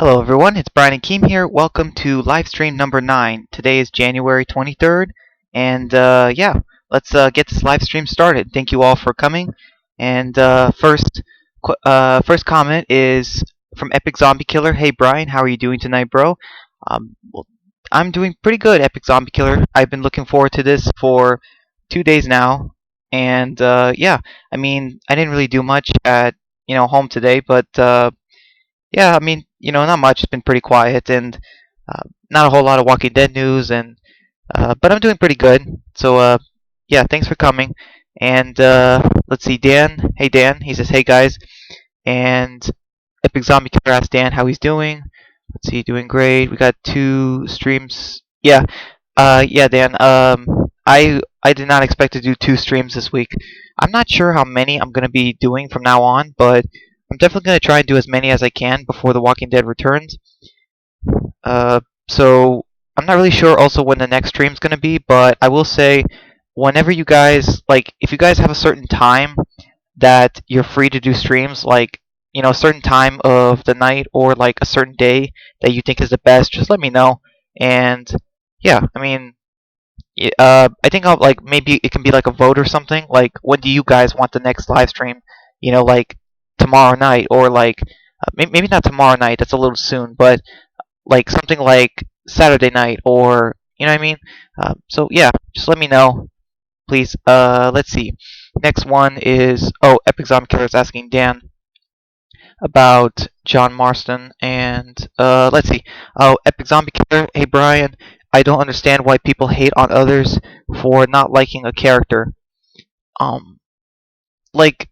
Hello everyone, it's Brian and Keem here. Welcome to Livestream number 9. Today is January 23rd, and yeah, let's get this livestream started. Thank you all for coming. And first comment is from Epic Zombie Killer. Hey Brian, how are you doing tonight, bro? Well, I'm doing pretty good, Epic Zombie Killer. I've been looking forward to this for 2 days now, and yeah, I didn't really do much at home today, but yeah, not much. It's been pretty quiet and not a whole lot of Walking Dead news, and but I'm doing pretty good. So yeah, thanks for coming. And let's see, Dan. Hey Dan, he says, hey guys, and Epic Zombie Killer asked Dan how he's doing. Let's see, doing great. We got 2 streams. Yeah, yeah, Dan. I did not expect to do 2 streams this week. I'm not sure how many I'm gonna be doing from now on, but I'm definitely gonna try and do as many as I can before The Walking Dead returns. So I'm not really sure also when the next stream's gonna be, but I will say, whenever you guys if you guys have a certain time that you're free to do streams, like a certain time of the night or like a certain day that you think is the best, just let me know. And yeah, I think I'll maybe it can be like a vote or something. Like, when do you guys want the next live stream? Like tomorrow night, or like maybe not tomorrow night. That's a little soon, but like something like Saturday night, or you know what I mean. So yeah, just let me know, please. Let's see. Next one is Epic Zombie Killer is asking Dan about John Marston, and let's see. Epic Zombie Killer, hey Brian, I don't understand why people hate on others for not liking a character. Um, like,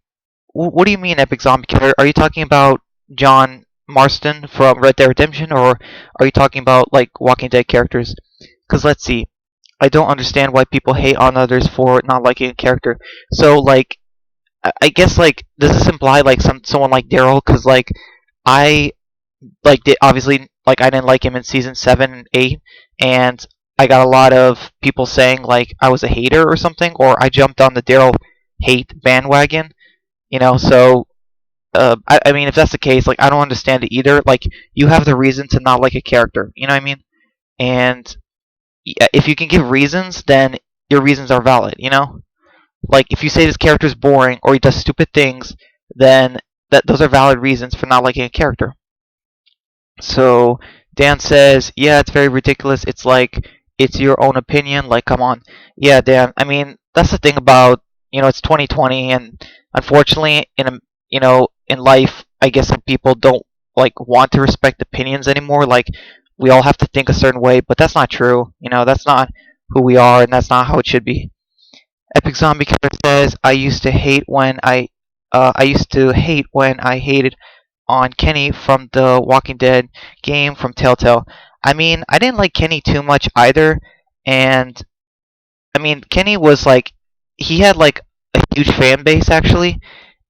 what do you mean, Epic Zombie Killer? Are you talking about John Marston from Red Dead Redemption, or are you talking about like Walking Dead characters? Because let's see. I don't understand why people hate on others for not liking a character. So like, I guess like, does this imply like someone like Daryl? Because like, I obviously, like, I didn't like him in season 7 and 8, and I got a lot of people saying like I was a hater or something, or I jumped on the Daryl hate bandwagon. So I mean, if that's the case, like, I don't understand it either. Like, you have the reason to not like a character. You know what I mean? And if you can give reasons, then your reasons are valid. Like, if you say this character is boring or he does stupid things, then those are valid reasons for not liking a character. So Dan says, yeah, it's very ridiculous. It's like, it's your own opinion. Like, come on. Yeah, Dan. I mean, that's the thing about, it's 2020, and unfortunately, in life, I guess some people don't like want to respect opinions anymore. Like, we all have to think a certain way, but that's not true. That's not who we are, and that's not how it should be. Epic Zombie Killer says, I used to hate when I hated on Kenny from the Walking Dead game from Telltale. I mean, I didn't like Kenny too much either, and I mean, Kenny was like, he had like a huge fan base actually,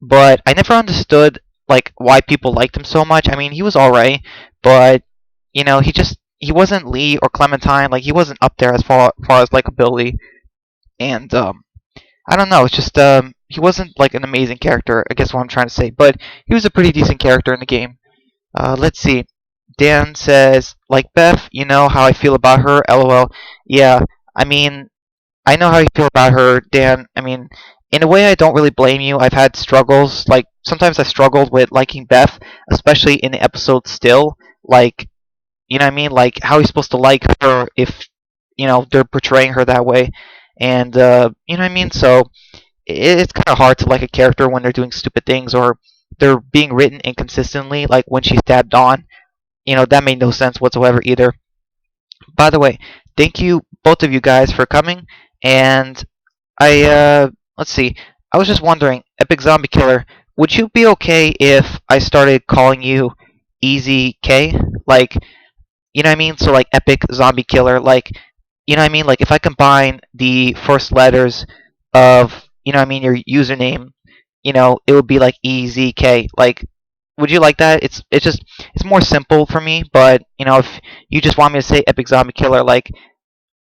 but I never understood like why people liked him so much. I mean, he was alright, but he wasn't Lee or Clementine. Like, he wasn't up there as far as likability, and I don't know. It's just he wasn't like an amazing character. I guess what I'm trying to say, but he was a pretty decent character in the game. Let's see. Dan says, like Beth, you know how I feel about her. LOL. Yeah, I mean, I know how you feel about her, Dan. I mean, in a way, I don't really blame you. I've had struggles. Like, sometimes I struggled with liking Beth, especially in the episode Still. Like, you know what I mean? Like, how are you supposed to like her if, they're portraying her that way? And, you know what I mean? So, it's kind of hard to like a character when they're doing stupid things, or they're being written inconsistently, like when she stabbed Dawn. That made no sense whatsoever either. By the way, thank you, both of you guys, for coming. And let's see. I was just wondering, Epic Zombie Killer, would you be okay if I started calling you Easy K? Like, you know what I mean? So, like, Epic Zombie Killer, like, you know what I mean? Like, if I combine the first letters of, you know what I mean, your username, it would be like EZK. Like, would you like that? It's more simple for me, but, if you just want me to say Epic Zombie Killer, like,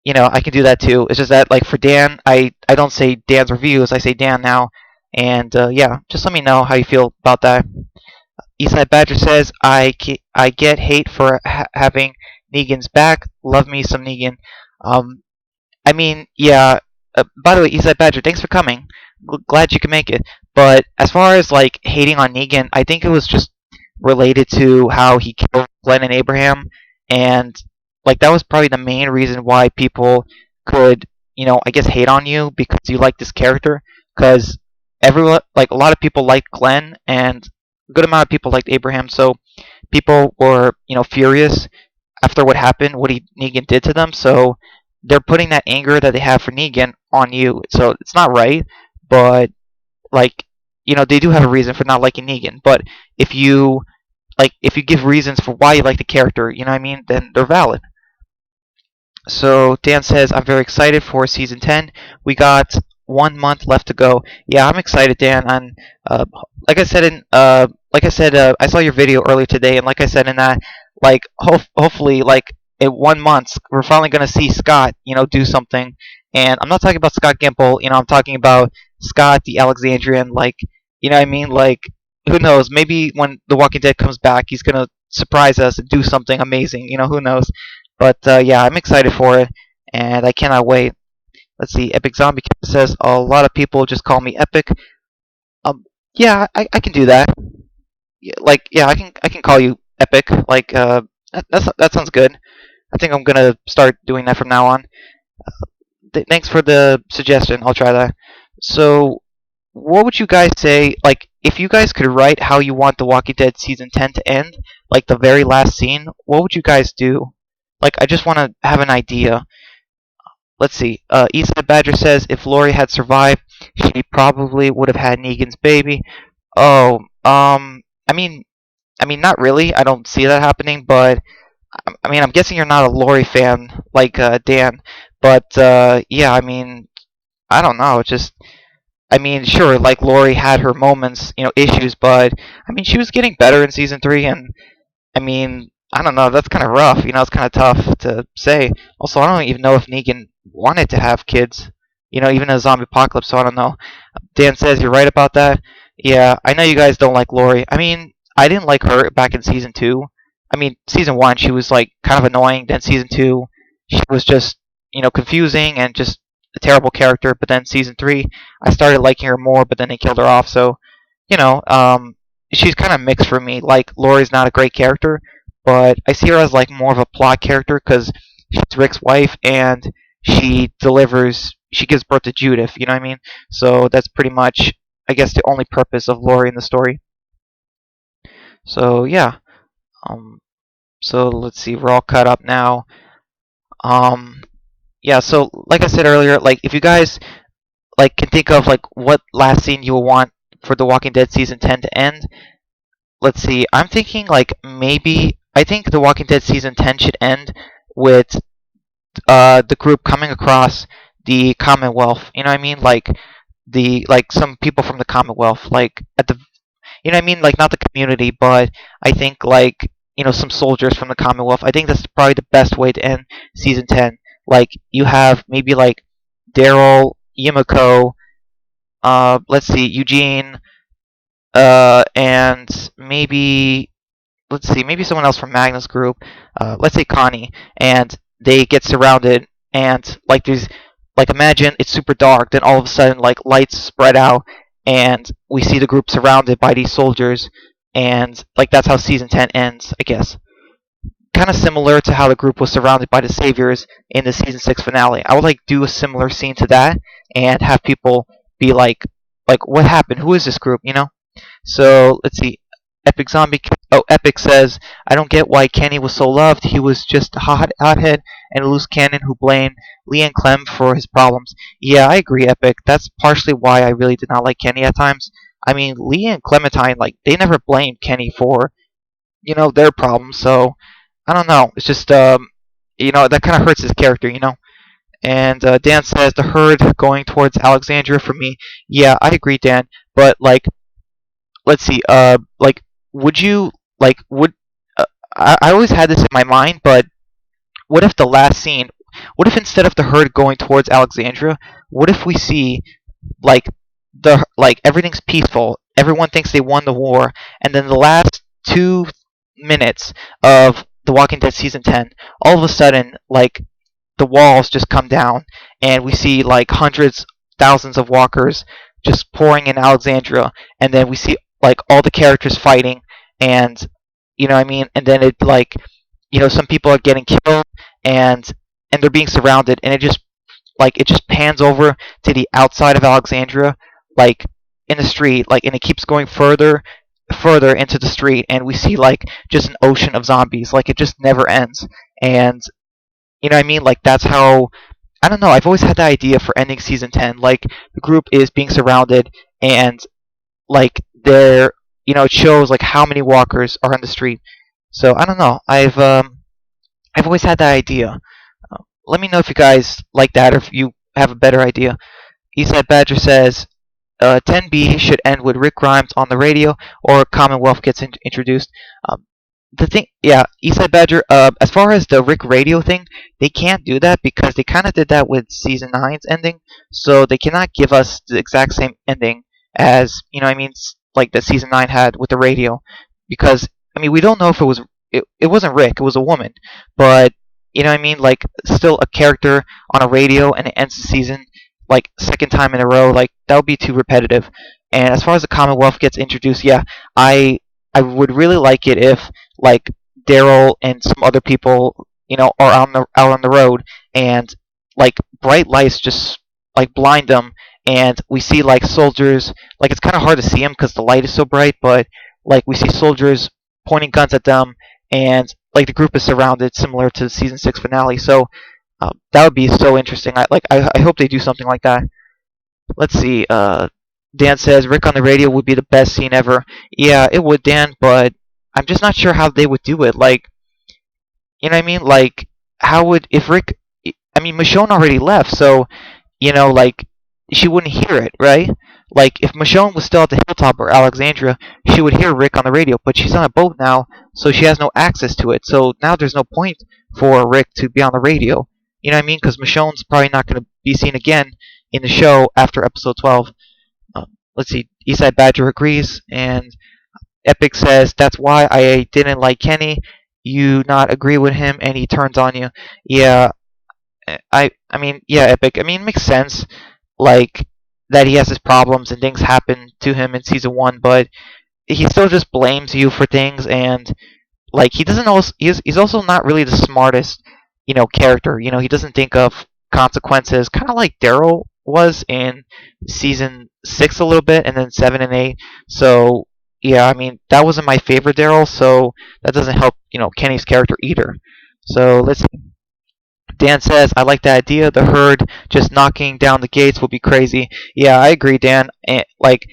I can do that too. It's just that, like, for Dan, I don't say Dan's Reviews, I say Dan now. And, yeah, just let me know how you feel about that. Eastside Badger says, I get hate for having Negan's back. Love me some Negan. Um, I mean, yeah. By the way, Eastside Badger, thanks for coming. Glad you could make it. But as far as like hating on Negan, I think it was just related to how he killed Glenn and Abraham, and like that was probably the main reason why people could, I guess hate on you because you like this character. Because everyone, like a lot of people liked Glenn, and a good amount of people liked Abraham. So people were, furious after what happened, what Negan did to them. So they're putting that anger that they have for Negan on you. So it's not right, but like they do have a reason for not liking Negan. But if you if you give reasons for why you like the character, you know what I mean, then they're valid. So Dan says, I'm very excited for season 10. We got 1 month left to go. Yeah, I'm excited, Dan. And like I said I saw your video earlier today, and like I said in that, like hopefully, like in 1 month, we're finally gonna see Scott, do something. And I'm not talking about Scott Gimple. I'm talking about Scott the Alexandrian. Like, you know what I mean? Like, who knows? Maybe when The Walking Dead comes back, he's gonna surprise us and do something amazing. Who knows? But yeah, I'm excited for it, and I cannot wait. Let's see. Epic Zombie says a lot of people just call me Epic. Yeah, I can do that. Yeah, like, yeah, I can call you Epic. Like, that sounds good. I think I'm gonna start doing that from now on. Thanks for the suggestion. I'll try that. So, what would you guys say? Like, if you guys could write how you want The Walking Dead season 10 to end, like the very last scene, what would you guys do? Like, I just want to have an idea. Let's see. Eastside Badger says if Lori had survived, she probably would have had Negan's baby. Oh, I mean, not really. I don't see that happening. But I mean, I'm guessing you're not a Lori fan like Dan. But yeah, I mean, I don't know. Just, I mean, sure, like Lori had her moments, issues, but I mean, she was getting better in season 3, and I mean, I don't know. That's kind of rough. It's kind of tough to say. Also, I don't even know if Negan wanted to have kids. Even in a zombie apocalypse. So I don't know. Dan says you're right about that. Yeah, I know you guys don't like Lori. I mean, I didn't like her back in season 2. I mean, season 1 she was like kind of annoying. Then season 2 she was just confusing and just a terrible character. But then season 3 I started liking her more. But then they killed her off. So you know, um, she's kind of mixed for me. Like Lori's not a great character, but I see her as like more of a plot character because she's Rick's wife and she delivers. She gives birth to Judith. You know what I mean? So that's pretty much, I guess, the only purpose of Lori in the story. So yeah. Um, so let's see. We're all caught up now. Um, yeah. So like I said earlier, like if you guys like can think of like what last scene you will want for The Walking Dead season 10 to end, let's see. I'm thinking like maybe I think The Walking Dead season 10 should end with the group coming across the Commonwealth. You know what I mean? Like some people from the Commonwealth, like at the you know what I mean? Like not the community, but I think like some soldiers from the Commonwealth. I think that's probably the best way to end season 10. Like you have maybe like Daryl, Yumiko, let's see, Eugene, and maybe someone else from Magnus Group. Let's say Connie, and they get surrounded, and like there's like imagine it's super dark, then all of a sudden like lights spread out, and we see the group surrounded by these soldiers, and like that's how season 10 ends, I guess. Kind of similar to how the group was surrounded by the saviors in the season 6 finale. I would like do a similar scene to that and have people be like what happened? Who is this group? So let's see. Epic Zombie. Oh, Epic says, I don't get why Kenny was so loved. He was just a hothead and a loose cannon who blamed Lee and Clem for his problems. Yeah, I agree, Epic. That's partially why I really did not like Kenny at times. I mean, Lee and Clementine, like, they never blamed Kenny for, their problems. So, I don't know. It's just, that kind of hurts his character. And Dan says, the herd going towards Alexandria for me. Yeah, I agree, Dan. But, like, let's see. Like, would you would I always had this in my mind, but what if the last scene? What if instead of the herd going towards Alexandria, what if we see like everything's peaceful, everyone thinks they won the war, and then the last 2 minutes of The Walking Dead season 10, all of a sudden, like, the walls just come down, and we see like hundreds, thousands of walkers just pouring in Alexandria, and then we see like all the characters fighting, and you know what I mean, and then it like, some people are getting killed, and they're being surrounded, and it just pans over to the outside of Alexandria, like in the street, like, and it keeps going further into the street, and we see like just an ocean of zombies, like it just never ends. And you know what I mean? Like, that's how. I don't know. I've always had the idea for ending season 10. Like, the group is being surrounded, and like it shows like how many walkers are on the street. So I don't know. I've always had that idea. Let me know if you guys like that, or if you have a better idea. Eastside Badger says 10B should end with Rick Grimes on the radio, or Commonwealth gets introduced. The thing, yeah, Eastside Badger. As far as the Rick Radio thing, they can't do that because they kind of did that with season 9's ending, so they cannot give us the exact same ending as what I mean, like the season 9 had with the radio, because I mean we don't know if it wasn't Rick, it was a woman, but you know what I mean, like still a character on a radio and it ends the season like second time in a row, like that would be too repetitive. And as far as the Commonwealth gets introduced, yeah, I would really like it if like Daryl and some other people, are out on the road, and like bright lights just like blind them, and we see like soldiers. Like, it's kind of hard to see them because the light is so bright, but like we see soldiers pointing guns at them, and like the group is surrounded, similar to the season 6 finale. So that would be so interesting. I hope they do something like that. Let's see. Dan says Rick on the radio would be the best scene ever. Yeah, it would, Dan, but I'm just not sure how they would do it. Like, you know what I mean? Like, how would if Rick? I mean, Michonne already left, so like she wouldn't hear it, right? Like, if Michonne was still at the hilltop or Alexandria, she would hear Rick on the radio, but she's on a boat now, so she has no access to it. So now there's no point for Rick to be on the radio. You know what I mean? Because Michonne's probably not going to be seen again in the show after episode 12. Let's see. Eastside Badger agrees, and Epic says that's why I didn't like Kenny. You not agree with him, and he turns on you. Yeah, I mean, yeah, Epic. I mean, it makes sense, like that he has his problems and things happen to him in season 1, but he still just blames you for things, and like he doesn't also he's also not really the smartest character. He doesn't think of consequences, kind of like Daryl was in season 6 a little bit, and then 7 and 8. So yeah, I mean that wasn't my favorite Daryl, so that doesn't help Kenny's character either. So let's see. Dan says, I like the idea. The herd just knocking down the gates will be crazy. Yeah, I agree, Dan. And, like,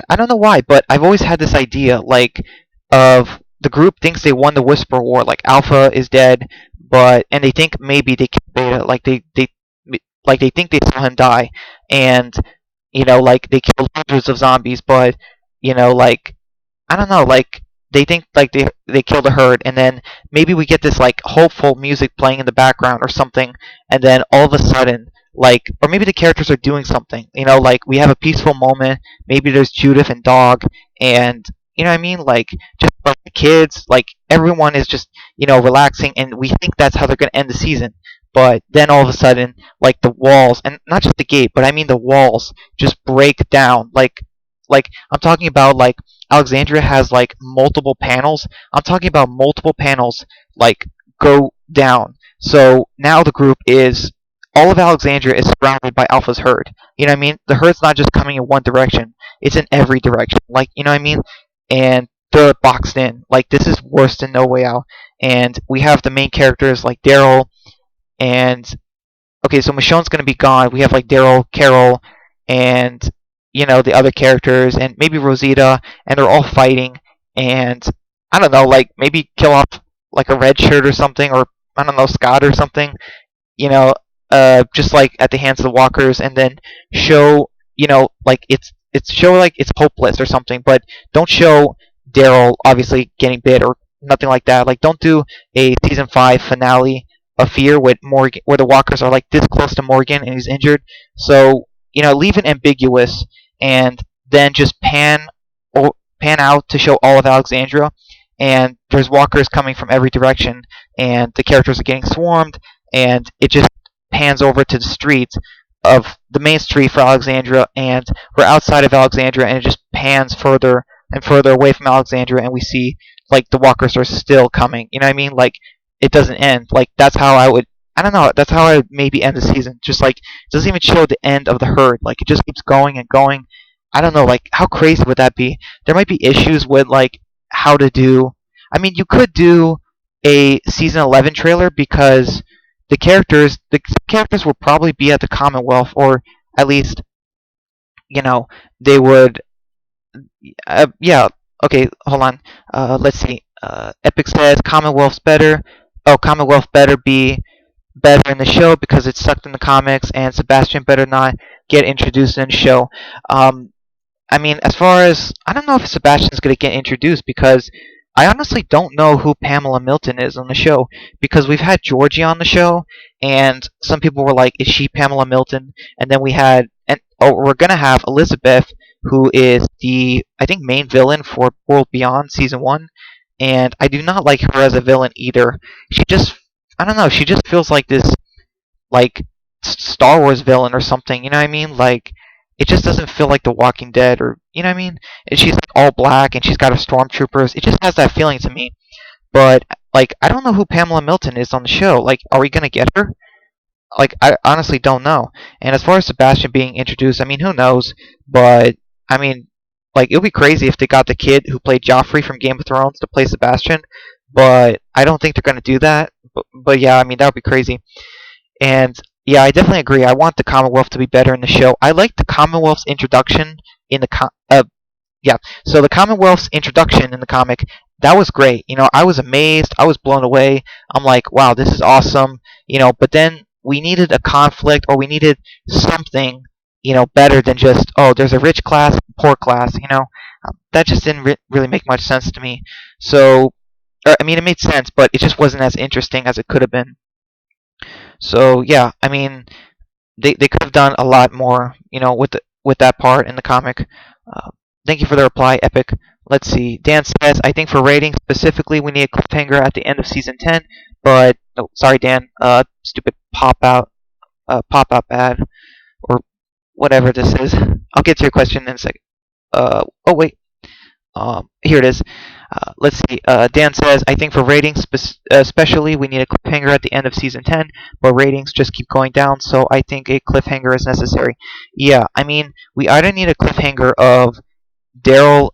I don't know why, but I've always had this idea, like, of the group thinks they won the Whisper War. Like, Alpha is dead, and they think maybe they killed Beta. Like, they think they saw him die. And, like, they killed hundreds of zombies, but, like, I don't know, like, they think like they killed a herd, and then maybe we get this like hopeful music playing in the background or something, and then all of a sudden, like, or maybe the characters are doing something, like we have a peaceful moment. Maybe there's Judith and Dog, and you know what I mean, like just like the kids, like everyone is just relaxing, and we think that's how they're gonna end the season. But then all of a sudden, like the walls, and not just the gate, but I mean the walls just break down, like I'm talking about, like Alexandria has like multiple panels. I'm talking about multiple panels like go down. So now the group is all of Alexandria is surrounded by Alpha's herd. You know what I mean? The herd's not just coming in one direction. It's in every direction. Like, you know what I mean? And they're boxed in. Like, this is worse than No Way Out. And we have the main characters like Daryl and okay, so Michonne's gonna be gone. We have like Daryl, Carol, and the other characters, and maybe Rosita, and they're all fighting. And I don't know, like maybe kill off like a red shirt or something, or I don't know, Scott or something. You know, just like at the hands of the walkers, and then show like it's show like it's hopeless or something, but don't show Daryl obviously getting bit or nothing like that. Like, don't do a season 5 finale of Fear with Morgan, where the walkers are like this close to Morgan and he's injured. So leave it ambiguous, and then just pan out to show all of Alexandria, and there's walkers coming from every direction, and the characters are getting swarmed, and it just pans over to the streets of the main street for Alexandria, and we're outside of Alexandria, and it just pans further and further away from Alexandria, and we see like the walkers are still coming. You know what I mean? Like it doesn't end. Like that's how I would. I don't know. That's how I would maybe end the season. Just like it doesn't even show the end of the herd. Like it just keeps going and going. I don't know. Like how crazy would that be? There might be issues with like how to do. I mean, you could do a season 11 trailer because the characters will probably be at the Commonwealth, or at least you know they would. Yeah. Okay. Hold on. Let's see. Epic says Commonwealth's better. Oh, Commonwealth better be better in the show because it's sucked in the comics, and Sebastian better not get introduced in the show. Um, I mean, as far as I don't know if Sebastian's going to get introduced because I honestly don't know who Pamela Milton is on the show because we've had Georgie on the show and some people were like, "Is she Pamela Milton?" And then we had we're gonna have Elizabeth, who is the I think main villain for World Beyond season 1, and I do not like her as a villain either. She just I don't know. She just feels like this like Star Wars villain or something. You know what I mean? Like it just doesn't feel like The Walking Dead, or you know what I mean? And she's like all black and she's got her stormtroopers. It just has that feeling to me. But like I don't know who Pamela Milton is on the show. Like are we gonna get her? Like I honestly don't know. And as far as Sebastian being introduced, I mean who knows? But I mean like it would be crazy if they got the kid who played Joffrey from Game of Thrones to play Sebastian. But I don't think they're gonna do that. But yeah, I mean that would be crazy. And yeah, I definitely agree. I want the Commonwealth to be better in the show. I like the Commonwealth's introduction in the yeah. So the Commonwealth's introduction in the comic, that was great. You know, I was amazed. I was blown away. I'm like, wow, this is awesome. You know, but then we needed a conflict, or we needed something, better than just, oh, there's a rich class, and poor class. That just didn't really make much sense to me. So, I mean, it made sense, but it just wasn't as interesting as it could have been. So yeah, I mean, they could have done a lot more, with that part in the comic. Thank you for the reply, Epic. Let's see. Dan says, I think for ratings specifically, we need a cliffhanger at the end of season 10. But oh, sorry, Dan. Stupid pop out ad or whatever this is. I'll get to your question in a second. Oh wait. Here it is. Let's see. Dan says, I think for ratings especially, we need a cliffhanger at the end of season 10, but ratings just keep going down, so I think a cliffhanger is necessary. Yeah, I mean, we either need a cliffhanger of Daryl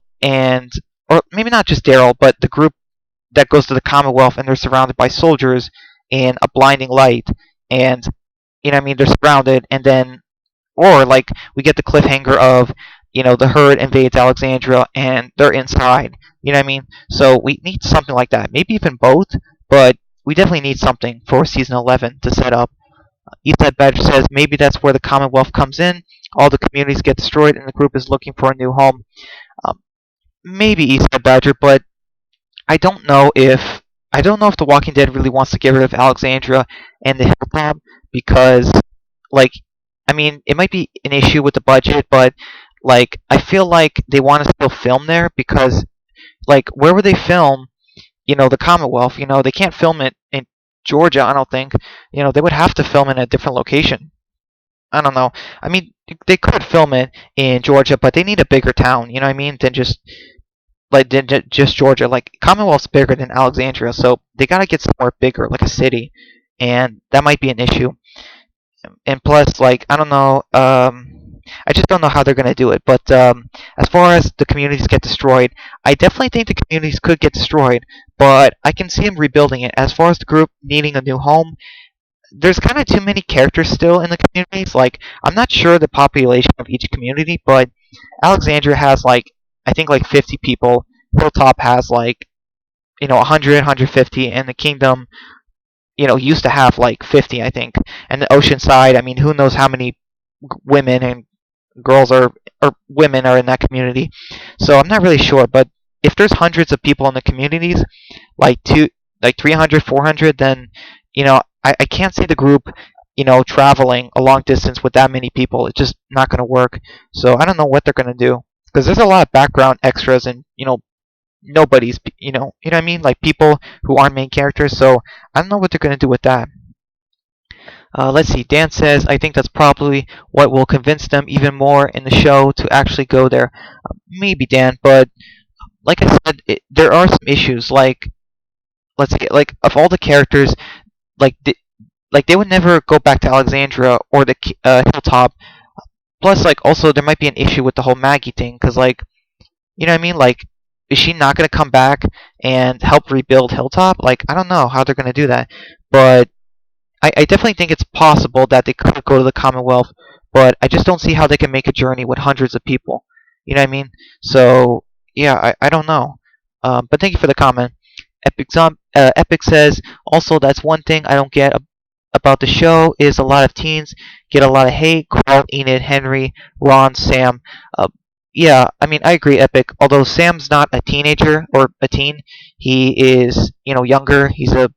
or maybe not just Daryl, but the group that goes to the Commonwealth and they're surrounded by soldiers in a blinding light, and, what I mean, they're surrounded, and then, or like, we get the cliffhanger of, the herd invades Alexandria and they're inside. You know what I mean? So we need something like that. Maybe even both, but we definitely need something for season 11 to set up. Eastside Badger says maybe that's where the Commonwealth comes in. All the communities get destroyed and the group is looking for a new home. Maybe Eastside Badger, but I don't know if The Walking Dead really wants to get rid of Alexandria and the hilltop because, like, I mean, it might be an issue with the budget, but like I feel like they want to still film there because, like, where would they film? The Commonwealth. They can't film it in Georgia. I don't think. They would have to film in a different location. I don't know. I mean, they could film it in Georgia, but they need a bigger town. You know what I mean? Than just Georgia. Like Commonwealth's bigger than Alexandria, so they gotta get somewhere bigger, like a city, and that might be an issue. And plus, like, I don't know. I just don't know how they're gonna do it. But as far as the communities get destroyed, I definitely think the communities could get destroyed, but I can see them rebuilding it. As far as the group needing a new home, there's kind of too many characters still in the communities. Like, I'm not sure the population of each community, but Alexandria has like I think like 50 people. Hilltop has like 100, 150, and the Kingdom used to have like 50, I think. And the Oceanside, I mean, who knows how many women and girls or women are in that community. So I'm not really sure, but if there's hundreds of people in the communities, like 300, 400, then I can't see the group traveling a long distance with that many people. It's just not going to work. So I don't know what they're going to do because there's a lot of background extras and nobodies, you know what I mean, like people who aren't main characters. So I don't know what they're gonna do with that. Let's see. Dan says, I think that's probably what will convince them even more in the show to actually go there. Maybe, Dan, but like I said, there are some issues. Like, let's say, like of all the characters, like like they would never go back to Alexandria or the Hilltop. Plus, like also there might be an issue with the whole Maggie thing, because like you know what I mean. Like, is she not gonna come back and help rebuild Hilltop? Like, I don't know how they're gonna do that, but I definitely think it's possible that they could go to the Commonwealth, but I just don't see how they can make a journey with hundreds of people. You know what I mean? So yeah, I don't know. But thank you for the comment. Epic says also that's one thing I don't get about the show is a lot of teens get a lot of hate. Carl, Enid, Henry, Ron, Sam. Uh, yeah, I mean I agree, Epic. Although Sam's not a teenager or a teen, he is younger. He's a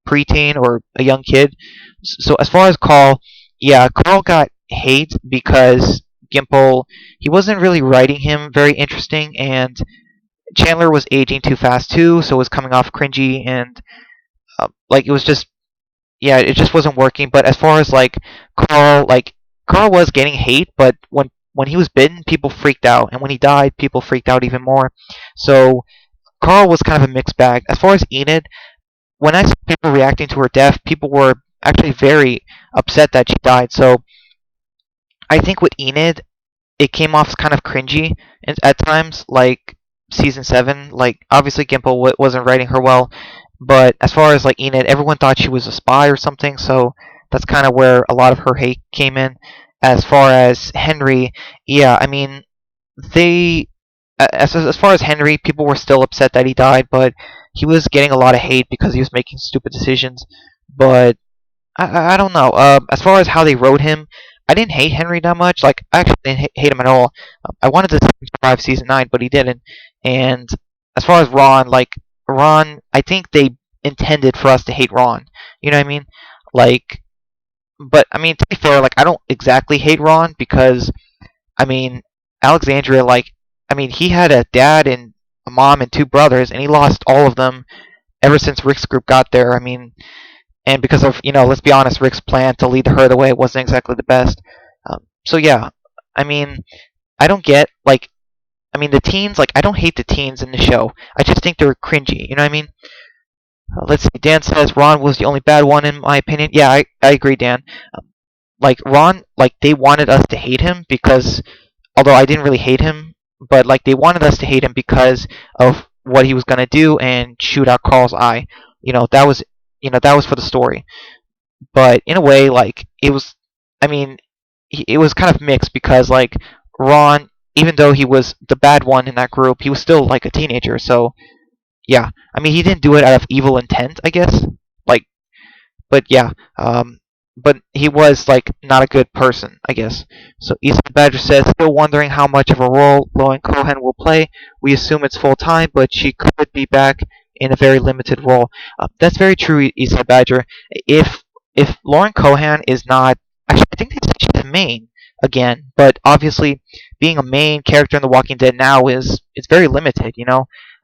preteen or a young kid. So as far as Carl, yeah, Carl got hate because Gimple he wasn't really writing him very interesting, and Chandler was aging too fast too, so it was coming off cringy and like it was just yeah, it just wasn't working. But as far as like Carl was getting hate, but when he was bitten, people freaked out, and when he died, people freaked out even more. So Carl was kind of a mixed bag. As far as Enid, when I saw people reacting to her death, people were actually very upset that she died. So I think with Enid, it came off kind of cringy at times, like season 7. Like obviously Gimple wasn't writing her well, but as far as like Enid, everyone thought she was a spy or something. So that's kind of where a lot of her hate came in. As far as Henry, yeah, I mean they as far as Henry, people were still upset that he died, but he was getting a lot of hate because he was making stupid decisions. But I don't know. As far as how they wrote him, I didn't hate Henry that much. Like I actually didn't hate him at all. I wanted to see him survive season 9, but he didn't. And as far as Ron, like Ron, I think they intended for us to hate Ron. You know what I mean? Like, but I mean to be fair, like I don't exactly hate Ron because I mean Alexandria, like I mean he had a dad and a mom and two brothers, and he lost all of them ever since Rick's group got there. I mean, and because of let's be honest, Rick's plan to lead the herd away wasn't exactly the best. So yeah, I mean, I don't get like, I mean the teens, like I don't hate the teens in the show. I just think they're cringy. You know what I mean? Let's see. Dan says Ron was the only bad one in my opinion. Yeah, I agree, Dan. Like Ron, like they wanted us to hate him because, although I didn't really hate him, but like they wanted us to hate him because of what he was gonna do and shoot out Carl's eye. That was that was for the story. But in a way, like it was, I mean, it was kind of mixed because like Ron, even though he was the bad one in that group, he was still like a teenager. So yeah, I mean he didn't do it out of evil intent, I guess. Like, but yeah, but he was like not a good person, I guess. So East Badger says, still wondering how much of a role Lauren Cohan will play. We assume it's full time, but she could be back in a very limited role. That's very true, East Badger. If Lauren Cohan is not, actually, I think they said she's a main again, but obviously being a main character in The Walking Dead now is it's very limited.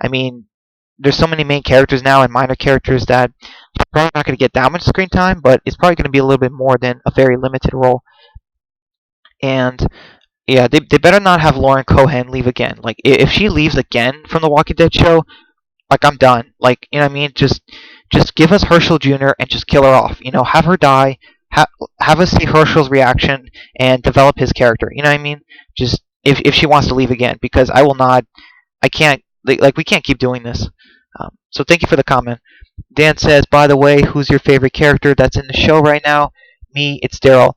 I mean, there's so many main characters now and minor characters that she's probably not going to get that much screen time, but it's probably going to be a little bit more than a very limited role. And yeah, they better not have Lauren Cohan leave again. Like if she leaves again from the Walking Dead show, like I'm done. Like you know what I mean? Just give us Herschel Jr. and just kill her off. Have her die. Have us see Herschel's reaction and develop his character. You know what I mean? Just if she wants to leave again, because I will not. I can't. Like we can't keep doing this. So thank you for the comment. Dan says, by the way, who's your favorite character that's in the show right now? Me, it's Daryl.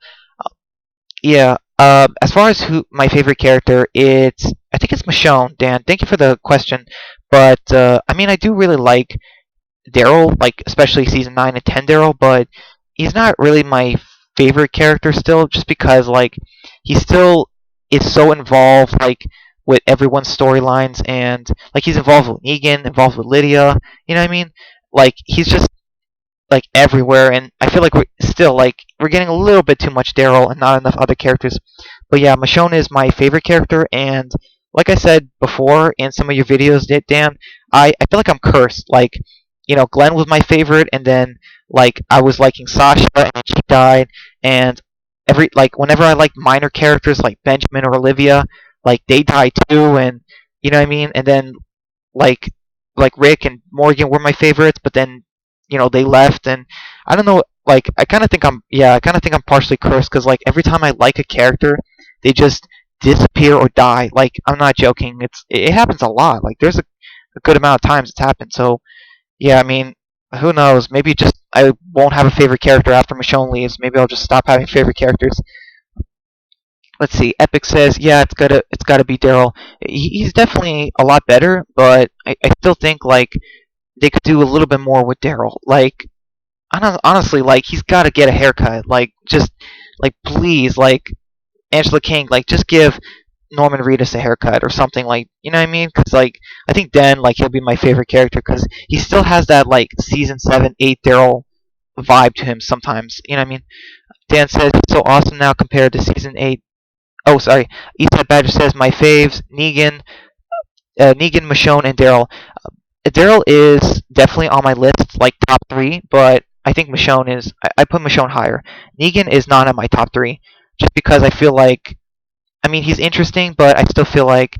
Yeah. As far as who my favorite character, I think it's Michonne. Dan, thank you for the question, but I mean I do really like Daryl, like especially season 9 and 10 Daryl, but he's not really my favorite character still, just because like he still is so involved like with everyone's storylines, and like he's involved with Negan, involved with Lydia. You know what I mean? Like he's just like everywhere, and I feel like we're getting a little bit too much Daryl and not enough other characters. But yeah, Michonne is my favorite character, and like I said before in some of your videos, Dan, I feel like I'm cursed. Like, Glenn was my favorite, and then like I was liking Sasha, and then she died, and whenever I liked minor characters like Benjamin or Olivia, like they died too, and you know what I mean. And then like Rick and Morgan were my favorites, but then they left, and I don't know. Like I kind of think I'm partially cursed because like every time I like a character, they just disappear or die. Like I'm not joking. It happens a lot. Like there's a good amount of times it's happened. So yeah, I mean, who knows? Maybe just I won't have a favorite character after Michonne leaves. Maybe I'll just stop having favorite characters. Let's see. Epic says, yeah, it's gotta be Daryl. He's definitely a lot better, but I still think like they could do a little bit more with Daryl. Like honestly, like he's got to get a haircut. Like just like please, like Angela King, like just give Norman Reedus a haircut or something, like you know what I mean? Because like I think then like he'll be my favorite character because he still has that like season 7, 8 Daryl vibe to him sometimes. You know what I mean? Dan says he's so awesome now compared to season 8. Oh, sorry. Eastside Badger says my faves: Negan, Michonne, and Daryl. Daryl is definitely on my list, like top three, but I think Michonne is. I put Michonne higher. Negan is not in my top three, just because I feel like, I mean, he's interesting, but I still feel like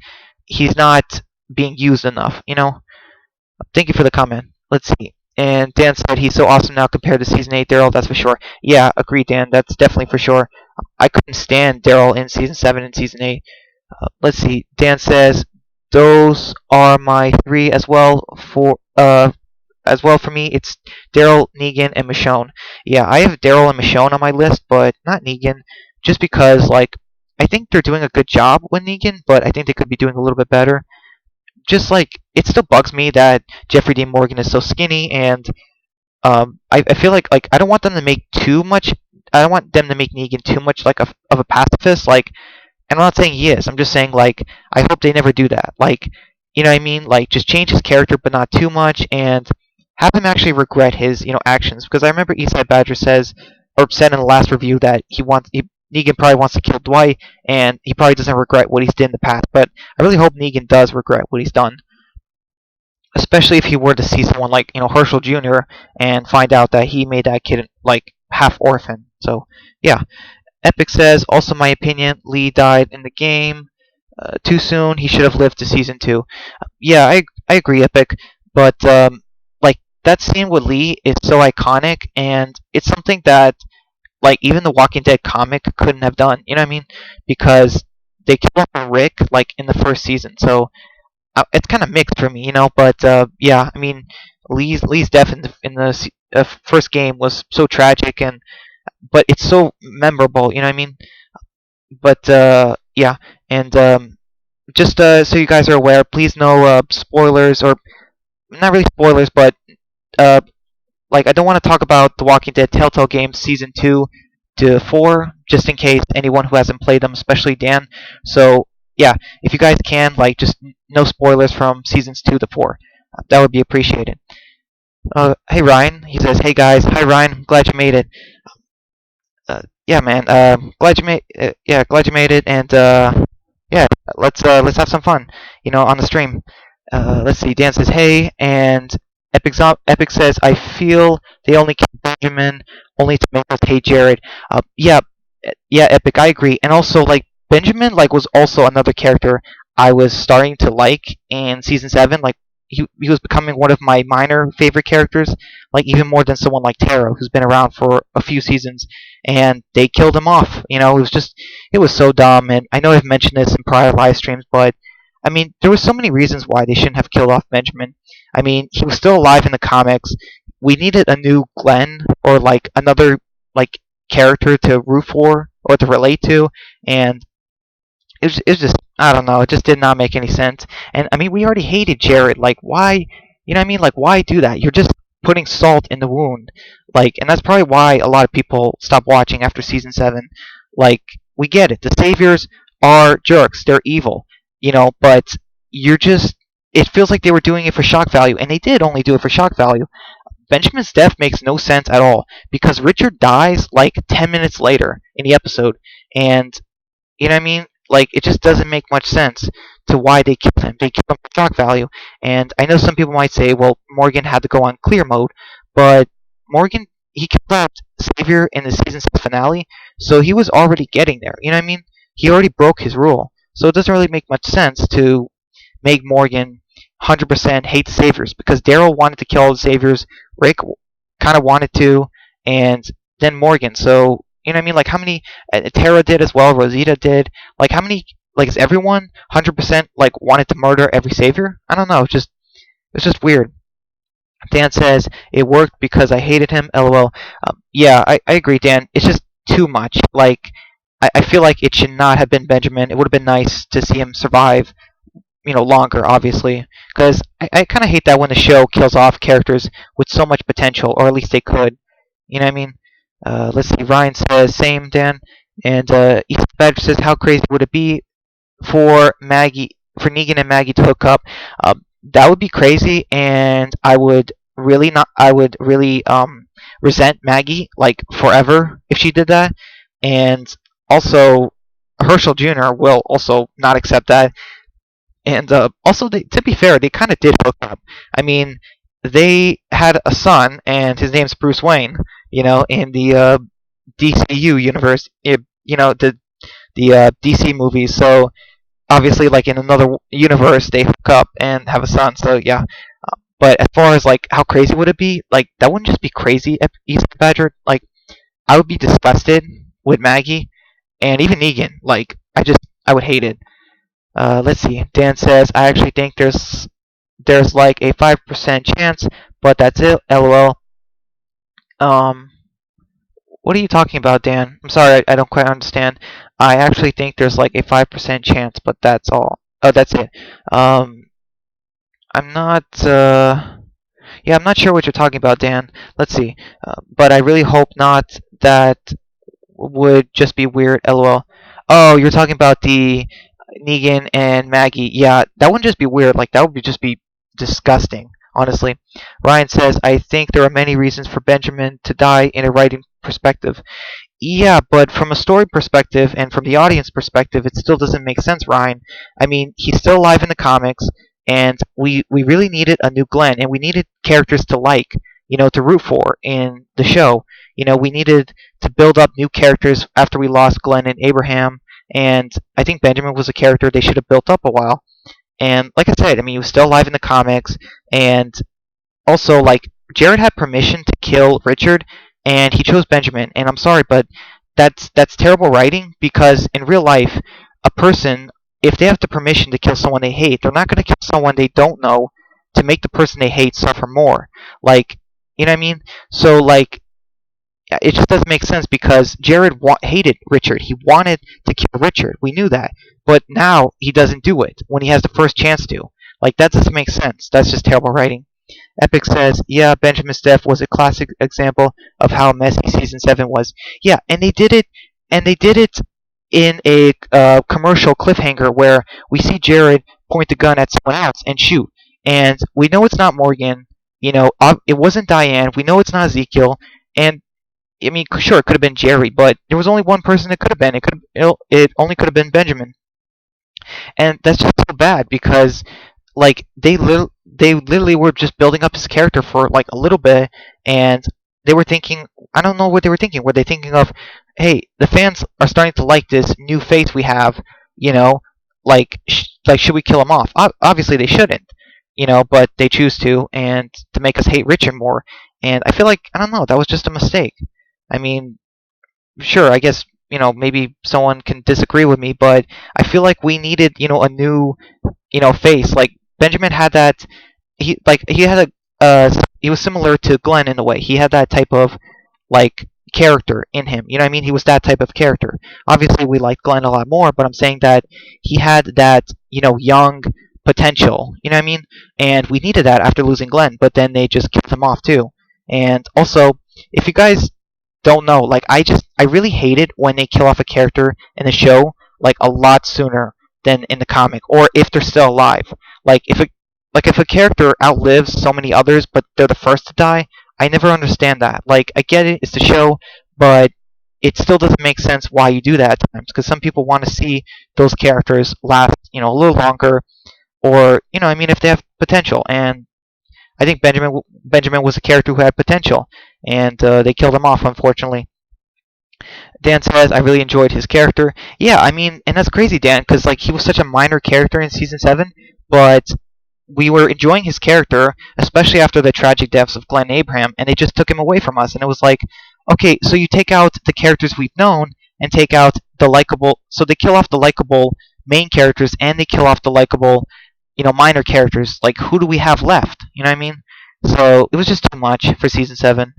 he's not being used enough. Thank you for the comment. Let's see. And Dan said he's so awesome now compared to season 8 Daryl. That's for sure. Yeah, agree, Dan. That's definitely for sure. I couldn't stand Daryl in season 7 and season 8. Let's see. Dan says those are my three as well for me. It's Daryl, Negan, and Michonne. Yeah, I have Daryl and Michonne on my list, but not Negan, just because like I think they're doing a good job with Negan, but I think they could be doing a little bit better. Just like it still bugs me that Jeffrey Dean Morgan is so skinny, and I feel like I don't want them to make too much. I don't want them to make Negan too much like of a pacifist. Like, and I'm not saying he is. I'm just saying like I hope they never do that. Like, you know what I mean? Like just change his character, but not too much, and have him actually regret his actions. Because I remember Eastside Badger said in the last review that Negan probably wants to kill Dwight, and he probably doesn't regret what he's did in the past. But I really hope Negan does regret what he's done, especially if he were to see someone like Herschel Jr. and find out that he made that kid like half orphan. So yeah. Epic says, also my opinion, Lee died in the game too soon. He should have lived to season 2. Yeah, I agree, Epic. But like that scene with Lee is so iconic, and it's something that like even the Walking Dead comic couldn't have done. You know what I mean? Because they killed off Rick like in the first season, so it's kind of mixed for me, But yeah, I mean, Lee's death in the first game was so tragic, but it's so memorable. You know what I mean? But yeah, and just so you guys are aware, please no spoilers, or not really spoilers, but uh, like I don't want to talk about The Walking Dead Telltale Games season 2 to 4, just in case anyone who hasn't played them, especially Dan. So yeah, if you guys can, like, just no spoilers from seasons 2 to 4, that would be appreciated. Hey Ryan, he says, hey guys, hi Ryan, glad you made it. Yeah, man, glad you made it, and yeah, let's have some fun, on the stream. Let's see. Dan says, "Hey," and Epic says, "I feel they only killed Benjamin only to make us hate Jared." Yeah, yeah, Epic. I agree. And also, like Benjamin, like was also another character I was starting to like in season 7. Like he was becoming one of my minor favorite characters, like even more than someone like Tara, who's been around for a few seasons, and they killed him off. It was so dumb. And I know I've mentioned this in prior live streams, but I mean, there were so many reasons why they shouldn't have killed off Benjamin. I mean, he was still alive in the comics. We needed a new Glenn, or like another like character to root for or to relate to, and it was just, I don't know. It just did not make any sense. And I mean, we already hated Jared. Like, why? You know what I mean? Like, why do that? You're just putting salt in the wound. Like, and that's probably why a lot of people stopped watching after season 7. Like, we get it. The saviors are jerks. They're evil. But you're just. It feels like they were doing it for shock value, and they did only do it for shock value. Benjamin's death makes no sense at all because Richard dies like 10 minutes later in the episode, and you know what I mean? like it just doesn't make much sense to why they killed him. They killed him for shock value, and I know some people might say, well, Morgan had to go on clear mode, but Morgan he killed out Savior in the season 6 finale, so he was already getting there. You know what I mean? He already broke his rule, so it doesn't really make much sense to make Morgan 100% hate the Saviors because Daryl wanted to kill all the Saviors, Rick kind of wanted to, and then Morgan. So you know what I mean? Like how many Tara did as well, Rosita did. Like how many? Like is everyone 100% like wanted to murder every Savior? I don't know. It's just weird. Dan says it worked because I hated him. LOL. Yeah, I agree, Dan. It's just too much. Like I feel like it should not have been Benjamin. It would have been nice to see him survive, longer, obviously, because I kind of hate that when the show kills off characters with so much potential, or at least they could. You know what I mean? Let's see. Ryan says same, Dan, and Ethan Badger says how crazy would it be for Negan and Maggie to hook up? That would be crazy, and I would really resent Maggie like forever if she did that, and also Herschel Jr. will also not accept that. And also, to be fair, they kind of did hook up. I mean, they had a son, and his name's Bruce Wayne. In the DCU universe, the DC movies. So obviously, like in another universe, they hook up and have a son. So yeah. But as far as like how crazy would it be? Like that wouldn't just be crazy, East Badger. Like I would be disgusted with Maggie and even Negan. Like I would hate it. Let's see. Dan says, I actually think there's like a 5% chance, but that's it. LOL. Um, what are you talking about, Dan? I'm sorry, I don't quite understand. I actually think there's like a 5% chance, but that's all. Oh, that's it. Um, I'm not. Yeah, I'm not sure what you're talking about, Dan. Let's see. But I really hope not. That would just be weird. LOL. Oh, you're talking about the Negan and Maggie. Yeah, that wouldn't just be weird. Like that would just be disgusting. Honestly, Ryan says I think there are many reasons for Benjamin to die in a writing perspective. Yeah, but from a story perspective and from the audience perspective, it still doesn't make sense, Ryan. I mean, he's still alive in the comics, and we really needed a new Glenn, and we needed characters to like, to root for in the show. We needed to build up new characters after we lost Glenn and Abraham, and I think Benjamin was a character they should have built up a while. And like I said, I mean, he was still alive in the comics, and also, like, Jared had permission to kill Richard, and he chose Benjamin. And I'm sorry, but that's terrible writing because in real life, a person, if they have the permission to kill someone they hate, they're not going to kill someone they don't know to make the person they hate suffer more. Like, you know what I mean? So, like, it just doesn't make sense because Jared hated Richard. He wanted to kill Richard. We knew that. But now he doesn't do it when he has the first chance to. Like, that doesn't make sense. That's just terrible writing. Epic says, yeah, Benjamin's death was a classic example of how messy season 7 was. Yeah, and they did it in a commercial cliffhanger where we see Jared point the gun at someone else and shoot. And we know it's not Morgan. It wasn't Diane. We know it's not Ezekiel. And I mean, sure, it could have been Jerry, but there was only one person it could have been. It only could have been Benjamin. And that's just so bad because like they literally were just building up his character for like a little bit, and they were thinking, I don't know what they were thinking. Were they thinking of, hey, the fans are starting to like this new face we have, like should we kill him off? Obviously they shouldn't, but they choose to, and to make us hate Richard more. And I feel like, I don't know, that was just a mistake. I mean, sure, I guess, maybe someone can disagree with me, but I feel like we needed, a new, face. Like Benjamin had that. He was similar to Glenn in a way. He had that type of like character in him. You know what I mean? He was that type of character. Obviously, we like Glenn a lot more, but I'm saying that he had that, young potential. You know what I mean? And we needed that after losing Glenn, but then they just killed him off too. And also, if you guys don't know, like I really hate it when they kill off a character in the show like a lot sooner than in the comic, or if they're still alive. Like if a character outlives so many others, but they're the first to die, I never understand that. Like I get it, it's the show, but it still doesn't make sense why you do that at times, because some people want to see those characters last, a little longer, or I mean, if they have potential. And I think Benjamin was a character who had potential, and they killed him off, unfortunately. Dan says, I really enjoyed his character. Yeah, I mean, and that's crazy, Dan, because like he was such a minor character in season 7, but we were enjoying his character, especially after the tragic deaths of Glenn and Abraham, and they just took him away from us. And it was like, okay, so you take out the characters we've known and take out the likable. So they kill off the likable main characters and they kill off the likable, minor characters. Like, who do we have left? You know what I mean? So it was just too much for season 7.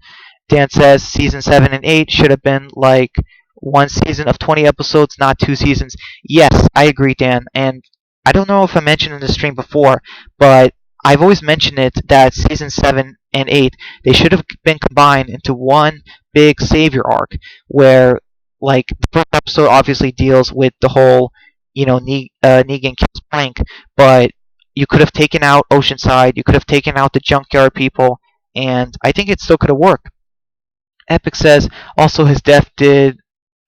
Dan says season 7 and 8 should have been like one season of 20 episodes, not 2 seasons. Yes, I agree, Dan. And I don't know if I mentioned in the stream before, but I've always mentioned it that season 7 and 8, they should have been combined into one big savior arc where, like, the first episode obviously deals with the whole, Negan kills Plank, but you could have taken out Oceanside, you could have taken out the junkyard people, and I think it still could have worked. Epic says also his death did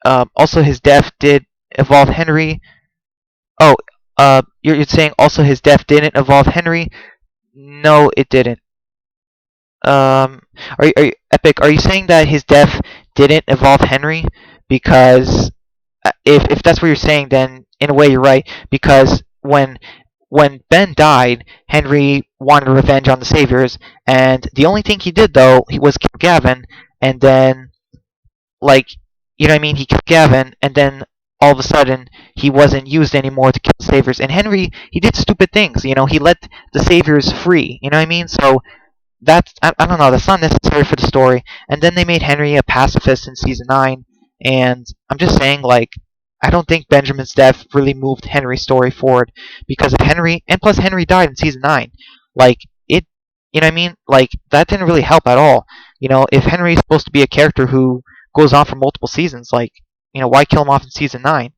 evolve Henry. Oh, you're saying also his death didn't evolve Henry? No, it didn't. Epic? Are you saying that his death didn't evolve Henry? Because if that's what you're saying, then in a way you're right. Because when Ben died, Henry wanted revenge on the Saviors, and the only thing he did though was kill Gavin, and then, like, you know what I mean? He killed Gavin, and then all of a sudden he wasn't used anymore to kill the Saviors. And Henry, he did stupid things. He let the Saviors free. You know what I mean? So that's I don't know. That's not necessary for the story. And then they made Henry a pacifist in season 9. And I'm just saying, like, I don't think Benjamin's death really moved Henry's story forward because of Henry, and plus Henry died in season 9. Like, it, you know what I mean? Like, that didn't really help at all. If Henry's supposed to be a character who goes on for multiple seasons, like, why kill him off in season 9?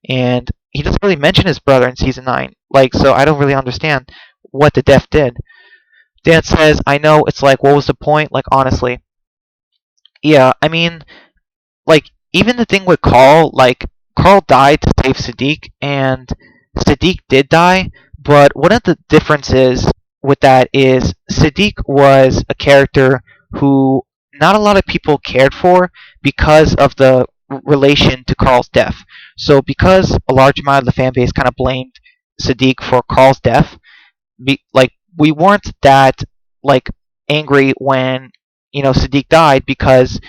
And he doesn't really mention his brother in season 9. Like, so I don't really understand what the death did. Dan says, I know, it's like, what was the point? Like, honestly. Yeah, I mean, like, even the thing with Carl, like, Carl died to save Sadiq, and Sadiq did die, but one of the differences with that is Sadiq was a character who not a lot of people cared for because of the relation to Carl's death. So because a large amount of the fan base kind of blamed Sadiq for Carl's death, like, we weren't that, like, angry when Sadiq died, because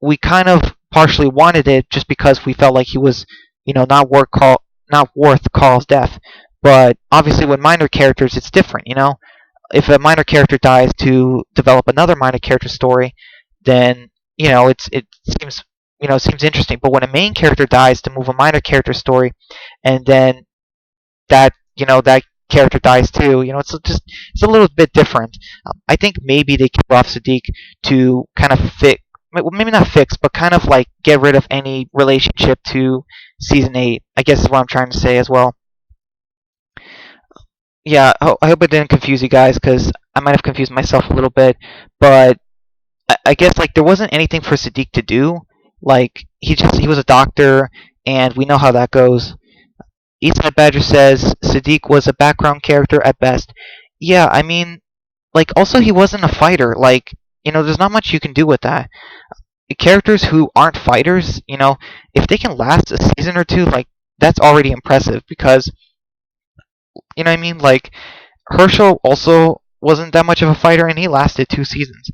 we kind of partially wanted it just because we felt like he was not worth Carl's death. But obviously with minor characters it's different. If a minor character dies to develop another minor character story, then it seems interesting. But when a main character dies to move a minor character story, and then that character dies too, it's a little bit different. I think maybe they killed off Sadiq to kind of maybe not fix, but kind of like get rid of any relationship to season 8, I guess is what I'm trying to say as well. Yeah, I hope it didn't confuse you guys, because I might have confused myself a little bit, but I guess, like, there wasn't anything for Sadiq to do. Like, he was a doctor, and we know how that goes. Eastside Badger says Sadiq was a background character at best. Yeah, I mean, like, also he wasn't a fighter. Like, there's not much you can do with that. Characters who aren't fighters, if they can last a season or two, like, that's already impressive, because, you know what I mean? Like, Herschel also wasn't that much of a fighter, and he lasted 2 seasons.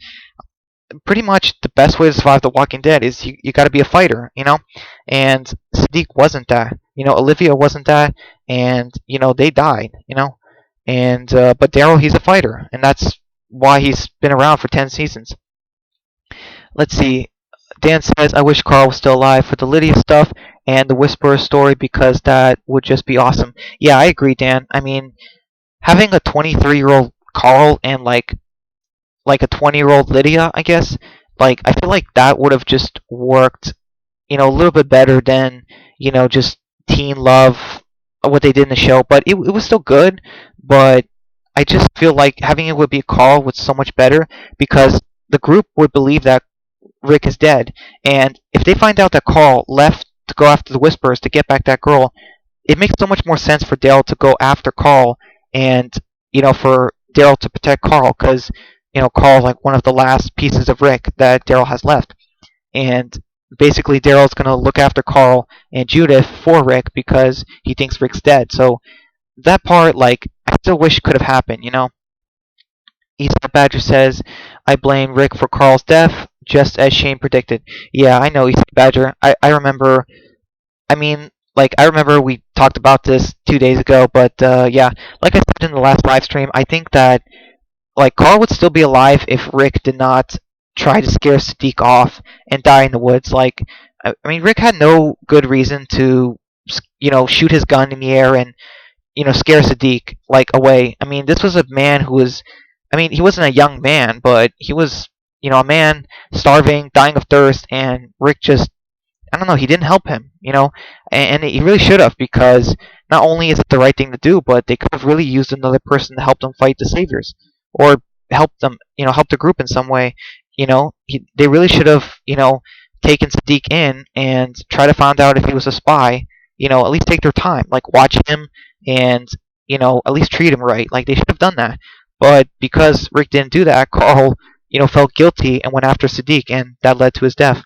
Pretty much the best way to survive The Walking Dead is you got to be a fighter, and Sadiq wasn't that. Olivia wasn't that, and they died, and but Daryl, he's a fighter, and that's why he's been around for 10 seasons. Let's see. Dan says, I wish Carl was still alive for the Lydia stuff and the Whisperer story, because that would just be awesome. Yeah, I agree, Dan. I mean, having a 23-year-old Carl and like a 20-year-old Lydia, I guess, like, I feel like that would have just worked, a little bit better than, just teen love, what they did in the show. But it was still good, but I just feel like having it would be Carl was so much better, because the group would believe that Rick is dead, and if if they find out that Carl left to go after the Whisperers to get back that girl, it makes so much more sense for Daryl to go after Carl, and for Daryl to protect Carl, because Carl's like one of the last pieces of Rick that Daryl has left, and basically Daryl's gonna look after Carl and Judith for Rick because he thinks Rick's dead. So that part, like, I still wish could have happened. Eastside Badger says, I blame Rick for Carl's death, just as Shane predicted. Yeah, I know, Eastside Badger. I remember, I remember we talked about this 2 days ago, but yeah, like I said in the last live stream, I think that like Carl would still be alive if Rick did not try to scare Sadiq off and die in the woods. Like, Rick had no good reason to, shoot his gun in the air and scare Sadiq like away. This was a man who was, he wasn't a young man, but he was, a man starving, dying of thirst, and Rick just, I don't know, he didn't help him, and he really should have, because not only is it the right thing to do, but they could have really used another person to help them fight the Saviors, or help them, help the group in some way. They really should have, taken Sadiq in and try to find out if he was a spy. At least take their time, like watch him and at least treat him right. Like they should have done that, but because Rick didn't do that, Carl, felt guilty and went after Sadiq, and that led to his death.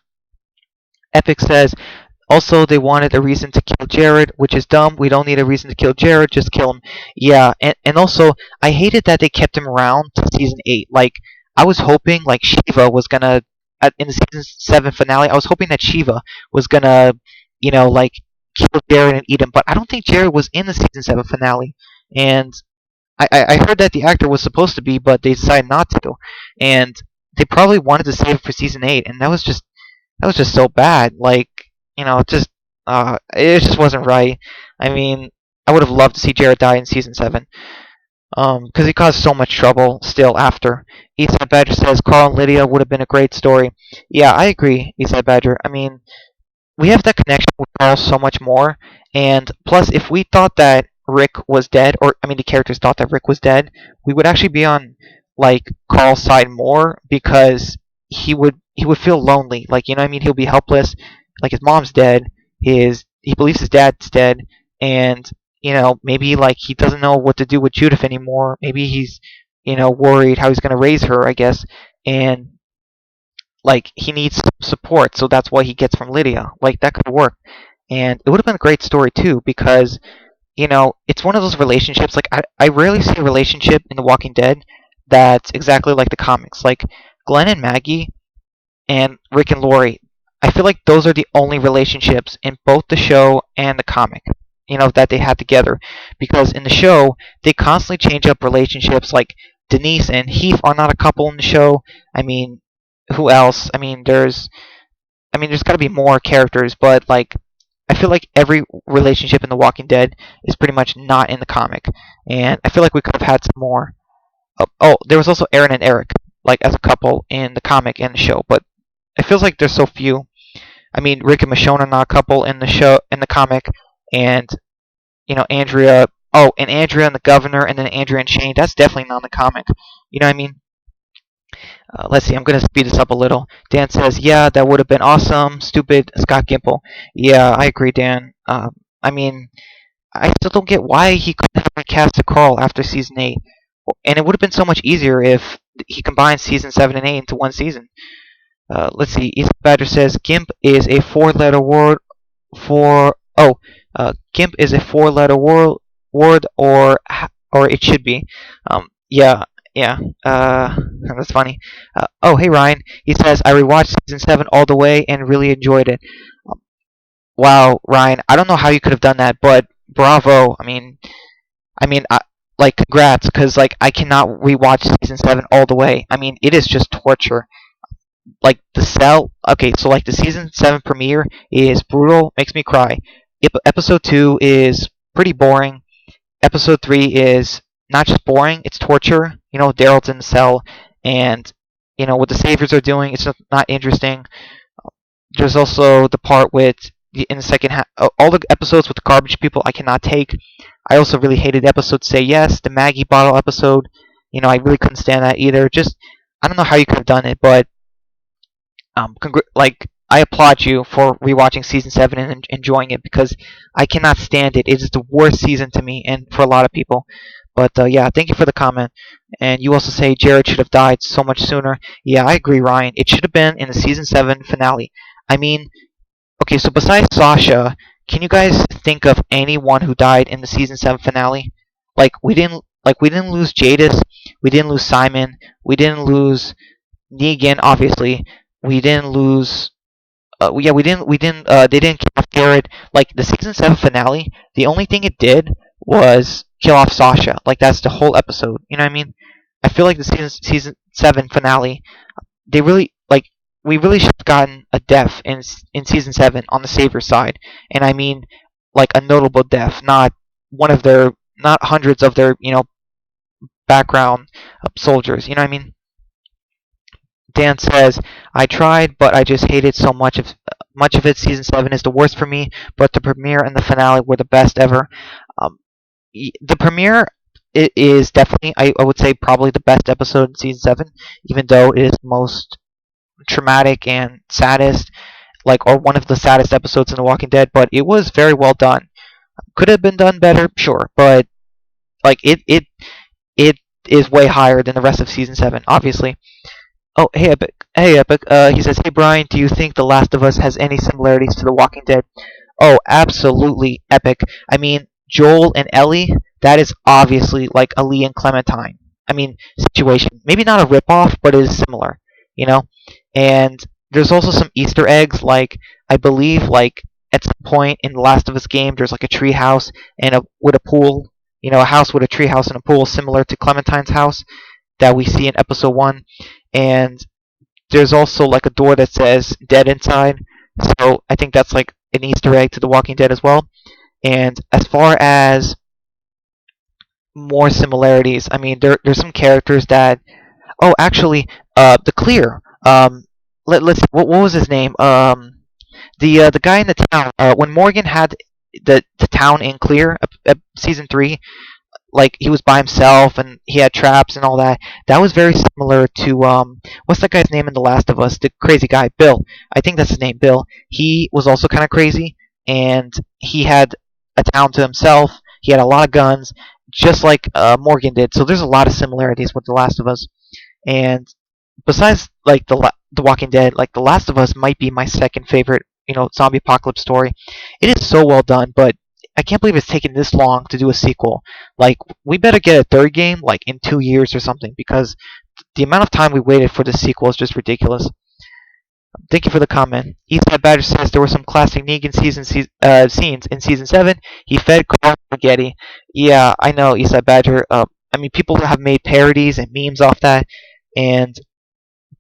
Epic says, also, they wanted a reason to kill Jared, which is dumb. We don't need a reason to kill Jared, just kill him. Yeah, and also, I hated that they kept him around to season 8. Like, I was hoping, like, Shiva was gonna, in the season 7 finale, I was hoping that Shiva was gonna, like, kill Jared and eat him, but I don't think Jared was in the season 7 finale. And I heard that the actor was supposed to be, but they decided not to. And they probably wanted to save it for season 8, and that was just so bad. Like, it just wasn't right. I would have loved to see Jared die in season 7, because he caused so much trouble still after. Eastside Badger says Carl and Lydia would have been a great story. Yeah, I agree, Eastside Badger. We have that connection with Carl so much more, and plus, if we thought that Rick was dead, or the characters thought that Rick was dead, we would actually be on like Carl's side more, because he would feel lonely. Like, he'll be helpless. Like, his mom's dead. He believes his dad's dead, and maybe like he doesn't know what to do with Judith anymore. Maybe he's worried how he's gonna raise her, I guess, and like he needs support, so that's what he gets from Lydia. Like, that could work, and it would have been a great story too, because it's one of those relationships. Like, I rarely see a relationship in The Walking Dead that's exactly like the comics. Like, Glenn and Maggie and Rick and Lori, I feel like those are the only relationships in both the show and the comic, that they had together. Because in the show, they constantly change up relationships. Like, Denise and Heath are not a couple in the show. Who else? There's got to be more characters, but like, I feel like every relationship in The Walking Dead is pretty much not in the comic, and I feel like we could have had some more. Oh, there was also Aaron and Eric, like as a couple in the comic and the show, but it feels like there's so few. Rick and Michonne are not a couple in the comic, and Andrea. Oh, and Andrea and the Governor, and then Andrea and Shane. That's definitely not in the comic. You know what I mean? Let's see, I'm going to speed this up a little. Dan says, yeah, that would have been awesome. Stupid Scott Gimple. Yeah, I agree, Dan. I still don't get why he couldn't have recast Carl after season 8. And it would have been so much easier if he combined season 7 and 8 into one season. Let's see, East Badger says, GIMP is a four-letter word for... Oh, GIMP is a four-letter word, or it should be. Yeah. That's funny. Oh, hey Ryan. He says, I rewatched season 7 all the way and really enjoyed it. Wow, Ryan. I don't know how you could have done that, but bravo. Like, congrats, because like I cannot rewatch season 7 all the way. It is just torture. Like, the cell. Okay, so like the season 7 premiere is brutal, makes me cry. Episode 2 is pretty boring. Episode 3 is not just boring, it's torture. Daryl's in the cell, and what the Saviors are doing, it's just not interesting. There's also the part with in the second half, all the episodes with the garbage people I cannot take. I also really hated episode Say Yes, the Maggie bottle episode. I really couldn't stand that either. Just, I don't know how you could have done it, but like, I applaud you for rewatching season 7 and enjoying it, because I cannot stand it. It is the worst season to me and for a lot of people. But yeah, thank you for the comment. And you also say Jared should have died so much sooner. Yeah, I agree, Ryan. It should have been in the season 7 finale. I mean, okay, so besides Sasha, can you guys think of anyone who died in the season 7 finale? Like we didn't lose Jadis, we didn't lose Simon, we didn't lose Negan, obviously. We didn't lose. Yeah, we didn't. They didn't kill off Jared. Like the season 7 finale, the only thing it did was kill off Sasha. Like that's the whole episode. You know what I mean? I feel like the season 7 finale, they really like. We really should have gotten a death in season 7 on the Savior side, and I mean, like a notable death, not one of their, not hundreds of their, background soldiers. You know what I mean? Dan says, "I tried, but I just hated so much of it. Season 7 is the worst for me, but the premiere and the finale were the best ever." Um, the premiere is definitely, I would say, probably the best episode in season 7, even though it is the most traumatic and saddest, like, or one of the saddest episodes in The Walking Dead. But it was very well done. Could have been done better, sure, but like it is way higher than the rest of season 7, obviously. Oh, hey Epic. Hey Epic. He says, "Hey Brian, do you think The Last of Us has any similarities to The Walking Dead?" Oh, absolutely, Epic. I mean, Joel and Ellie, that is obviously like a Lee and Clementine. I mean, situation. Maybe not a ripoff, but it is similar, you know? And there's also some Easter eggs, like, I believe, like, at some point in The Last of Us game, there's like a tree house and with a pool, a house with a tree house and a pool similar to Clementine's house that we see in episode 1. And there's also like a door that says "dead" inside, so I think that's like an Easter egg to The Walking Dead as well. And as far as more similarities, I mean, there's some characters that. Oh, actually, the Clear. Let's what was his name? The guy in the town. When Morgan had the town in Clear, season 3, like he was by himself and he had traps and all that. That was very similar to what's that guy's name in The Last of Us? The crazy guy, Bill. I think that's his name, Bill. He was also kind of crazy, and he had a town to himself. He had a lot of guns, just like Morgan did. So there's a lot of similarities with The Last of Us. And besides, like the Walking Dead, like The Last of Us might be my second favorite, zombie apocalypse story. It is so well done, but I can't believe it's taken this long to do a sequel. Like, we better get a third game, like, in 2 years or something, because the amount of time we waited for the sequel is just ridiculous. Thank you for the comment. Eastside Badger says there were some classic Negan scenes in Season 7. He fed Carl spaghetti. Yeah, I know, Eastside Badger. I mean, people have made parodies and memes off that,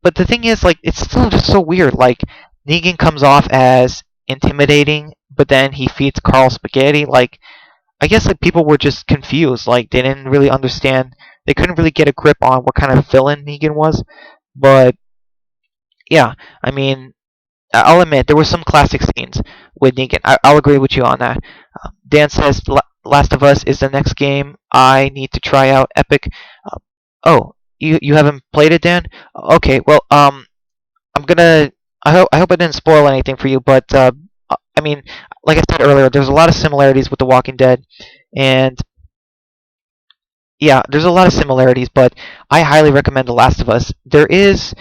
but the thing is, like, it's still just so weird. Like, Negan comes off as intimidating, but then he feeds Carl spaghetti. Like, I guess like people were just confused. Like they didn't really understand. They couldn't really get a grip on what kind of villain Negan was. But yeah, I mean, I'll admit there were some classic scenes with Negan. I'll agree with you on that. Dan says Last of Us is the next game I need to try out. Epic. Oh, you haven't played it, Dan? Okay, well, I'm gonna. I hope I didn't spoil anything for you, but I mean, like I said earlier, there's a lot of similarities with The Walking Dead, and yeah, there's a lot of similarities. But I highly recommend The Last of Us. It is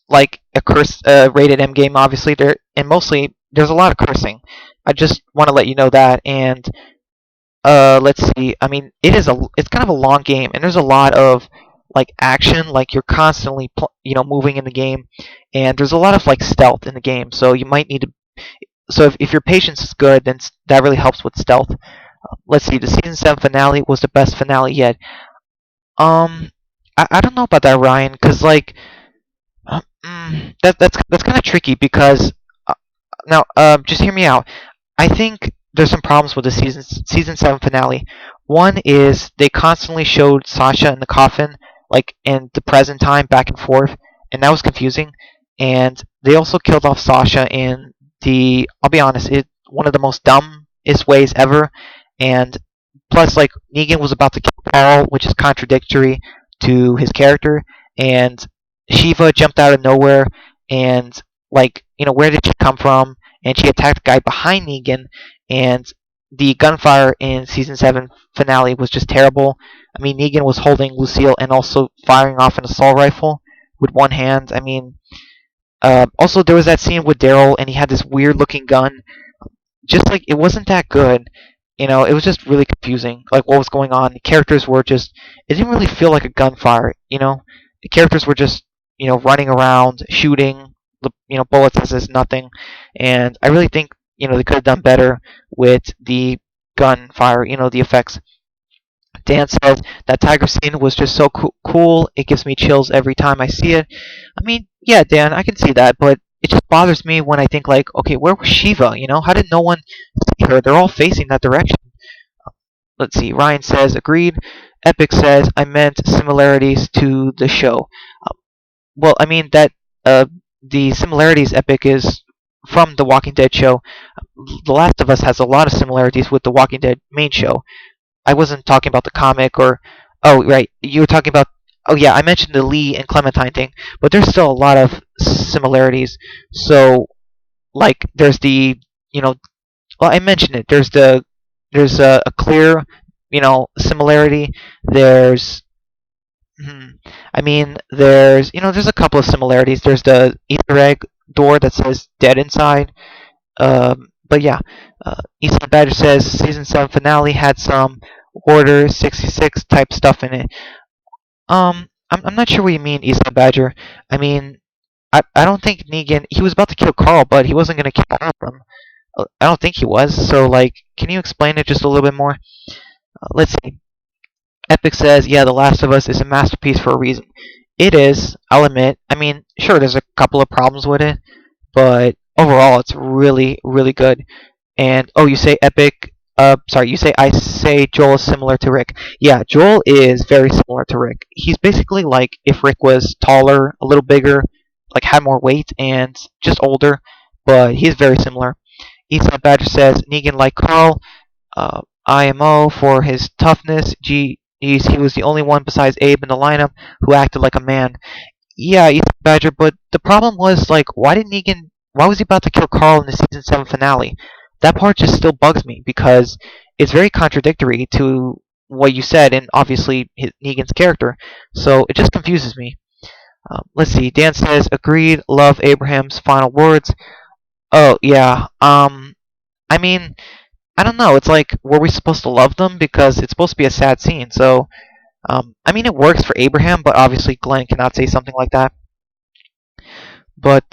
like a rated M game, obviously. And mostly there's a lot of cursing. I just want to let you know that. And let's see. I mean, it's kind of a long game, and there's a lot of like action. Like you're constantly moving in the game, and there's a lot of like stealth in the game. So you might need to. So if your patience is good, then that really helps with stealth. Let's see. The season 7 finale was the best finale yet. I don't know about that, Ryan, because like that's kind of tricky because now just hear me out. I think there's some problems with the season 7 finale. One is they constantly showed Sasha in the coffin, like in the present time, back and forth, and that was confusing. And they also killed off Sasha in I'll be honest, one of the most dumbest ways ever. And plus, like Negan was about to kill Carl, which is contradictory to his character, and Shiva jumped out of nowhere and like, where did she come from? And she attacked the guy behind Negan, and the gunfire in season 7 finale was just terrible. I mean, Negan was holding Lucille and also firing off an assault rifle with one hand. I mean, also there was that scene with Daryl, and he had this weird looking gun. Just like, it wasn't that good. It was just really confusing, like what was going on. The characters were just, it didn't really feel like a gunfire. The characters were just, running around, shooting the, bullets as nothing. And I really think, they could have done better with the gunfire, the effects. Dan says that tiger scene was just so cool. It gives me chills every time I see it. I mean, yeah, Dan, I can see that, but it just bothers me when I think, like, okay, where was Shiva? How did no one see her? They're all facing that direction. Let's see. Ryan says, agreed. Epic says, I meant similarities to the show. Well, I mean that the similarities Epic is from the Walking Dead show. The Last of Us has a lot of similarities with the Walking Dead main show. I wasn't talking about the comic or, oh right, you were talking about, oh yeah, I mentioned the Lee and Clementine thing, but there's still a lot of similarities. So, like, there's the, well, I mentioned it. There's a clear, similarity. There's, I mean, there's a couple of similarities. There's the Easter egg door that says "dead" inside. But yeah, Eastside Badger says season 7 finale had some Order 66 type stuff in it. I'm not sure what you mean, Eastside Badger. I mean, I don't think Negan, he was about to kill Carl, but he wasn't gonna kill all of them. I don't think he was. So, like, can you explain it just a little bit more? Let's see. Epic says, yeah, The Last of Us is a masterpiece for a reason. It is, I'll admit. I mean, sure, there's a couple of problems with it, but overall, it's really, really good. And, oh, you say Epic, sorry, I say Joel is similar to Rick. Yeah, Joel is very similar to Rick. He's basically like if Rick was taller, a little bigger, like had more weight, and just older, but he's very similar. Eastside Badger says, Negan like Carl, IMO for his toughness. Geez, he was the only one besides Abe in the lineup who acted like a man. Yeah, Ethan Badger, but the problem was, like, why was he about to kill Carl in the season 7 finale? That part just still bugs me because it's very contradictory to what you said and obviously Negan's character. So it just confuses me. Let's see. Dan says, agreed, love Abraham's final words. Oh, yeah. I mean, I don't know. It's like, were we supposed to love them? Because it's supposed to be a sad scene. So, I mean, it works for Abraham, but obviously Glenn cannot say something like that. But,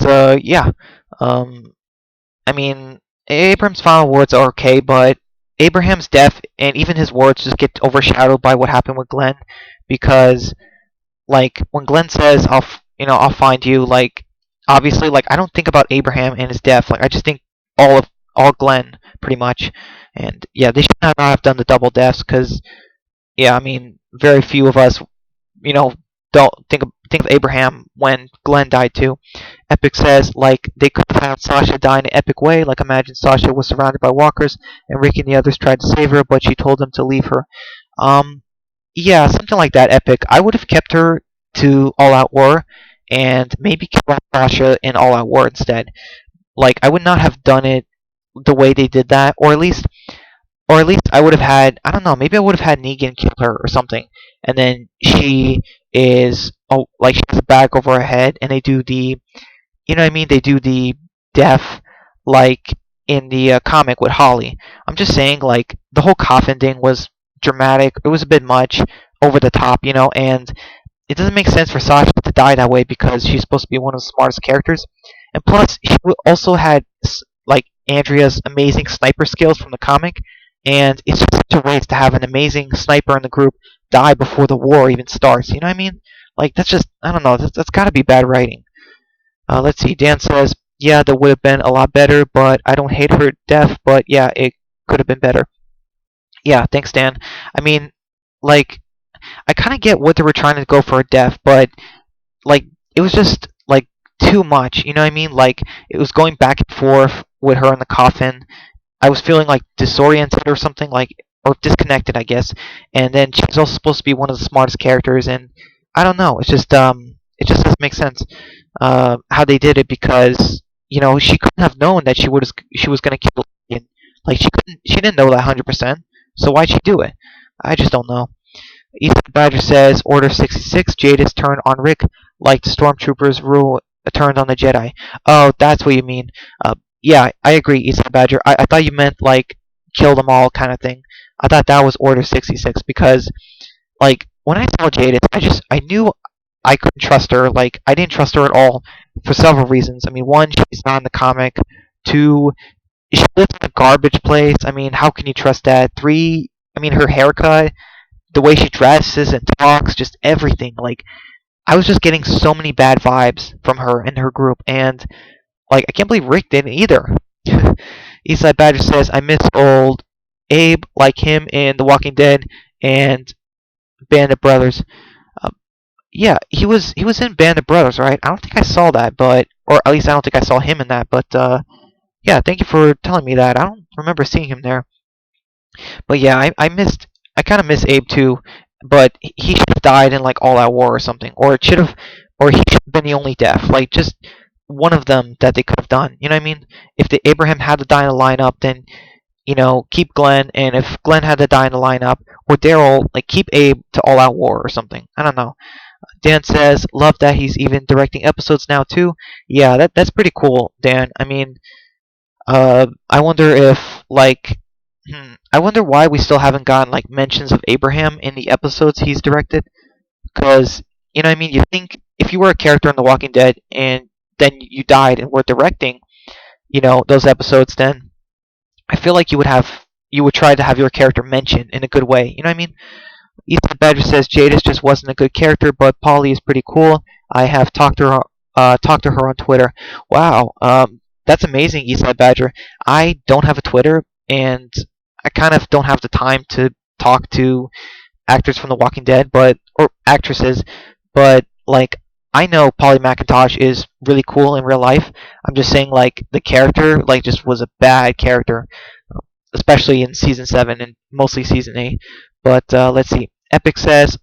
yeah. I mean, Abraham's final words are okay, but Abraham's death and even his words just get overshadowed by what happened with Glenn. Because, like, when Glenn says, I'll find you, like, obviously, like, I don't think about Abraham and his death. Like, I just think all Glenn, pretty much. And, yeah, they should not have done the double deaths, because, yeah, I mean, very few of us, don't think of Abraham when Glenn died too. Epic says, like, they could have had Sasha die in an epic way. Like, imagine Sasha was surrounded by walkers, and Ricky and the others tried to save her, but she told them to leave her. Yeah, something like that, Epic. I would have kept her to All Out War, and maybe killed Sasha in All Out War instead. Like, I would not have done it the way they did that, or at least I would have had, I don't know, maybe I would have had Negan kill her or something, and then she is, oh, like, she has a bag over her head, and they do the, you know what I mean, they do the death, like, in the comic with Holly. I'm just saying, like, the whole coffin thing was dramatic, it was a bit much, over the top, and it doesn't make sense for Sasha to die that way because she's supposed to be one of the smartest characters, and plus, she also had, like, Andrea's amazing sniper skills from the comic, and it's just such a waste to have an amazing sniper in the group die before the war even starts. You know what I mean? Like, that's just, I don't know, that's got to be bad writing. Let's see. Dan says, yeah, that would have been a lot better, but I don't hate her death, but yeah, it could have been better. Yeah, thanks, Dan. I mean, like, I kind of get what they were trying to go for a death, but, like, it was just, like, too much. You know what I mean? Like, it was going back and forth with her in the coffin. I was feeling like disoriented or something, like, or disconnected, I guess. And then she's also supposed to be one of the smartest characters, and I don't know. It just doesn't make sense how they did it because she couldn't have known that she was gonna kill Negan. Like she didn't know that 100%. So why'd she do it? I just don't know. Eastside Badger says Order 66 Jadis turned on Rick like the stormtroopers rule turned on the Jedi. Oh, that's what you mean. Yeah, I agree, Eastside Badger. I thought you meant like kill them all kind of thing. I thought that was Order 66 because like when I saw Jadis, I knew I couldn't trust her. Like I didn't trust her at all for several reasons. I mean, one, she's not in the comic. Two, she lives in a garbage place. I mean, how can you trust that? Three, I mean, her haircut, the way she dresses and talks, just everything. Like I was just getting so many bad vibes from her and her group, and like I can't believe Rick didn't either. Eastside Badger says I miss old Abe, like him in The Walking Dead and Band of Brothers. Um, yeah, he was in Band of Brothers, right? I don't think I saw that, but or at least I don't think I saw him in that. But yeah, thank you for telling me that. I don't remember seeing him there. But yeah, I kind of miss Abe too. But he should have died in like All Out War or something, or it should have, or he should have been the only death. Like just one of them that they could have done. You know what I mean? If the Abraham had to die in the lineup, then keep Glenn, and if Glenn had to die in the lineup, or Daryl, like keep Abe to All Out War or something. I don't know. Dan says, love that he's even directing episodes now too. Yeah, that's pretty cool, Dan. I mean, I wonder if I wonder why we still haven't gotten like mentions of Abraham in the episodes he's directed. Because you know what I mean. You think if you were a character in The Walking Dead and then you died and were directing, those episodes, then I feel like you would try to have your character mentioned in a good way. You know what I mean? Ethan Badger says Jadis just wasn't a good character, but Polly is pretty cool. I have talked to her on Twitter. Wow, that's amazing, Eastside Badger. I don't have a Twitter, and I kind of don't have the time to talk to actors from The Walking Dead, or actresses, but like I know Polly McIntosh is really cool in real life. I'm just saying like the character like just was a bad character, especially in season 7 and mostly season 8. But let's see. Epic says,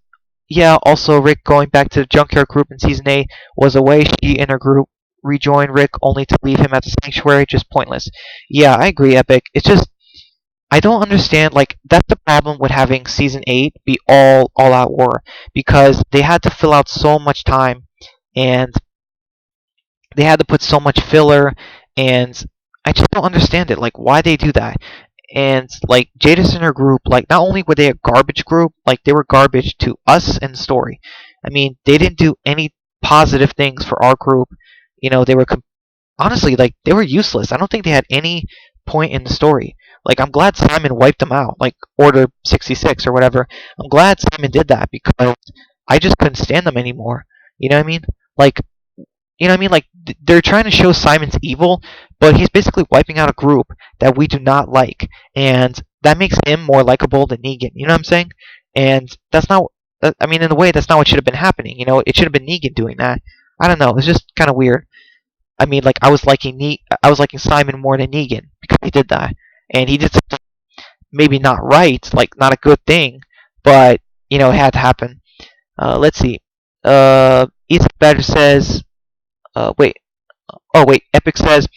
yeah, also Rick going back to the Junkyard group in season 8 was a way she and her group rejoined Rick only to leave him at the sanctuary, just pointless. Yeah, I agree, Epic. It's just I don't understand, like that's the problem with having season 8 be all out war, because they had to fill out so much time, and they had to put so much filler, and I just don't understand it, like why they do that. And like Jadis and her group, like not only were they a garbage group, like they were garbage to us and the story. I mean, they didn't do any positive things for our group. They were honestly like they were useless. I don't think they had any point in the story. Like I'm glad Simon wiped them out, like Order 66 or whatever. I'm glad Simon did that because I just couldn't stand them anymore. You know what I mean? Like Like they're trying to show Simon's evil, but he's basically wiping out a group that we do not like, and that makes him more likable than Negan. You know what I'm saying? And that's not. I mean, in a way, that's not what should have been happening. It should have been Negan doing that. I don't know. It's just kind of weird. I mean, like I was liking Simon more than Negan because he did that, and he did something maybe not right, like not a good thing, but it had to happen. Let's see. Ethan Badger says, wait. Oh wait, Epic says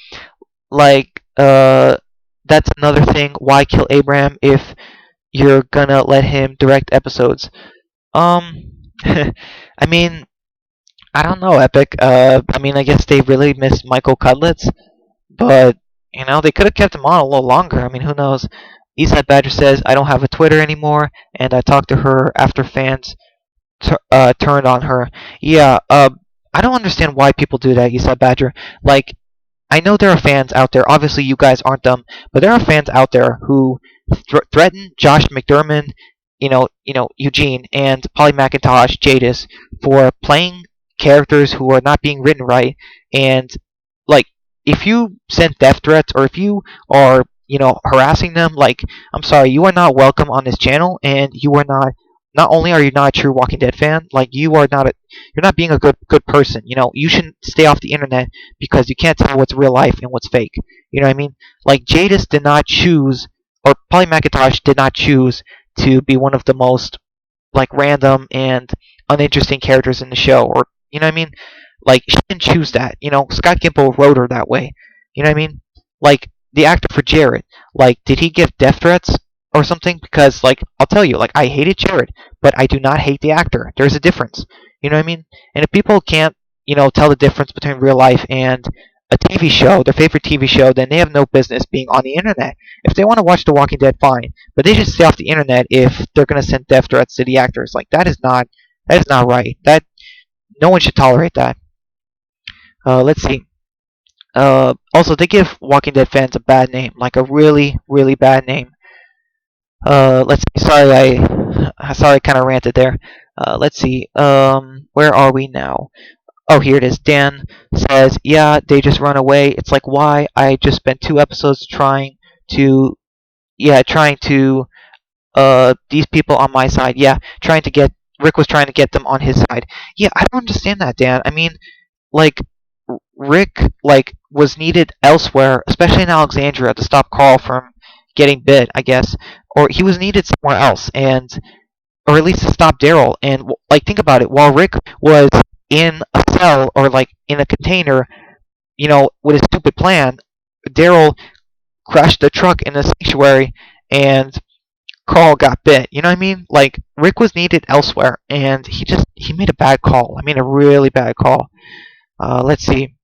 like that's another thing. Why kill Abraham if you're gonna let him direct episodes? I mean, I don't know, Epic. I mean, I guess they really missed Michael Cudlitz, but they could have kept him on a little longer. I mean, who knows? Eastside Badger says I don't have a Twitter anymore, and I talked to her after fans turned on her. Yeah. I don't understand why people do that, Eastside Badger. Like, I know there are fans out there. Obviously, you guys aren't them, but there are fans out there who threaten Josh McDermott, Eugene, and Polly McIntosh, Jadis, for playing characters who are not being written right. And like, if you send death threats or if you are, harassing them, like, I'm sorry, you are not welcome on this channel, and you are not. Not only are you not a true Walking Dead fan, like you're not being a good person. You shouldn't stay off the internet because you can't tell what's real life and what's fake. You know what I mean? Like Jadis did not choose, or Polly McIntosh did not choose to be one of the most like random and uninteresting characters in the show, or you know what I mean? Like she didn't choose that. Scott Gimple wrote her that way. You know what I mean? Like the actor for Jared, like did he give death threats or something? Because like I'll tell you, like I hated Jared, but I do not hate the actor. There's a difference. You know what I mean? And if people can't, tell the difference between real life and a TV show, their favorite TV show, then they have no business being on the internet. If they want to watch The Walking Dead, fine, but they should stay off the internet if they're going to send death threats to the actors. Like that is not right. That no one should tolerate that. Let's see. Also, they give Walking Dead fans a bad name, like a really, really bad name. Let's see. Sorry, I kind of ranted there. Let's see. Where are we now? Oh, here it is. Dan says, "Yeah, they just run away. It's like why? I just spent 2 episodes to, trying to these people on my side. Yeah, trying to get Rick was trying to get them on his side. Yeah, I don't understand that, Dan. I mean, like Rick was needed elsewhere, especially in Alexandria, to stop Carl from getting bit, I guess, or he was needed somewhere else, and or at least to stop Daryl. And like think about it, while Rick was in a cell or like in a container, with a stupid plan, Daryl crashed the truck in the sanctuary, and Carl got bit. You know what I mean? Like Rick was needed elsewhere, and he made a bad call. I mean, a really bad call. Let's see.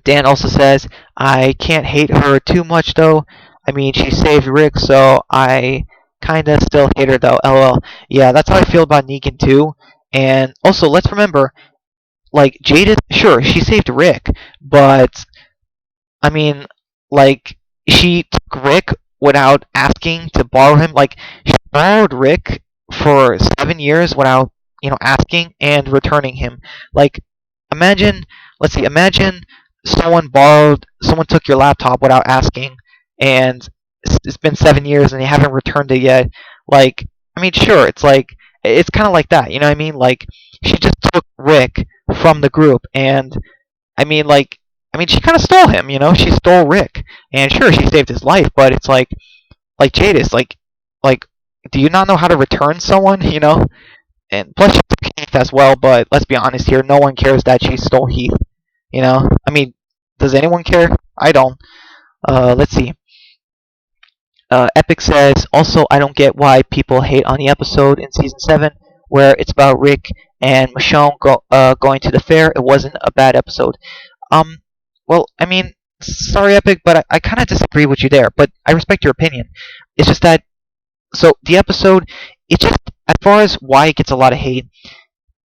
Dan also says, I can't hate her too much though. I mean, she saved Rick, so I kinda still hate her though. LOL. Yeah, that's how I feel about Negan too. And also, let's remember, like Jadis, sure, she saved Rick, but I mean, like she took Rick without asking to borrow him. Like she borrowed Rick for 7 years without asking and returning him. Like imagine, let's see, imagine someone took your laptop without asking, and it's been 7 years and they haven't returned it yet. Like I mean, sure, it's kind of like that. You know what I mean? Like she just took Rick from the group, and I mean, she kind of stole him. She stole Rick, and sure, she saved his life. But it's like Jadis, like, do you not know how to return someone? And plus, she took Heath as well. But let's be honest here, no one cares that she stole Heath. I mean, does anyone care? I don't. Let's see. Epic says, also, I don't get why people hate on the episode in season 7 where it's about Rick and Michonne going to the fair. It wasn't a bad episode. Well, I mean, sorry, Epic, but I kind of disagree with you there. But I respect your opinion. It's just that, so the episode, it just, as far as why it gets a lot of hate,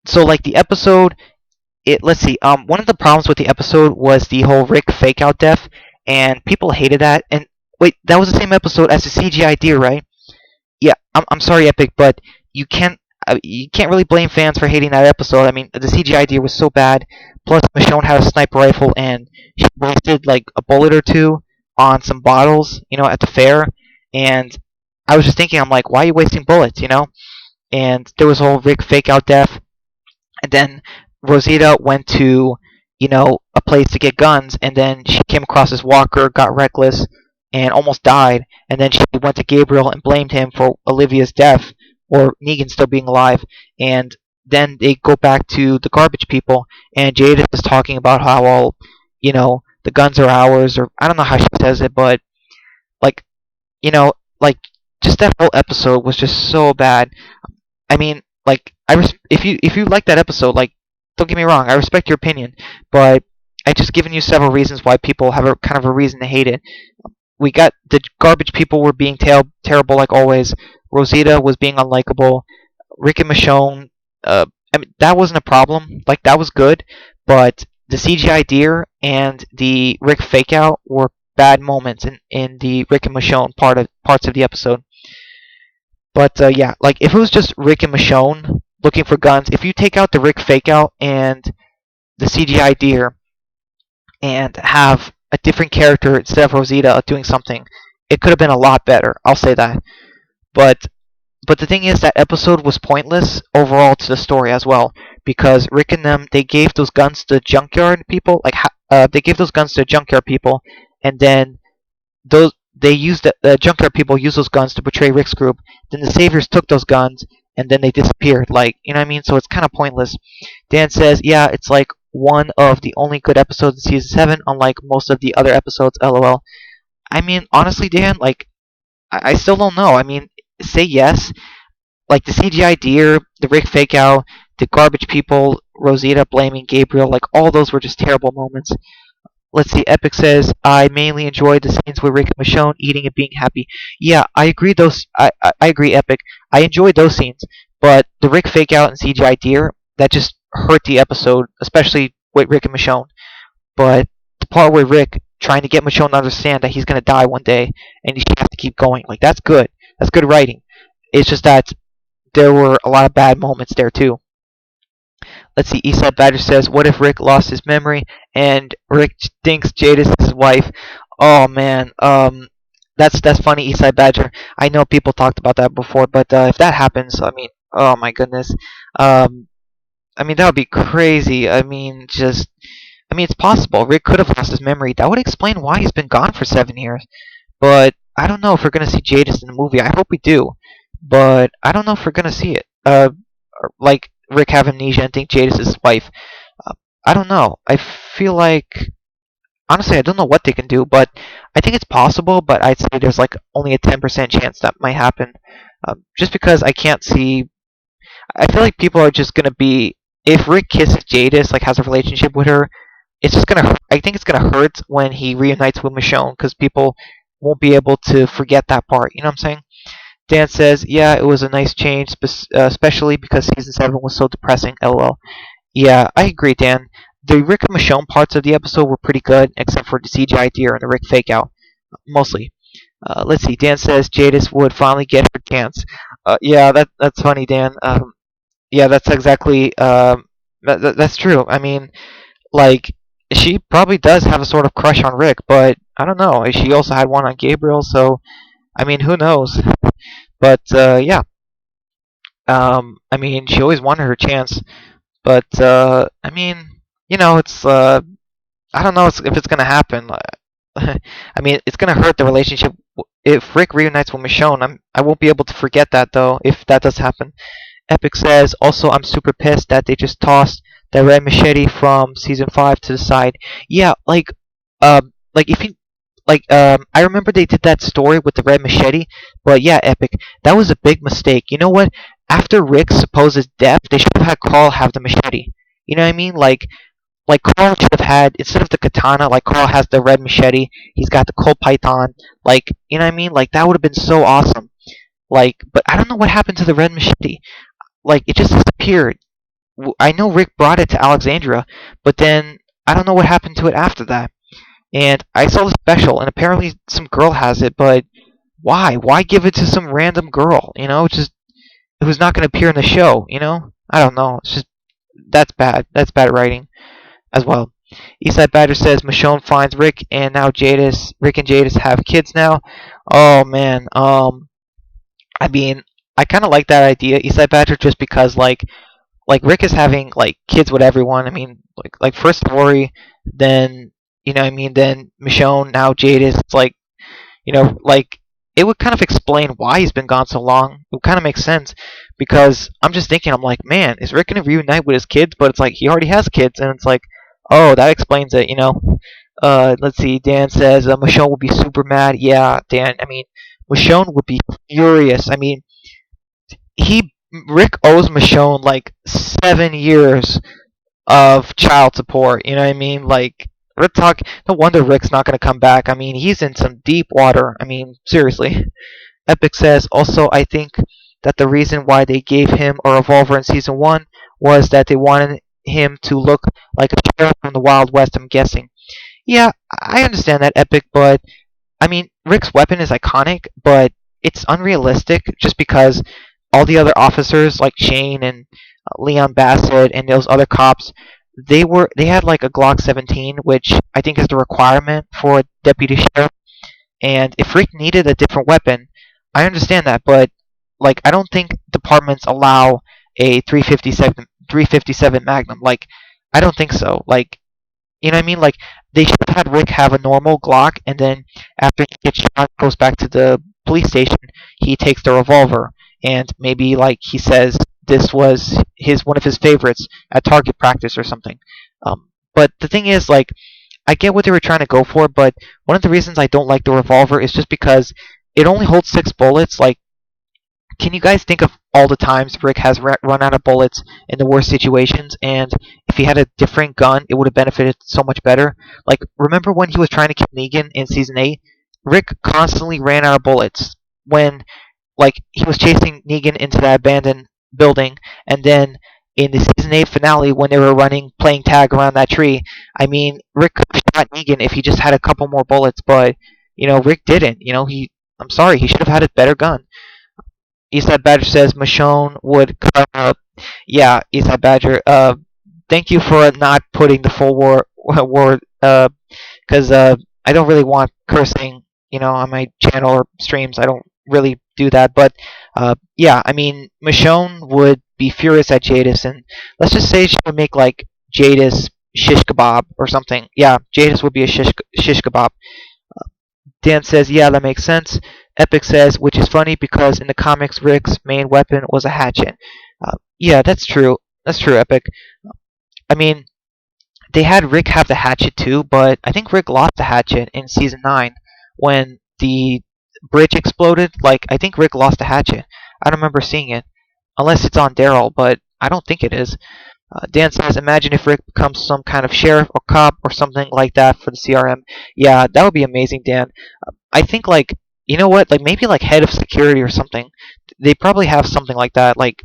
so like the episode, let's see, one of the problems with the episode was the whole Rick fake out death, and people hated that. And wait, that was the same episode as the CGI deer, right? Yeah, I'm sorry, Epic, but you can't really blame fans for hating that episode. I mean, the CGI deer was so bad. Plus, Michonne had a sniper rifle, and she wasted like a bullet or two on some bottles, at the fair. And I was just thinking, I'm like, why are you wasting bullets, And there was a whole Rick fake out death, and then Rosita went to, a place to get guns, and then she came across this walker, got reckless, and almost died. And then she went to Gabriel and blamed him for Olivia's death, or Negan still being alive. And then they go back to the garbage people, and Jada is talking about how all, the guns are ours, or I don't know how she says it, but like, like just that whole episode was just so bad. I mean, like, if you like that episode, like, don't get me wrong, I respect your opinion, but I just given you several reasons why people have a kind of a reason to hate it. We got the garbage people were being terrible like always. Rosita was being unlikable. Rick and Michonne, I mean, that wasn't a problem. Like, that was good, but the CGI deer and the Rick fake out were bad moments in the Rick and Michonne parts of the episode. But yeah, like if it was just Rick and Michonne looking for guns, if you take out the Rick fake out and the CGI deer and have a different character instead of Rosita doing something, it could have been a lot better. I'll say that. But the thing is, that episode was pointless overall to the story as well, because Rick and them, they gave those guns to junkyard people, they gave those guns to junkyard people, and then the junkyard people used those guns to betray Rick's group. Then the Saviors took those guns, and then they disappeared. Like, you know what I mean? So it's kind of pointless. Dan says, yeah, it's like one of the only good episodes in season 7, unlike most of the other episodes. LOL. I mean, honestly, Dan, like I still don't know. I mean, say yes. Like the CGI deer, the Rick fake out, the garbage people, Rosita blaming Gabriel, like all those were just terrible moments. Let's see, Epic says, I mainly enjoyed the scenes where Rick and Michonne eating and being happy. Yeah, I agree I agree, Epic. I enjoyed those scenes, but the Rick fake out and CGI deer, that just hurt the episode, especially with Rick and Michonne. But the part where Rick trying to get Michonne to understand that he's gonna die one day and she has to keep going, like that's good. That's good writing. It's just that there were a lot of bad moments there too. Let's see. Eastside Badger says, "What if Rick lost his memory and Rick thinks Jade is his wife?" Oh man, that's funny, Eastside Badger. I know people talked about that before, but if that happens, I mean, oh my goodness, um, I mean that would be crazy. I mean, it's possible. Rick could have lost his memory. That would explain why he's been gone for 7 years. But I don't know if we're gonna see Jadis in the movie. I hope we do, but I don't know if we're gonna see it. Like Rick have amnesia and think Jadis is his wife. Uh, I don't know. I feel like honestly, I don't know what they can do, but I think it's possible. But I'd say there's like only a 10% chance that might happen, just because I can't see. I feel like people are just gonna be if Rick kisses Jadis, like has a relationship with her. It's just gonna. I think it's gonna hurt when he reunites with Michonne because people won't be able to forget that part. You know what I'm saying? Dan says, "Yeah, it was a nice change, especially because season 7 was so depressing." LOL. Yeah, I agree, Dan. The Rick and Michonne parts of the episode were pretty good, except for the CGI deer and the Rick fake out, mostly. Let's see. Dan says Jadis would finally get her chance. Yeah, that's funny, Dan. Yeah, that's exactly. That's true. I mean, like she probably does have a sort of crush on Rick, but I don't know. She also had one on Gabriel, so I mean, who knows? But yeah, I mean, she always wanted her chance, but I mean, it's I don't know if it's gonna happen. I mean, it's gonna hurt the relationship if Rick reunites with Michonne. I won't be able to forget that though if that does happen. Epic says, also, I'm super pissed that they just tossed the red machete from season 5 to the side. Yeah, like if you, I remember they did that story with the red machete, but yeah, Epic, that was a big mistake. You know what? After Rick's supposed death, they should have had Carl have the machete. You know what I mean? Like Carl should have had instead of the katana, like Carl has the red machete. He's got the cold python. Like, you know what I mean? Like that would have been so awesome. Like, but I don't know what happened to the red machete. Like it just disappeared. I know Rick brought it to Alexandria, but then I don't know what happened to it after that. And I saw the special, and apparently some girl has it, but why? Why give it to some random girl? Just who's not going to appear in the show? I don't know. It's just that's bad. That's bad writing as well. Eastside Badger says Michonne finds Rick, and now Rick and Jadis have kids now. Oh man. I mean, I kind of like that idea, Eastside Badger, just because like Rick is having like kids with everyone. I mean, like first Tori, then what I mean, then Michonne, now Jadis. It's like like it would kind of explain why he's been gone so long. It would kind of make sense because I'm just thinking, I'm like, man, is Rick gonna reunite with his kids? But it's like he already has kids, and it's like, oh, that explains it. Let's see. Dan says Michonne would be super mad. Yeah, Dan. I mean, Michonne would be furious. I mean, he Rick owes Michonne like 7 years of child support. You know what I mean? Like Rick talk. No wonder Rick's not gonna come back. I mean, he's in some deep water. I mean, seriously. Epic says also, I think that the reason why they gave him a revolver in season 1 was that they wanted him to look like a sheriff from the Wild West. I'm guessing. Yeah, I understand that, Epic, but I mean, Rick's weapon is iconic, but it's unrealistic just because all the other officers like Shane and Leon Bassett and those other cops, they had like a Glock 17, which I think is the requirement for a deputy sheriff. And if Rick needed a different weapon, I understand that, but like I don't think departments allow a 357 Magnum. Like I don't think so. Like you know what I mean? Like they should have had Rick have a normal Glock, and then after he gets shot, goes back to the police station. He takes the revolver, and maybe like he says this was his one of his favorites at target practice or something. But the thing is, like, I get what they were trying to go for, but one of the reasons I don't like the revolver is just because it only holds 6 bullets. Like, can you guys think of all the times Rick has run out of bullets in the worst situations? And if he had a different gun, it would have benefited so much better. Like, remember when he was trying to kill Negan in season 8? Rick constantly ran out of bullets when, like, he was chasing Negan into that abandoned building, and then in the season 8 finale when they were playing tag around that tree. I mean, Rick could have shot Negan if he just had a couple more bullets, but Rick didn't. I'm sorry, he should have had a better gun. Eastside Badger says Michonne would cut up. Yeah, Eastside Badger. Thank you for not putting the full word. Because I don't really want cursing, on my channel or streams. I don't really do that. But yeah, I mean, Michonne would be furious at Jadis, and let's just say she would make like Jadis shish kebab or something. Yeah, Jadis would be a shish kebab. Dan says, yeah, that makes sense. Epic says, which is funny because in the comics, Rick's main weapon was a hatchet. Yeah, that's true. That's true, Epic. I mean, they had Rick have the hatchet too, but I think Rick lost the hatchet in season 9 when the bridge exploded. Like, I think Rick lost the hatchet. I don't remember seeing it. Unless it's on Daryl, but I don't think it is. Dan says, imagine if Rick becomes some kind of sheriff or cop or something like that for the CRM. Yeah, that would be amazing, Dan. I think, like, you know what? Like, maybe, like, head of security or something. They probably have something like that, like,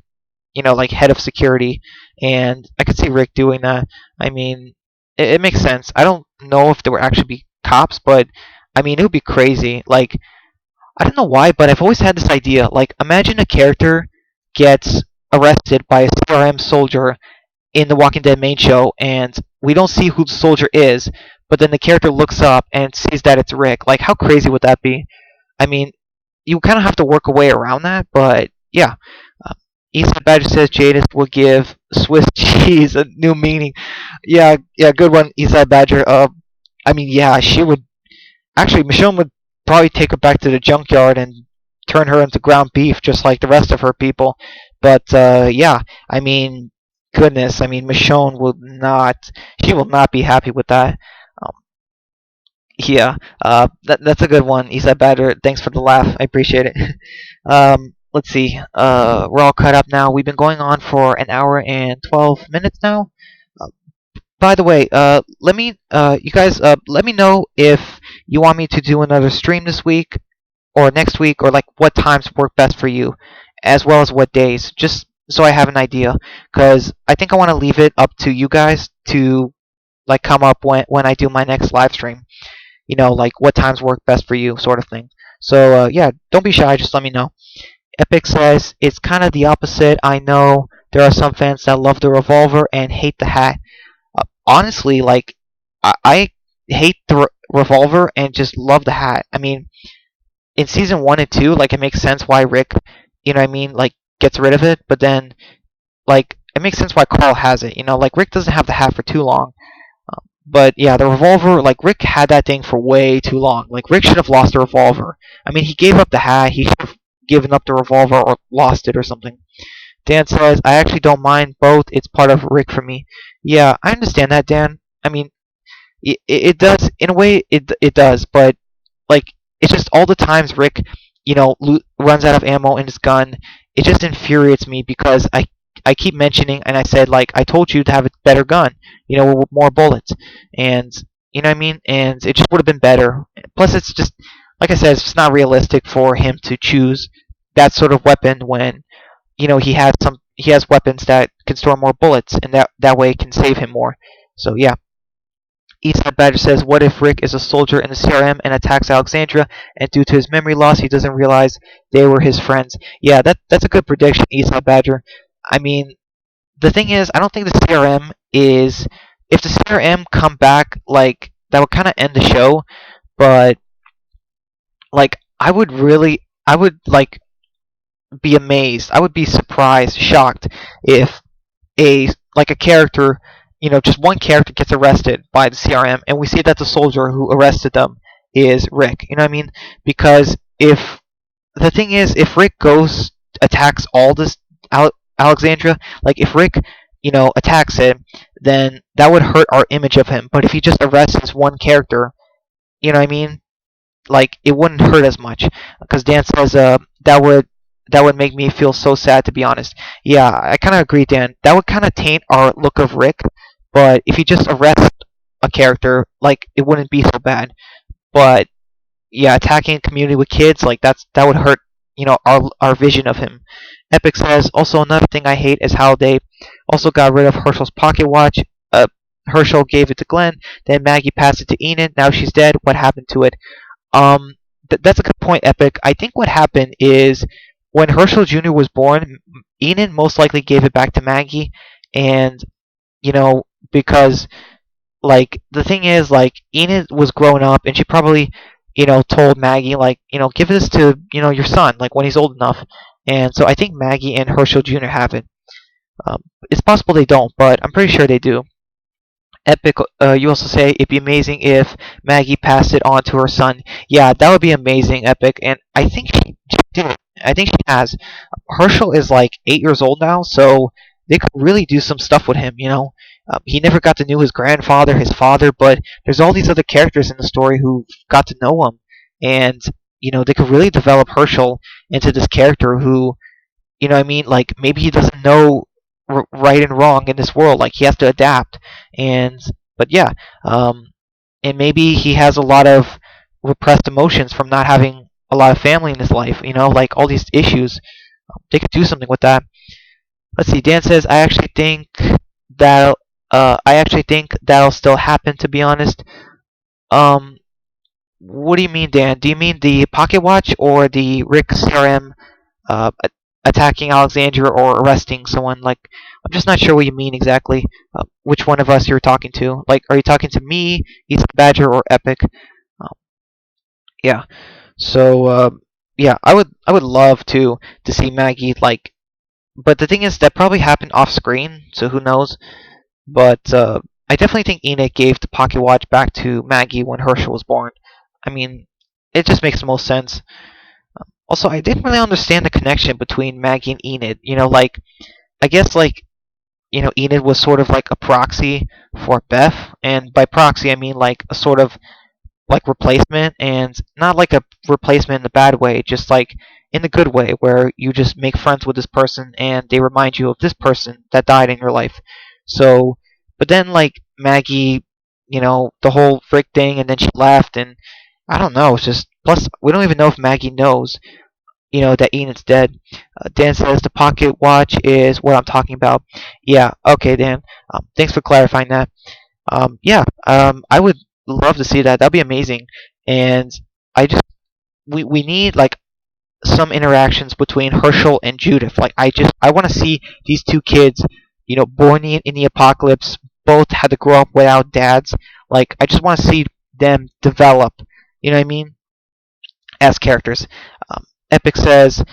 like head of security. And I could see Rick doing that. I mean, it makes sense. I don't know if there would actually be cops, but, I mean, it would be crazy. Like, I don't know why, but I've always had this idea. Like, imagine a character gets arrested by a CRM soldier in the Walking Dead main show, and we don't see who the soldier is, but then the character looks up and sees that it's Rick. Like, how crazy would that be? I mean, you kind of have to work a way around that, but yeah. Eastside Badger says Jadis will give Swiss cheese a new meaning. Yeah, good one, Eastside Badger. I mean, yeah, she would. Actually, Michonne would probably take her back to the junkyard and turn her into ground beef, just like the rest of her people. But yeah, I mean, goodness, I mean, Michonne will not. She will not be happy with that. Um, yeah, that's a good one, Eastside Badger. Thanks for the laugh. I appreciate it. Let's see. We're all caught up now. We've been going on for an hour and 12 minutes now. Uh, by the way, you guys, let me know if you want me to do another stream this week or next week, or like what times work best for you, as well as what days, just so I have an idea. Because I think I want to leave it up to you guys to like come up when I do my next live stream. Like what times work best for you, sort of thing. So yeah, don't be shy. Just let me know. Epic says it's kind of the opposite. I know there are some fans that love the revolver and hate the hat. Honestly, like I hate the revolver and just love the hat. I mean, in season 1 and 2, like it makes sense why Rick, you know what I mean, like gets rid of it. But then, like it makes sense why Carl has it. Like Rick doesn't have the hat for too long. But yeah, the revolver, like Rick had that thing for way too long. Like Rick should have lost the revolver. I mean, he gave up the hat. He should have given up the revolver or lost it or something. Dan says, I actually don't mind both. It's part of Rick for me. Yeah, I understand that, Dan. I mean, it does, in a way, it does. But, like, it's just all the times Rick, runs out of ammo in his gun. It just infuriates me because I keep mentioning, and I said, like, I told you to have a better gun, with more bullets. And, you know what I mean? And it just would have been better. Plus, it's just, like I said, it's just not realistic for him to choose that sort of weapon when, he has weapons that can store more bullets, and that way it can save him more. So, yeah. Eastside Badger says, what if Rick is a soldier in the CRM and attacks Alexandria, and due to his memory loss, he doesn't realize they were his friends? Yeah, that's a good prediction, Eastside Badger. I mean, the thing is, I don't think the CRM is... If the CRM come back, like, that would kind of end the show, but, like, I would, like, be amazed. I would be surprised, shocked, if a character, just one character gets arrested by the CRM, and we see that the soldier who arrested them is Rick. You know what I mean? Because if the thing is, if Rick attacks all this Alexandria, like if Rick attacks it, then that would hurt our image of him. But if he just arrests this one character, you know what I mean? Like it wouldn't hurt as much because Dan says that would make me feel so sad, to be honest. Yeah, I kind of agree, Dan. That would kind of taint our look of Rick, but if you just arrest a character, like it wouldn't be so bad. But yeah, attacking a community with kids, like that would hurt, our vision of him. Epic says also another thing I hate is how they also got rid of Herschel's pocket watch. Herschel gave it to Glenn, then Maggie passed it to Enid. Now she's dead. What happened to it? That's a good point, Epic. I think what happened is when Herschel Jr. was born, Enid most likely gave it back to Maggie, and because like the thing is, like Enid was growing up, and she probably told Maggie, like, give this to your son, like when he's old enough. And so I think Maggie and Herschel Jr. have it. It's possible they don't, but I'm pretty sure they do. Epic, you also say it'd be amazing if Maggie passed it on to her son. Yeah, that would be amazing, Epic, and I think she did it. I think she has. Herschel is like 8 years old now, so they could really do some stuff with him. He never got to know his grandfather, his father, but there's all these other characters in the story who got to know him, and they could really develop Herschel into this character who, what I mean, like maybe he doesn't know right and wrong in this world, like he has to adapt. And but yeah, and maybe he has a lot of repressed emotions from not having a lot of family in his life, like all these issues. They could do something with that. Let's see. Dan says, that I actually think that'll still happen, to be honest. um what do you mean, Dan? Do you mean the pocket watch or the Rick CRM uh, attacking Alexandria or arresting someone? Like, I'm just not sure what you mean exactly. Which one of us you're talking to? Like, are you talking to me, Ethan Badger, or Epic? Um, yeah. So, yeah, I would love to see Maggie, like, but the thing is that probably happened off screen, so who knows? But I definitely think Enid gave the pocket watch back to Maggie when Herschel was born. I mean, it just makes the most sense. Also, I didn't really understand the connection between Maggie and Enid. Like, I guess, like, Enid was sort of like a proxy for Beth, and by proxy I mean like a sort of like replacement, and not like a replacement in the bad way, just like in the good way, where you just make friends with this person and they remind you of this person that died in your life. So, but then like Maggie, the whole Rick thing, and then she left, and I don't know. It's just plus we don't even know if Maggie knows, that Enid's dead. Dan says the pocket watch is what I'm talking about. Yeah, okay, Dan. Thanks for clarifying that. Yeah, I would love to see that. That'd be amazing. And I just we need like some interactions between Herschel and Judith. Like I want to see these two kids, born in the apocalypse, both had to grow up without dads. Like I just want to see them develop. You know what I mean? As characters. Epic says,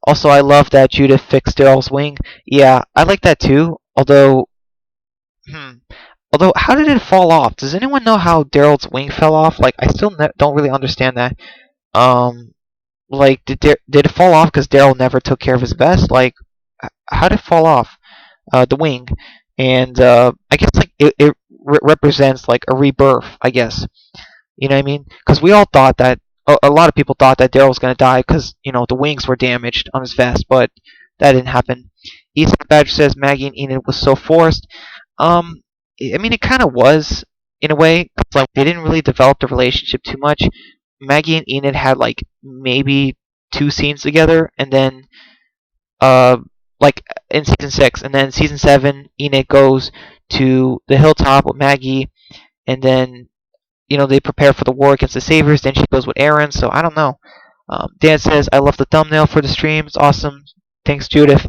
also I love that Judith fixed Daryl's wing. Yeah, I like that too. Hmm, although how did it fall off? Does anyone know how Daryl's wing fell off? Like I still don't really understand that. Um, like did it fall off because Daryl never took care of his vest? Like how did it fall off? The wing, and I guess like it represents like a rebirth. I guess. You know what I mean? Because we all thought that a lot of people thought that Daryl was gonna die because the wings were damaged on his vest, but that didn't happen. Ethan Badger says Maggie and Enid was so forced. Um, I mean, it kind of was in a way. 'Cause, like they didn't really develop the relationship too much. Maggie and Enid had like maybe two scenes together, and then uh, like in season 6, and then season 7, Enid goes to the hilltop with Maggie, and then they prepare for the war against the Saviors. Then she goes with Aaron. So I don't know. Dan says, I love the thumbnail for the stream. It's awesome. Thanks, Judith.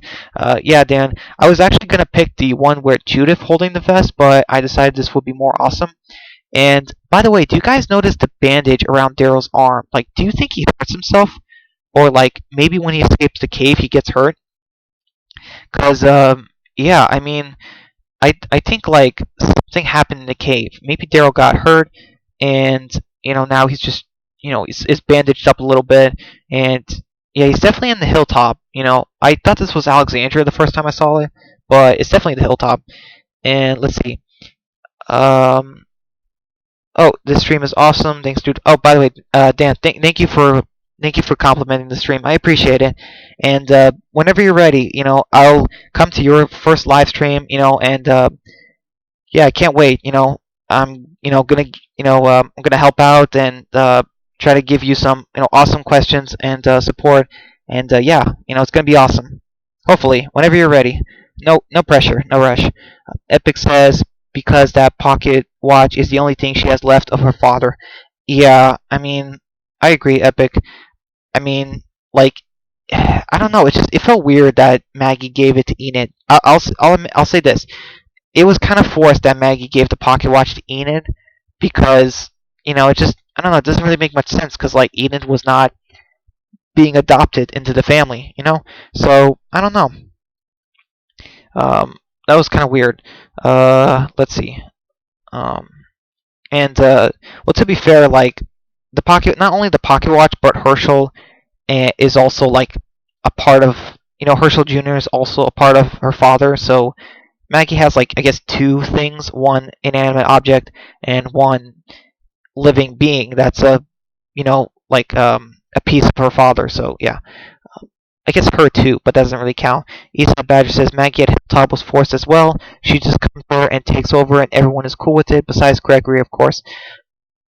Yeah, Dan. I was actually going to pick the one where Judith holding the vest, but I decided this would be more awesome. And by the way, do you guys notice the bandage around Daryl's arm? Like, do you think he hurts himself? Or, like, maybe when he escapes the cave, he gets hurt? Because, yeah, I mean, I think, like, something happened in the cave. Maybe Daryl got hurt, and now he's just he's bandaged up a little bit, and yeah, he's definitely in the hilltop. I thought this was Alexandria the first time I saw it, but it's definitely the hilltop. And let's see. Um, oh, this stream is awesome. Thanks, dude. Oh, by the way, Dan, thank you for complimenting the stream. I appreciate it. And whenever you're ready, I'll come to your first live stream. And yeah, I can't wait. I'm gonna I'm gonna help out and try to give you some awesome questions and support. And yeah, it's gonna be awesome. Hopefully, whenever you're ready. No pressure, no rush. Epic says because that pocket watch is the only thing she has left of her father. Yeah, I mean, I agree, Epic. I mean, like, I don't know. It felt weird that Maggie gave it to Enid. I'll say this. It was kind of forced that Maggie gave the pocket watch to Enid because it just I don't know. It doesn't really make much sense because like Enid was not being adopted into the family. So I don't know. That was kind of weird. Let's see. Um, and well, to be fair, like not only the pocket watch, but Herschel is also like a part of Herschel Jr. is also a part of her father. So Maggie has like I guess two things: one inanimate object and one living being that's a piece of her father. So yeah. I guess her too, but that doesn't really count. Ethan Badger says Maggie at Hilltop was forced as well. She just comes over and takes over, and everyone is cool with it, besides Gregory, of course.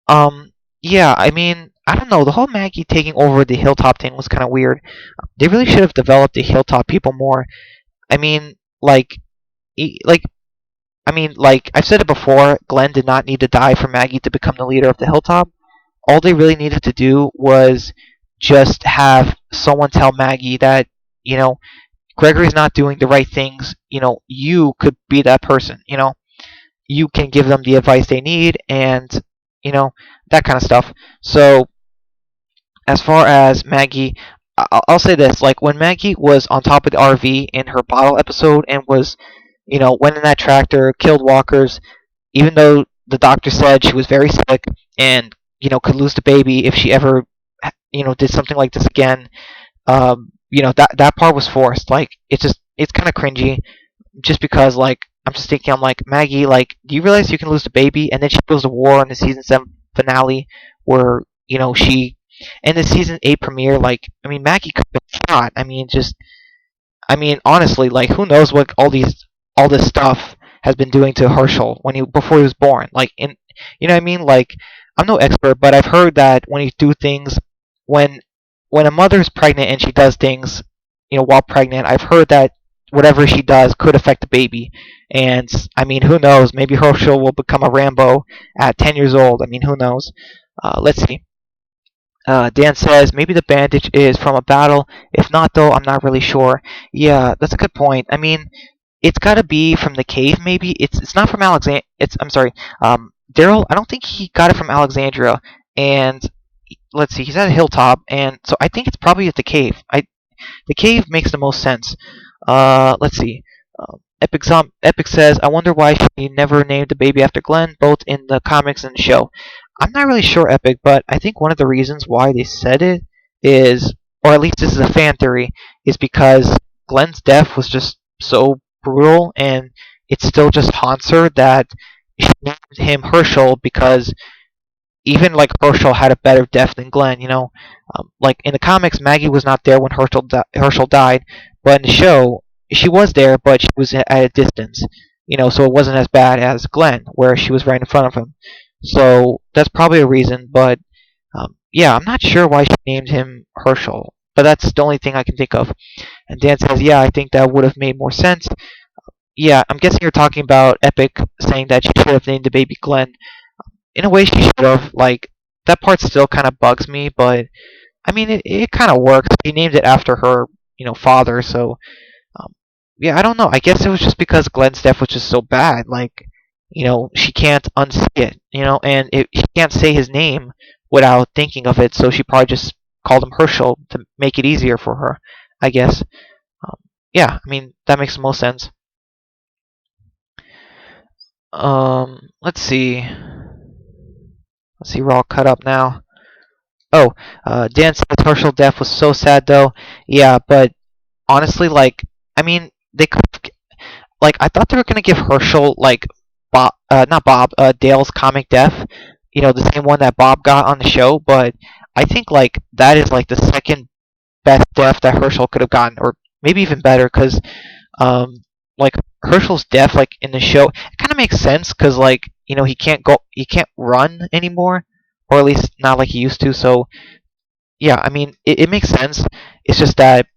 Um, yeah, I mean, I don't know. The whole Maggie taking over the Hilltop thing was kind of weird. They really should have developed the Hilltop people more. I mean, e- like, like I've said it before. Glenn did not need to die for Maggie to become the leader of the Hilltop. All they really needed to do was just have someone tell Maggie that you know Gregory's not doing the right things. You could be that person. You can give them the advice they need, and you know that kind of stuff. So as far as Maggie, I'll say this: like when Maggie was on top of the RV in her bottle episode and was, went in that tractor, killed walkers, even though the doctor said she was very sick and could lose the baby if she ever did something like this again. That part was forced. Like it's kind of cringy, just because like I'm just thinking I'm like Maggie, like do you realize you can lose the baby? And then she goes to war in the season 7 finale, where she in the season 8 premiere. Like I mean Maggie could have been shot. Honestly, like who knows what all this stuff has been doing to Herschel before he was born. Like you know what I mean? Like I'm no expert, but I've heard that when you do things when when a mother's pregnant and she does things, while pregnant, I've heard that whatever she does could affect the baby. And I mean, who knows? Maybe Herschel will become a Rambo at 10 years old. I mean, who knows? Let's see. Dan says maybe the bandage is from a battle. If not, though, I'm not really sure. Yeah, that's a good point. I mean, it's got to be from the cave. Maybe it's not from Alexandria. I'm sorry. Daryl, I don't think he got it from Alexandria. And let's see, he's at a hilltop, and so I think it's probably at the cave. The cave makes the most sense. Let's see. Epic says, I wonder why she never named the baby after Glenn, both in the comics and the show. I'm not really sure, Epic, but I think one of the reasons why they said it is, or at least this is a fan theory, is because Glenn's death was just so brutal, and it still just haunts her that she named him Herschel because even like Herschel had a better death than Glenn. Like in the comics, Maggie was not there when Herschel died, but in the show, she was there, but she was at a distance. So it wasn't as bad as Glenn, where she was right in front of him. So that's probably a reason. But yeah, I'm not sure why she named him Herschel, but that's the only thing I can think of. And Dan says, yeah, I think that would have made more sense. Yeah, I'm guessing you're talking about Epic saying that she should have named the baby Glenn. In a way, she should have. Like that part still kind of bugs me, but I mean, it kind of works. He named it after her, father. So um, yeah, I don't know. I guess it was just because Glenn's death was just so bad. Like she can't unsee it. And she can't say his name without thinking of it. So she probably just called him Herschel to make it easier for her. I guess. Um, yeah, I mean that makes the most sense. Let's see. Let's see, we're all cut up now. Oh, Dan says Herschel's death was so sad though. Yeah, but honestly, like, I mean, they could. like I thought they were gonna give Herschel like Bob, not Bob, Dale's comic death, the same one that Bob got on the show. But I think like that is like the second best death that Herschel could have gotten, or maybe even better, because um, like Herschel's death, like in the show, it kind of makes sense because like he can't run anymore, or at least not like he used to. So yeah, I mean it makes sense. It's just that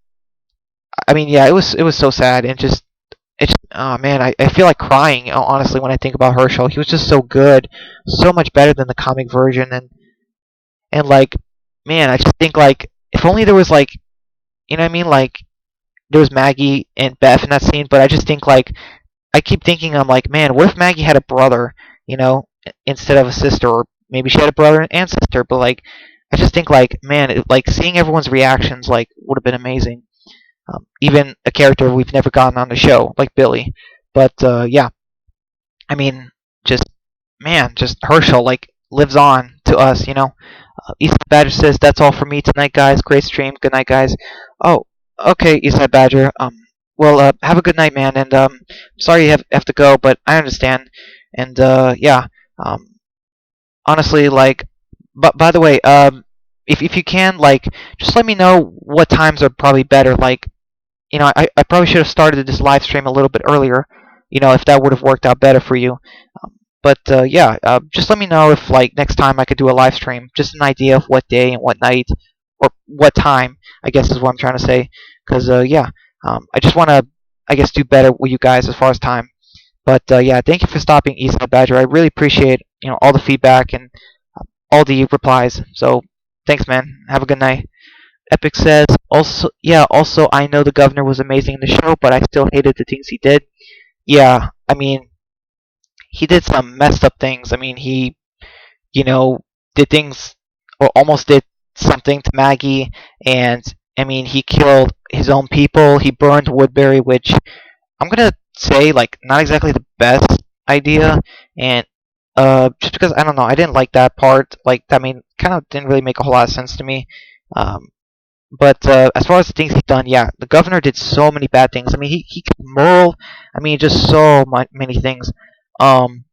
I mean yeah, it was so sad and just it's oh man, I feel like crying honestly when I think about Herschel. He was just so good, so much better than the comic version, and like man, I just think like if only there was like what I mean, like there was Maggie and Beth in that scene, but I just think like I keep thinking I'm like, man, what if Maggie had a brother, instead of a sister, or maybe she had a brother and sister, but like I just think like man, like seeing everyone's reactions like would have been amazing. Even a character we've never gotten on the show like Billy, but yeah, I mean, just man, just Herschel like lives on to us. Eastside Badger says that's all for me tonight, guys. Great stream. Good night, guys. Oh, okay, Eastside Badger. Well, have a good night, man. And sorry you have to go, but I understand. And yeah, um, honestly, like, but by the way, if you can, like, just let me know what times are probably better. Like, I probably should have started this live stream a little bit earlier. If that would have worked out better for you. But yeah, just let me know if like next time I could do a live stream. Just an idea of what day and what night or what time. I guess is what I'm trying to say. Because yeah, I just want to I guess do better with you guys as far as time. But yeah, thank you for stopping, Eastside Badger. I really appreciate all the feedback and all the replies. So thanks, man. Have a good night. Epic says also yeah. Also, I know the governor was amazing in the show, but I still hated the things he did. Yeah, I mean he did some messed up things. I mean, he, you know, did things or almost did something to Maggie, and I mean, he killed his own people. He burned Woodbury, which I'm gonna say like not exactly the best idea, and just because I don't know, I didn't like that part. Like, I mean, kind of didn't really make a whole lot of sense to me. Um, but as far as the things he's done, yeah, the governor did so many bad things. I mean, he killed Merle. I mean, just so many things. Um,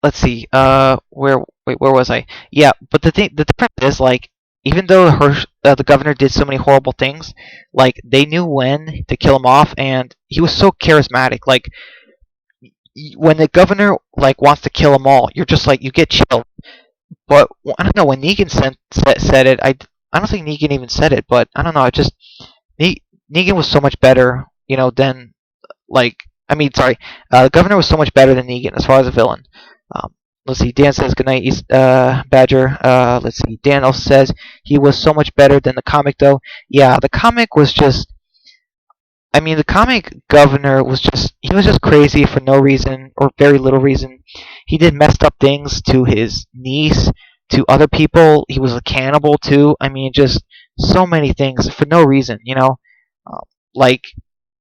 let's see. Where was I? Yeah, but the difference is like, even though the governor did so many horrible things, like they knew when to kill him off, and he was so charismatic. Like when the governor like wants to kill them all, you're just like you get chilled. But I don't know when Negan said it. I don't think Negan even said it, but I don't know. I just Negan was so much better, than like I mean, sorry, the governor was so much better than Negan as far as a villain. Um, let's see. Dan says goodnight, East Badger. Let's see. Dan also says he was so much better than the comic, though. Yeah, the comic was just. I mean, the comic governor was he was just crazy for no reason or very little reason. He did messed up things to his niece, to other people. He was a cannibal too. I mean, just so many things for no reason. Uh, like,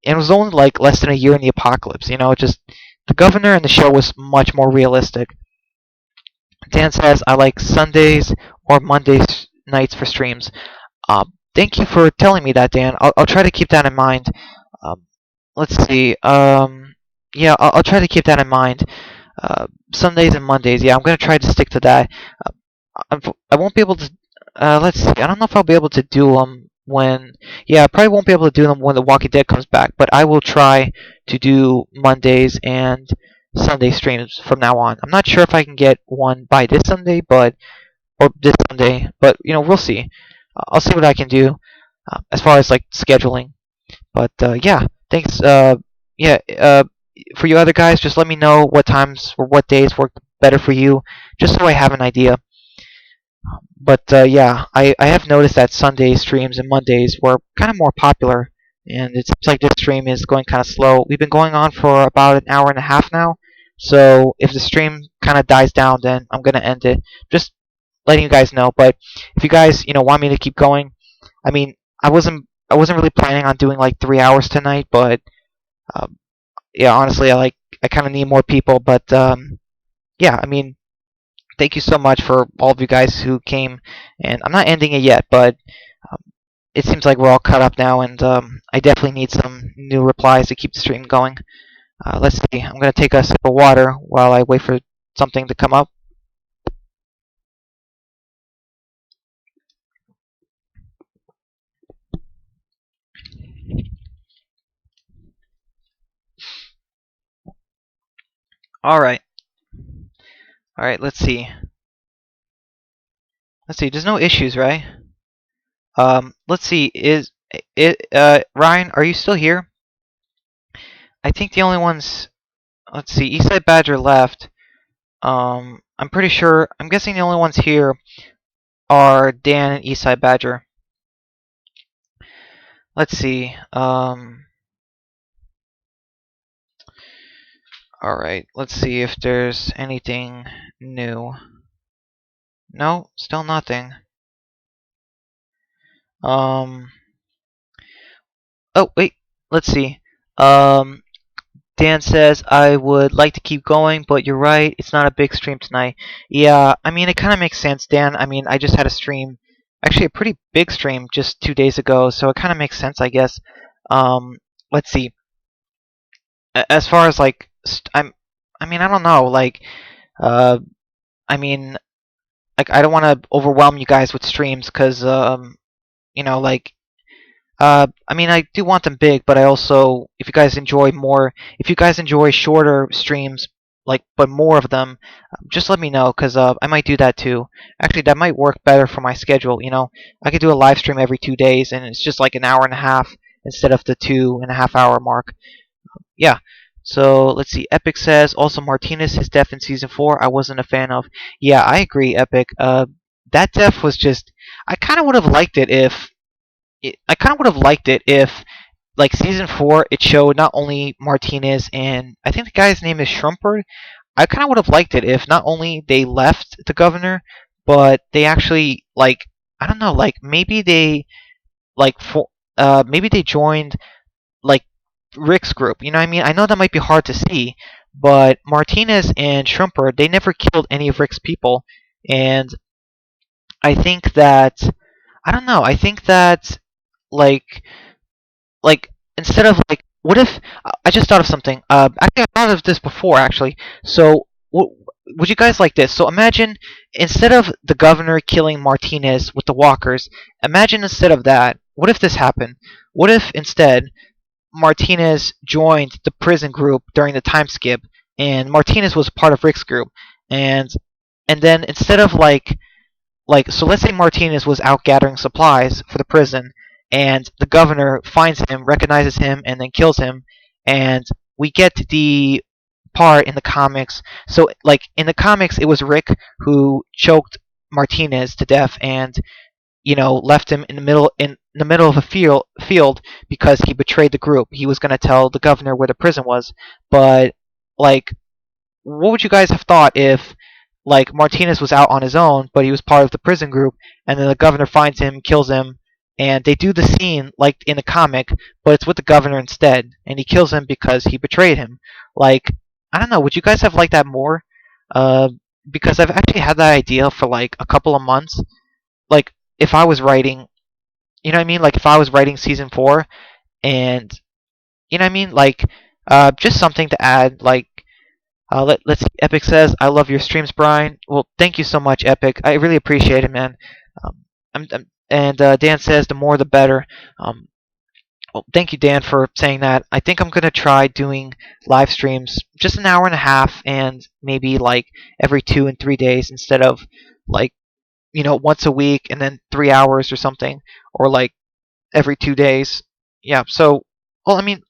it was only like less than a year in the apocalypse. Just the governor in the show was much more realistic. Dan says I like Sundays or Mondays nights for streams. Thank you for telling me that, Dan. I'll try to keep that in mind. Um, let's see. Yeah, I'll try to keep that in mind. Sundays and Mondays. Yeah, I'm gonna try to stick to that. I won't be able to. Let's see. I don't know if I'll be able to do them when. Yeah, I probably won't be able to do them when The Walking Dead comes back. But I will try to do Mondays and Sunday streams from now on. I'm not sure if I can get one by this Sunday, or this Sunday, but we'll see. I'll see what I can do as far as like scheduling. But yeah, thanks. Yeah, for you other guys, just let me know what times or what days work better for you, just so I have an idea. But yeah, I have noticed that Sunday streams and Mondays were kind of more popular, and it seems like this stream is going kind of slow. We've been going on for about an hour and a half now, so if the stream kind of dies down, then I'm gonna end it. Just letting you guys know. But if you guys want me to keep going, I mean, I wasn't really planning on doing like 3 hours tonight, but um, yeah, honestly, I kind of need more people. But yeah, I mean, thank you so much for all of you guys who came, and I'm not ending it yet, but um, it seems like we're all caught up now, and I definitely need some new replies to keep the stream going. Let's see. I'm gonna take a sip of water while I wait for something to come up. All right. All right. Let's see. Let's see. There's no issues, right? Let's see. Is it Ryan? Are you still here? I think the only ones. Let's see. Eastside Badger left. I'm pretty sure. I'm guessing the only ones here are Dan and Eastside Badger. Let's see. All right. Let's see if there's anything new. No, still nothing. Oh wait. Let's see. Um, Dan says, I would like to keep going, but you're right, it's not a big stream tonight. Yeah, I mean, it kind of makes sense, Dan. I mean, I just had a stream, actually a pretty big stream just 2 days ago, so it kind of makes sense, I guess. Let's see. As far as, like, I mean, I don't know, like, uh, I mean, like, I don't want to overwhelm you guys with streams, because, like, I mean, I do want them big, but I also, if you guys enjoy shorter streams, like, but more of them, just let me know, because I might do that too. Actually, that might work better for my schedule. I could do a live stream every 2 days, and it's just like an hour and a half instead of the 2.5 hour mark. Yeah. So let's see. Epic says also Martinez, his death in season 4, I wasn't a fan of. Yeah, I agree, Epic. That death was just. I kind of would have liked it if I kind of would have liked it if, like, season 4, it showed not only Martinez and I think the guy's name is Schrumpert. I kind of would have liked it if not only they left the governor, but they actually, like, I don't know, like, maybe they, like, maybe they joined, like, Rick's group. You know what I mean? I know that might be hard to see, but Martinez and Schrumpert, they never killed any of Rick's people, and I think that, I don't know, I think that, like, like instead of, like, what if I just thought of something? Actually, I thought of this before. Actually, so would you guys like this? So imagine instead of the governor killing Martinez with the walkers, imagine instead of that, what if this happened? What if instead Martinez joined the prison group during the time skip, and Martinez was part of Rick's group, and then instead of, so let's say Martinez was out gathering supplies for the prison, and the governor finds him, recognizes him, and then kills him, and we get the part in the comics. So, like, in the comics, it was Rick who choked Martinez to death, and left him in the middle of a field because he betrayed the group. He was going to tell the governor where the prison was, but, like, what would you guys have thought if, like, Martinez was out on his own, but he was part of the prison group, and then the governor finds him, kills him, and they do the scene like in the comic, but it's with the governor instead, and he kills him because he betrayed him. Like, I don't know, would you guys have liked that more? Uh, because I've actually had that idea for like a couple of months. Like, if I was writing, you know what I mean? Like, if I was writing season 4, and you know what I mean? Like, just something to add, like, let's see. Epic says, "I love your streams, Brian." Well, thank you so much, Epic. I really appreciate it, man. And Dan says, "The more, the better." Um, well, thank you, Dan, for saying that. I think I'm gonna try doing live streams just an hour and a half, and maybe like every 2 and 3 days instead of, like, once a week and then 3 hours or something, or like every 2 days. Yeah. So, well, I mean,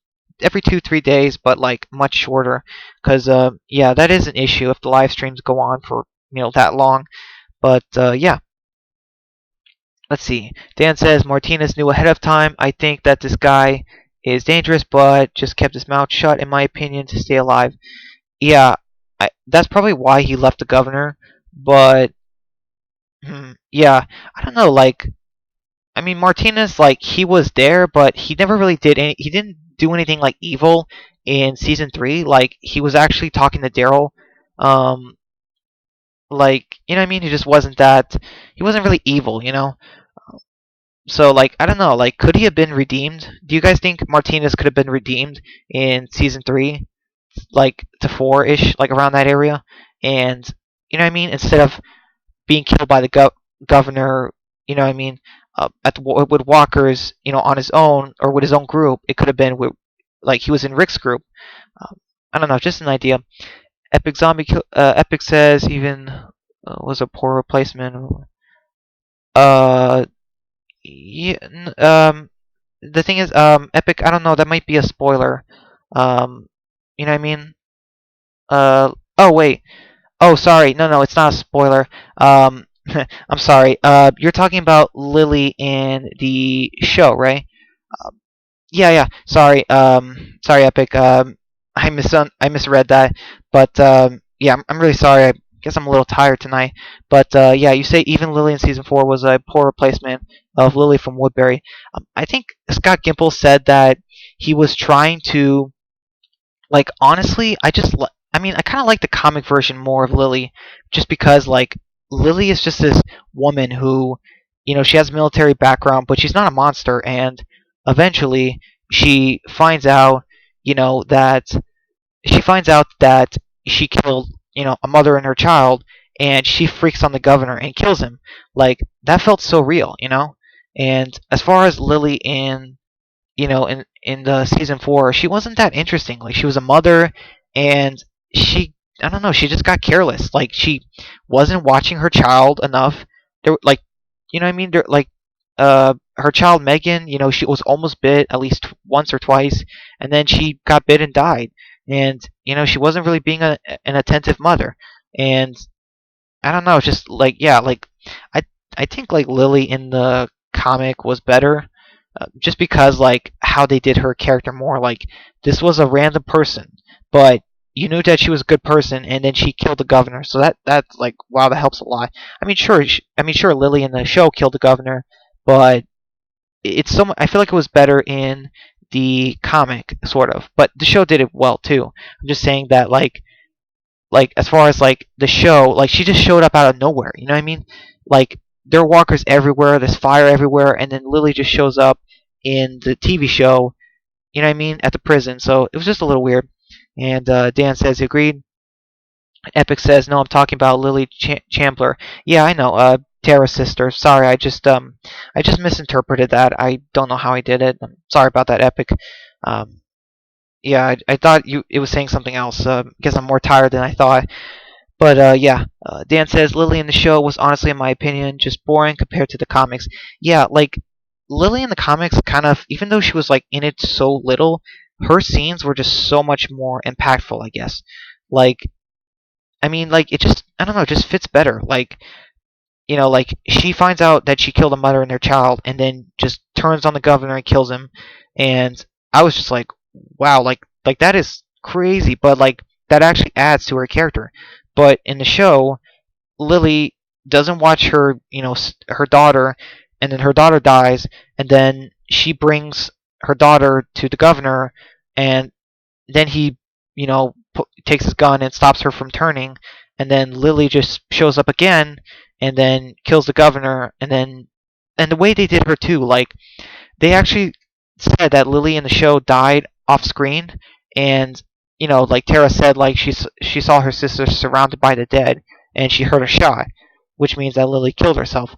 every 2 3 days, but like much shorter, because yeah, that is an issue if the live streams go on for that long. But yeah, let's see. Dan says Martinez knew ahead of time. I think that this guy is dangerous, but just kept his mouth shut, in my opinion, to stay alive. Yeah, that's probably why he left the governor. But yeah, I don't know. Like, I mean, Martinez, like, he was there, but he never really did any. He didn't do anything like evil in season 3. Like, he was actually talking to Daryl. Um, like, you know what I mean? He just wasn't that. He wasn't really evil. So like I don't know, like could he have been redeemed? Do you guys think Martinez could have been redeemed in season 3, like to 4-ish, like around that area? And you know what I mean? Instead of being killed by the governor, you know what I mean? With Walker's, on his own or with his own group, it could have been with, like he was in Rick's group. Um, I don't know, just an idea. Epic says even was a poor replacement. Uh, yeah, the thing is, Epic. I don't know. That might be a spoiler. Um, you know what I mean? Oh wait. Oh, sorry. No, no, it's not a spoiler. I'm sorry. You're talking about Lily in the show, right? Yeah, yeah. Sorry. Sorry, Epic. I misread that. But yeah, I'm really sorry. I guess I'm a little tired tonight. But yeah, you say even Lily in season 4 was a poor replacement of Lily from Woodbury. I think Scott Gimple said that he was trying to, like, honestly, I mean, I kind of like the comic version more of Lily, just because like Lily is just this woman who, she has a military background, but she's not a monster, and eventually she finds out, that she killed, a mother and her child, and she freaks on the governor and kills him. Like that felt so real. And as far as Lily in the season 4, she wasn't that interesting. Like she was a mother, and she I don't know, she just got careless. Like she wasn't watching her child enough. There, like, you know what I mean? There, like, her child Megan, she was almost bit at least once or twice, and then she got bit and died. And she wasn't really being an attentive mother. And I don't know, just like, yeah, like I I think like Lily in the comic was better, just because like how they did her character more. Like this was a random person, but you knew that she was a good person, and then she killed the governor. So that's like, wow, that helps a lot. I mean, sure, Lily in the show killed the governor, but I feel like it was better in the comic, sort of. But the show did it well too. I'm just saying that like as far as like the show, like she just showed up out of nowhere. You know what I mean? Like there are walkers everywhere, there's fire everywhere, and then Lily just shows up in the TV show. You know what I mean? At the prison. So it was just a little weird. And Dan says he agreed. Epic says no. I'm talking about Lily Champler. Yeah, I know. Tara's sister. Sorry, I just misinterpreted that. I don't know how I did it. I'm sorry about that, Epic. Um, yeah, I thought it was saying something else. Guess I'm more tired than I thought. But yeah, Dan says Lily in the show was honestly, in my opinion, just boring compared to the comics. Yeah, like Lily in the comics, kind of, even though she was like in it so little, her scenes were just so much more impactful. I guess. Like, I mean, like it just, I don't know, it just fits better. Like, like she finds out that she killed a mother and their child, and then just turns on the governor and kills him. And I was just like, wow, like that is crazy, but like that actually adds to her character. But in the show, Lily doesn't watch her, her daughter, and then her daughter dies, and then she brings her daughter to the governor, and then he, takes his gun and stops her from turning, and then Lily just shows up again, and then kills the governor, and the way they did her too, like they actually said that Lily in the show died off screen, and like Tara said, like she saw her sister surrounded by the dead, and she heard a shot, which means that Lily killed herself.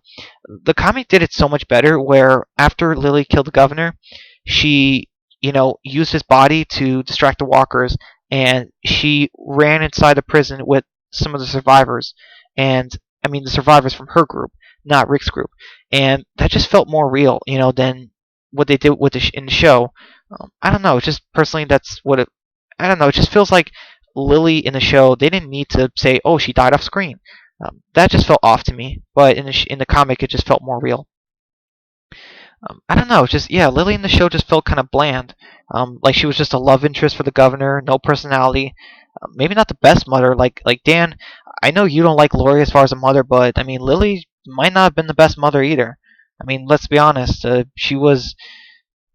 The comic did it so much better, where after Lily killed the governor, she used his body to distract the walkers, and she ran inside the prison with some of the survivors, and I mean the survivors from her group, not Rick's group, and that just felt more real, than what they did with in the show. I don't know. Just personally, that's what it. I don't know. It just feels like Lily in the show. They didn't need to say, "Oh, she died off screen." That just felt off to me. But in the comic, it just felt more real. I don't know. Just, yeah, Lily in the show just felt kind of bland. Like she was just a love interest for the governor, no personality. Maybe not the best mother. Like Dan, I know you don't like Lori as far as a mother, but I mean Lily might not have been the best mother either. I mean, let's be honest. She was,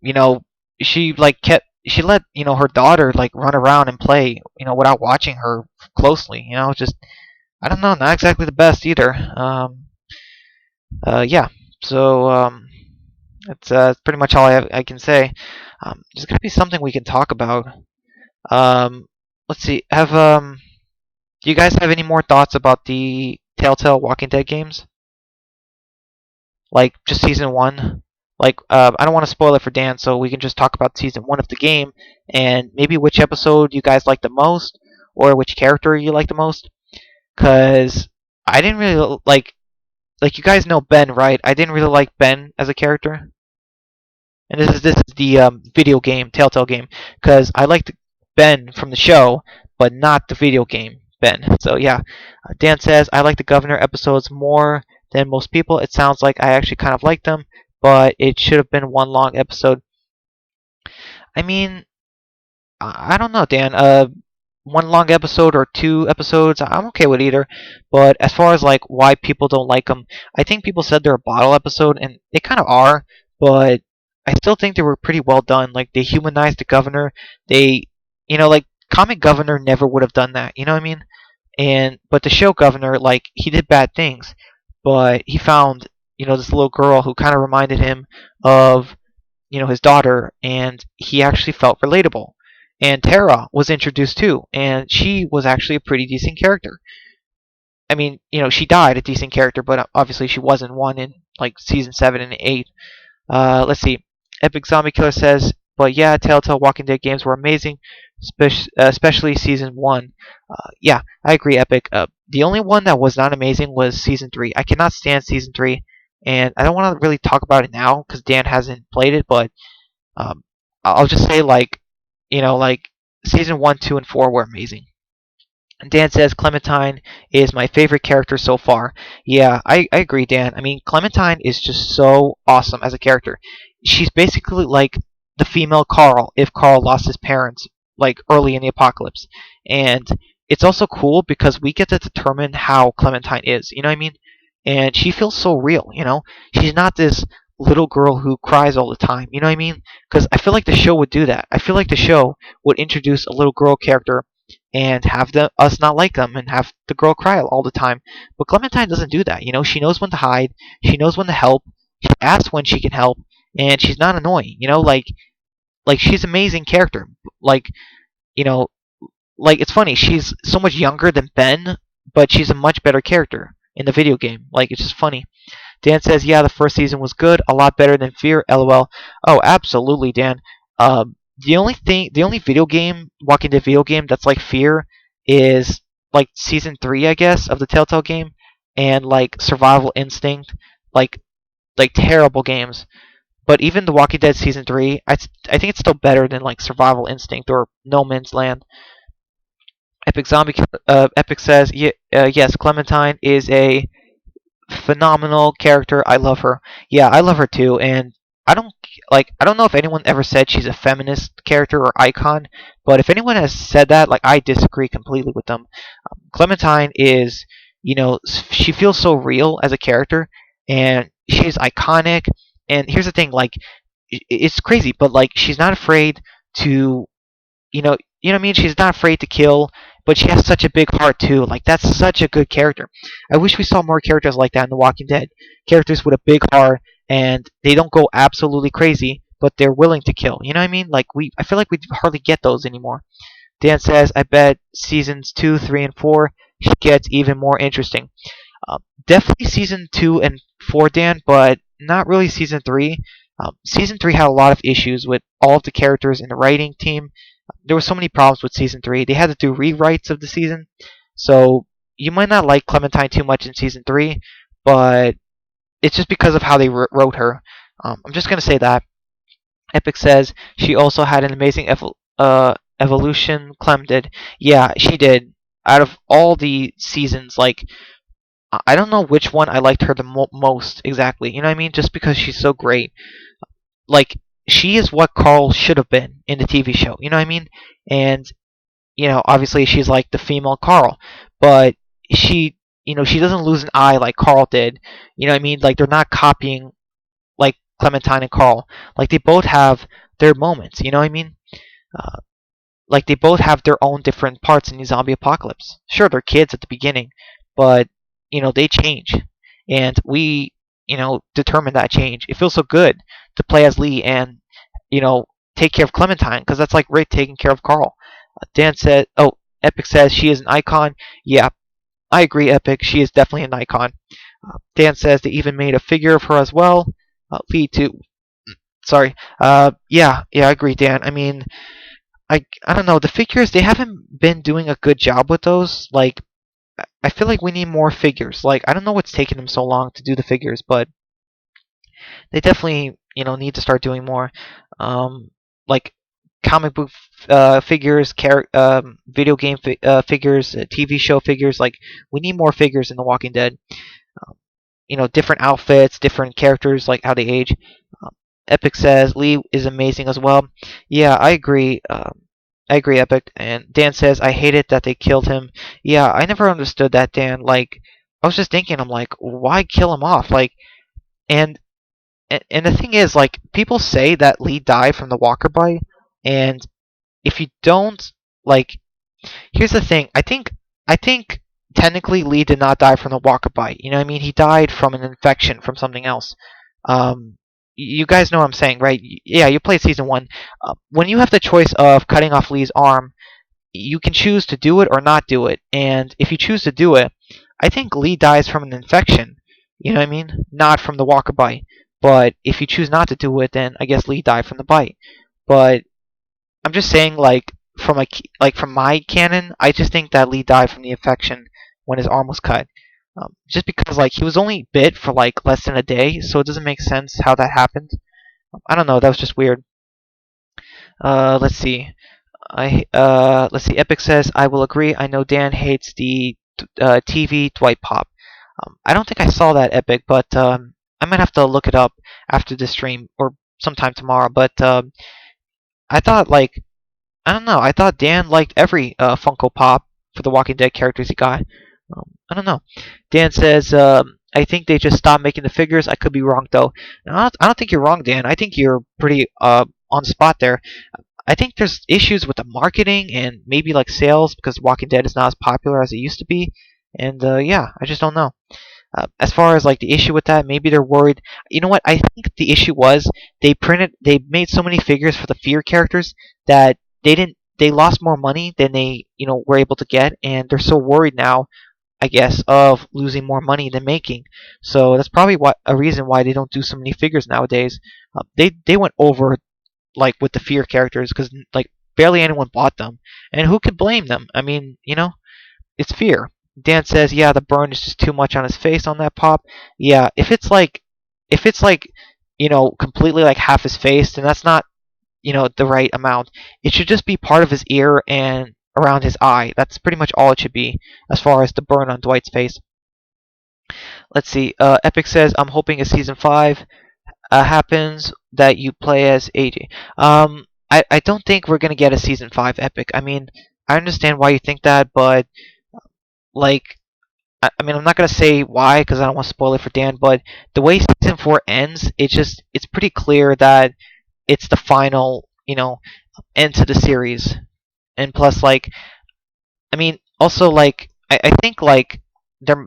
you know, she let her daughter like run around and play, without watching her closely. Just, I don't know, not exactly the best either. Yeah. So That's pretty much all I can say. There's gotta be something we can talk about. Um, let's see. Do you guys have any more thoughts about the Telltale Walking Dead games? Like just season one? Like I don't want to spoil it for Dan, so we can just talk about season one of the game and maybe which episode you guys like the most or which character you like the most. Cause I didn't really like you guys know Ben, right? I didn't really like Ben as a character. And this is the video game Telltale game because I liked Ben from the show, but not the video game Ben. So yeah, Dan says I like the Governor episodes more than most people. It sounds like I actually kind of like them, but it should have been one long episode. I mean, I don't know, Dan. One long episode or two episodes, I'm okay with either. But as far as like why people don't like them, I think people said they're a bottle episode, and they kind of are. But I still think they were pretty well done. Like they humanized the governor. They, like comic governor never would have done that. You know what I mean? And but the show governor, like he did bad things, but he found this little girl who kind of reminded him of his daughter, and he actually felt relatable. And Tara was introduced too, and she was actually a pretty decent character. I mean, she died a decent character, but obviously she wasn't one in like season 7 and 8. Let's see. Epic Zombie Killer says, but yeah, Telltale Walking Dead games were amazing, especially season one. Yeah, I agree, Epic. The only one that was not amazing was season three. I cannot stand season three, and I don't want to really talk about it now because Dan hasn't played it, but um, I'll just say like season one, two, and four were amazing. And Dan says Clementine is my favorite character so far. Yeah, I agree, Dan. I mean, Clementine is just so awesome as a character. She's basically like the female Carl if Carl lost his parents like early in the apocalypse. And it's also cool because we get to determine how Clementine is. You know what I mean? And she feels so real. She's not this little girl who cries all the time. You know what I mean? Because I feel like the show would do that. I feel like the show would introduce a little girl character and have us not like them and have the girl cry all the time. But Clementine doesn't do that. She knows when to hide. She knows when to help. She asks when she can help, and she's not annoying. Like she's an amazing character. Like you know, like it's funny. She's so much younger than Ben, but she's a much better character in the video game. Like it's just funny. Dan says, "Yeah, the first season was good, a lot better than Fear." LOL. Oh, absolutely, Dan. The only video game, Walking Dead video game that's like Fear, is like season three, I guess, of the Telltale game, and like Survival Instinct, like terrible games. But even the Walking Dead season three, I think it's still better than like Survival Instinct or No Man's Land. Epic says, yes, Clementine is a phenomenal character. I love her. Yeah, I love her too. And I don't I don't know if anyone ever said she's a feminist character or icon, but if anyone has said that, like I disagree completely with them. Clementine is, she feels so real as a character, and she's iconic. And here's the thing, like it's crazy, but like she's not afraid to you know what I mean? She's not afraid to kill, but she has such a big heart too. Like that's such a good character. I wish we saw more characters like that in The Walking Dead. Characters with a big heart and they don't go absolutely crazy, but they're willing to kill. You know what I mean? I feel like we hardly get those anymore. Dan says, I bet seasons 2, 3, and 4 gets even more interesting. Definitely season 2 and 4, Dan, but not really season 3. Season 3 had a lot of issues with all of the characters in the writing team. There were so many problems with season 3. They had to do rewrites of the season. So you might not like Clementine too much in season 3, but it's just because of how they wrote her. I'm just going to say that. Epic says she also had an amazing evolution. Clem did. Yeah, she did. Out of all the seasons, like, I don't know which one I liked her the most exactly. You know what I mean? Just because she's so great. Like, she is what Carl should have been in the TV show. You know what I mean? And, obviously she's like the female Carl. But she doesn't lose an eye like Carl did. You know what I mean? Like, they're not copying, like, Clementine and Carl. Like, they both have their moments. You know what I mean? Uh, like, they both have their own different parts in the zombie apocalypse. Sure, they're kids at the beginning, but, they change. And determine that change. It feels so good to play as Lee and take care of Clementine, because that's like Rick taking care of Carl. Dan said, "Oh, Epic says she is an icon." Yeah, I agree, Epic. She is definitely an icon. Dan says they even made a figure of her as well. Lee too. Sorry. Yeah, I agree, Dan. I mean, I don't know. The figures, they haven't been doing a good job with those. Like, I feel like we need more figures. Like, I don't know what's taking them so long to do the figures, but they definitely need to start doing more. Like comic book figures, video game figures, TV show figures. Like, we need more figures in The Walking Dead. Um, different outfits, different characters, like how they age. Um, Epic says Lee is amazing as well. Yeah, I agree. I agree, Epic. And Dan says I hate it that they killed him. Yeah, I never understood that, Dan. Like, I was just thinking, I'm like, why kill him off? Like, and and the thing is, like, people say that Lee died from the walker bite, and if you don't, like, here's the thing. I think technically Lee did not die from the walker bite. You know what I mean? He died from an infection from something else. You guys know what I'm saying, right? Yeah, you played season one. When you have the choice of cutting off Lee's arm, you can choose to do it or not do it. And if you choose to do it, I think Lee dies from an infection. You know what I mean? Not from the walker bite. But if you choose not to do it, then I guess Lee died from the bite. But I'm just saying, like, from my canon, I just think that Lee died from the infection when his arm was cut. Just because, like, he was only bit for like less than a day, so it doesn't make sense how that happened. I don't know. That was just weird. Let's see. Let's see. Epic says I will agree. I know Dan hates the TV Dwight Pop. I don't think I saw that, Epic, but I might have to look it up after the stream or sometime tomorrow. But I thought, like, I don't know. I thought Dan liked every Funko Pop for the Walking Dead characters he got. I don't know. Dan says, I think they just stopped making the figures. I could be wrong, though. No, I don't think you're wrong, Dan. I think you're pretty on spot there. I think there's issues with the marketing and maybe like sales because Walking Dead is not as popular as it used to be. And yeah, I just don't know. As far as like the issue with that, maybe they're worried. You know what? I think the issue was they made so many figures for the Fear characters that they lost more money than they were able to get, and they're so worried now, I guess, of losing more money than making. So that's probably a reason why they don't do so many figures nowadays. They went over like with the Fear characters because like barely anyone bought them, and who could blame them? I mean, it's Fear. Dan says, yeah, the burn is just too much on his face on that pop. Yeah, if it's like completely like half his face, then that's not the right amount. It should just be part of his ear and around his eye. That's pretty much all it should be as far as the burn on Dwight's face. Let's see. Epic says, I'm hoping a season 5 happens that you play as AJ. I don't think we're gonna get a season 5, Epic. I mean, I understand why you think that, but like, I mean, I'm not gonna say why because I don't want to spoil it for Dan. But the way season 4 ends, it's pretty clear that it's the final, end to the series. And plus, like, I mean, also like, I think like they're,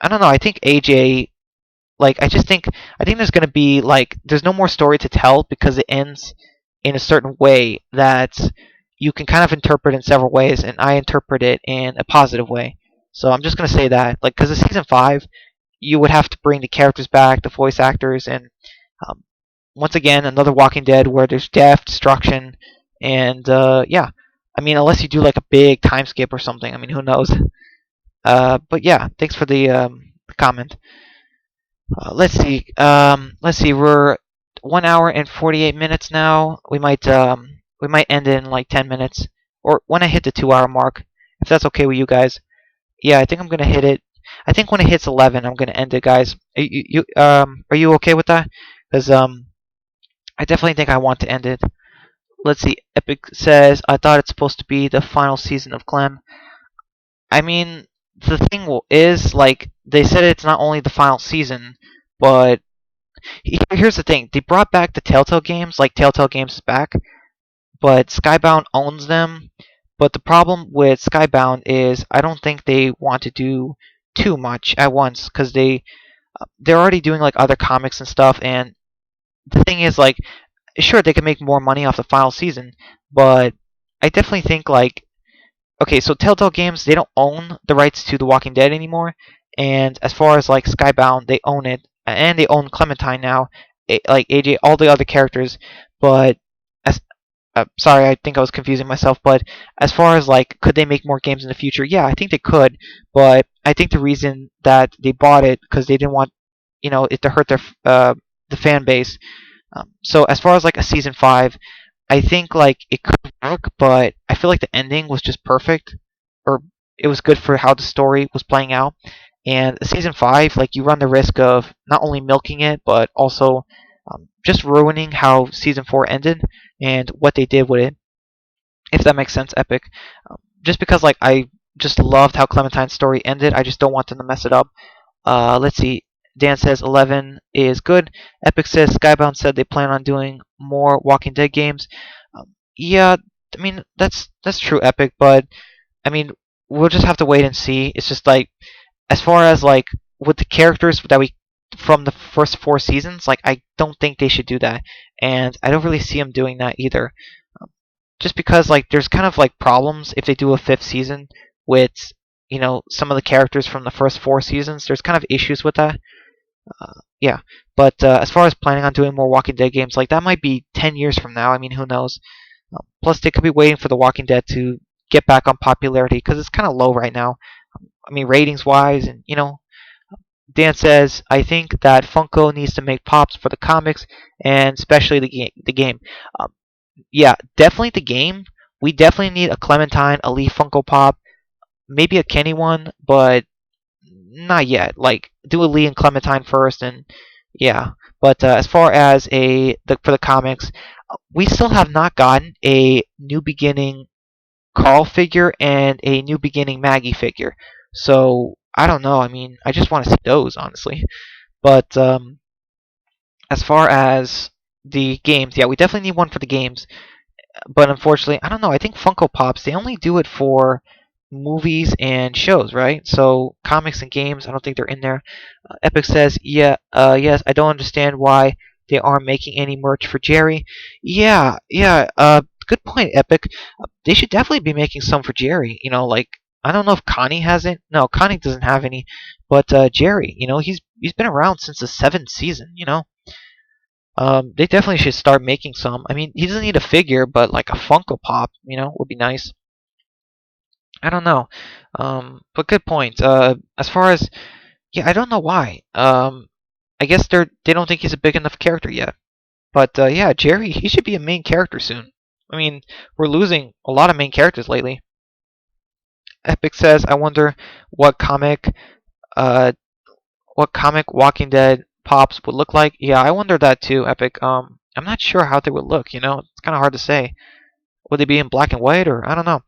I don't know. I think AJ, like, I think there's gonna be like there's no more story to tell because it ends in a certain way that you can kind of interpret in several ways, and I interpret it in a positive way. So I'm just gonna say that, like, because of season 5, you would have to bring the characters back, the voice actors, and um, once again another Walking Dead where there's death, destruction, and yeah. I mean, unless you do like a big time skip or something. I mean, who knows? But yeah, thanks for the comment. Let's see. We're 1 hour and 48 minutes now. We might end in like 10 minutes, or when I hit the 2 hour mark, if that's okay with you guys. Yeah, I think I'm gonna hit it. I think when it hits 11, I'm gonna end it, guys. Are you okay with that? Because I definitely think I want to end it. Let's see. Epic says I thought it's supposed to be the final season of Clem. I mean, the thing is, like, they said it's not only the final season, but here's the thing. They brought back the Telltale games, like Telltale Games is back, but Skybound owns them. But the problem with Skybound is I don't think they want to do too much at once because they're already doing like other comics and stuff, and the thing is like, sure they can make more money off the final season, but I definitely think like, okay, so Telltale Games, they don't own the rights to The Walking Dead anymore, and as far as like Skybound, they own it, and they own Clementine now, like AJ, all the other characters. But as sorry, I think I was confusing myself. But as far as like, could they make more games in the future? Yeah, I think they could. But I think the reason that they bought it because they didn't want, it to hurt their the fan base. So as far as like a season 5, I think like it could work, but I feel like the ending was just perfect, or it was good for how the story was playing out. And season 5, like you run the risk of not only milking it, but also just ruining how season 4 ended and what they did with it. If that makes sense, Epic. Just because like I just loved how Clementine's story ended, I just don't want them to mess it up. Let's see. Dan says 11 is good. Epic says Skybound said they plan on doing more Walking Dead games. Yeah, I mean that's true, Epic, but I mean we'll just have to wait and see. It's just like, as far as like with the characters that we from the first 4 seasons, like I don't think they should do that, and I don't really see them doing that either. Um, just because like there's kind of like problems if they do a 5th season with some of the characters from the first 4 seasons. There's kind of issues with that. Yeah, but as far as planning on doing more Walking Dead games, like that might be 10 years from now. I mean, who knows? Plus, they could be waiting for The Walking Dead to get back on popularity because it's kind of low right now. I mean, ratings wise, and Dan says, I think that Funko needs to make pops for the comics and especially the game. Um, yeah, definitely the game. We definitely need a Clementine, a Lee Funko Pop, maybe a Kenny one, but not yet. Like, do a Lee and Clementine first, and yeah. But as far as for the comics, we still have not gotten a New Beginning Carl figure and a New Beginning Maggie figure. So I don't know. I mean, I just want to see those, honestly. But as far as the games, yeah, we definitely need one for the games. But unfortunately, I don't know. I think Funko Pops, they only do it for movies and shows, right? So comics and games, I don't think they're in there. Epic says, yeah, yes, I don't understand why they aren't making any merch for Jerry. Yeah, yeah, good point, Epic. They should definitely be making some for Jerry. Like, I don't know if Connie has it. No, Connie doesn't have any. But Jerry, he's been around since the 7th season. They definitely should start making some. I mean, he doesn't need a figure, but like a Funko Pop, would be nice. I don't know. But good point. As far as, yeah, I don't know why. I guess they don't think he's a big enough character yet. But yeah, Jerry, he should be a main character soon. I mean, we're losing a lot of main characters lately. Epic says, I wonder what comic, uh, Walking Dead pops would look like. Yeah, I wonder that too, Epic. I'm not sure how they would look. It's kind of hard to say. Would they be in black and white, or I don't know.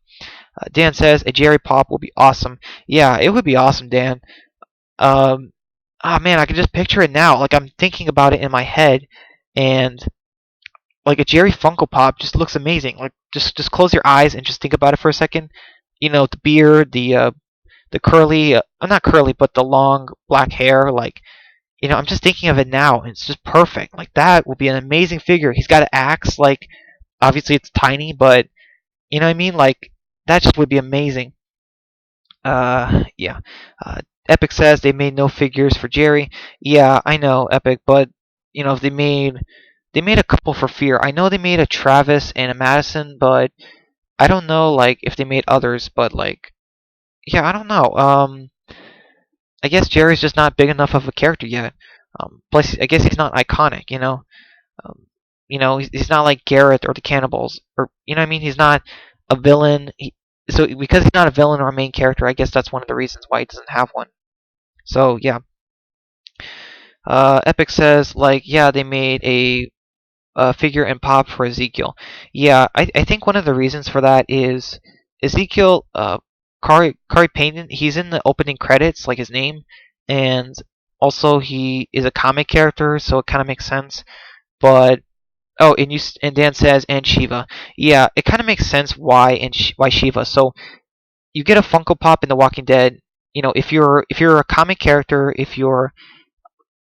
Dan says a Jerry pop would be awesome. Yeah, it would be awesome, Dan. Um, man, I can just picture it now. Like I'm thinking about it in my head, and like a Jerry Funko Pop just looks amazing. Like just close your eyes and just think about it for a second. The beard, the curly, not curly, but the long black hair. Like, I'm just thinking of it now, and it's just perfect. Like that would be an amazing figure. He's got an axe. Like, obviously it's tiny, but you know what I mean. Like that just would be amazing. Yeah. Epic says they made no figures for Jerry. Yeah, I know, Epic, but if they made a couple for Fear. I know they made a Travis and a Madison, but I don't know like if they made others. But like, yeah, I don't know. I guess Jerry's just not big enough of a character yet. Plus, I guess he's not iconic. He's not like Garrett or the Cannibals, or what I mean. He's not a villain. So because he's not a villain or a main character, I guess that's one of the reasons why he doesn't have one. So yeah. Epic says like, yeah, they made a figure and pop for Ezekiel. Yeah, I think one of the reasons for that is Ezekiel, Kari Payton. He's in the opening credits, like his name, and also he is a comic character, so it kind of makes sense. But oh, and Dan says and Shiva. Yeah, it kind of makes sense why Shiva. So you get a Funko Pop in The Walking Dead. If you're a comic character, if you're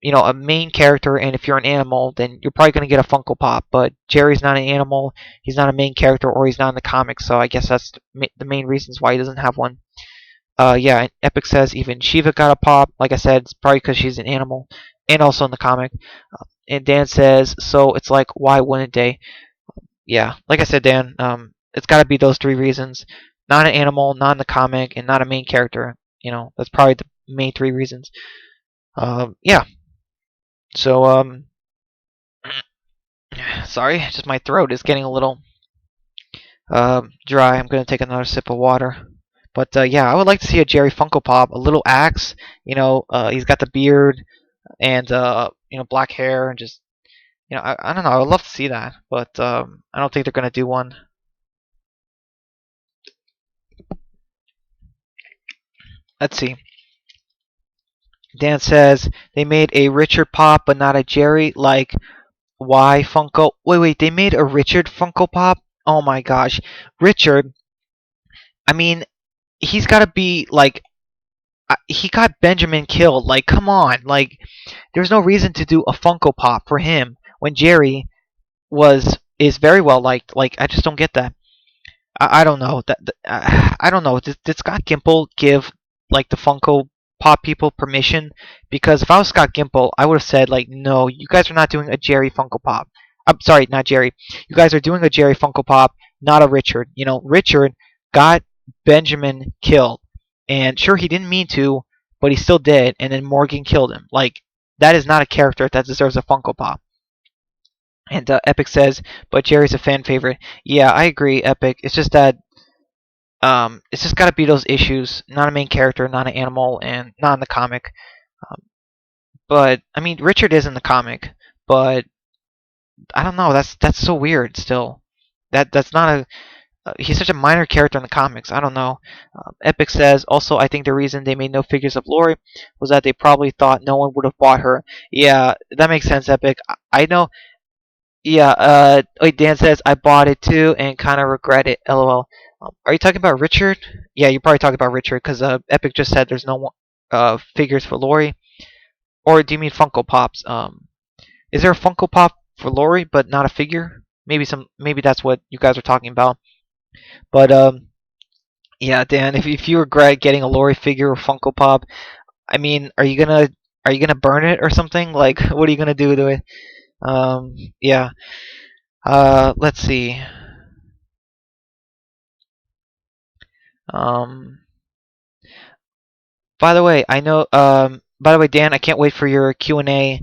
a main character, and if you're an animal, then you're probably going to get a Funko Pop. But Jerry's not an animal, he's not a main character, or he's not in the comics, so I guess that's the main reasons why he doesn't have one. Yeah, and Epic says even Shiva got a pop. Like I said, it's probably because she's an animal, and also in the comic. And Dan says, so it's like, why wouldn't they? Yeah, like I said, Dan, it's got to be those three reasons. Not an animal, not in the comic, and not a main character. That's probably the main three reasons. Yeah. So, sorry, just my throat is getting a little dry. I'm gonna take another sip of water. But yeah, I would like to see a Jerry Funko Pop, a little axe. He's got the beard and black hair, and just I don't know. I would love to see that, but I don't think they're gonna do one. Let's see. Dan says they made a Richard Pop, but not a Jerry. Like, why Funko? Wait, they made a Richard Funko Pop? Oh my gosh, Richard. I mean, he's got to be like, he got Benjamin killed. Like, come on. Like, there's no reason to do a Funko Pop for him when Jerry is very well liked. Like, I just don't get that. I don't know I don't know. Did Scott Gimple give like the Funko Pop people permission? Because if I was Scott Gimple, I would have said like, no, you guys are not doing a Jerry Funko Pop. I'm sorry, not Jerry. You guys are doing a Jerry Funko Pop, not a Richard. Richard got Benjamin killed, and sure he didn't mean to, but he still did, and then Morgan killed him. Like, that is not a character that deserves a Funko Pop. And Epic says, but Jerry's a fan favorite. Yeah, I agree, Epic. It's just that it's just got to be those issues. Not a main character, not an animal, and not in the comic. But I mean, Richard is in the comic, but I don't know. That's so weird. Still, that's not a. He's such a minor character in the comics. I don't know. Epic says also, I think the reason they made no figures of Lori was that they probably thought no one would have bought her. Yeah, that makes sense, Epic. I know. Yeah, wait, Dan says, I bought it too and kind of regret it, lol. Are you talking about Richard? Yeah, you're probably talking about Richard because Epic just said there's no figures for Lori. Or do you mean Funko Pops? Is there a Funko Pop for Lori but not a figure? Maybe that's what you guys are talking about. But yeah, Dan, if you regret getting a Lori figure or Funko Pop, I mean, are you gonna burn it or something? Like, what are you gonna do to it? Yeah. Let's see. Um, by the way, I know. By the way, Dan, I can't wait for your Q&A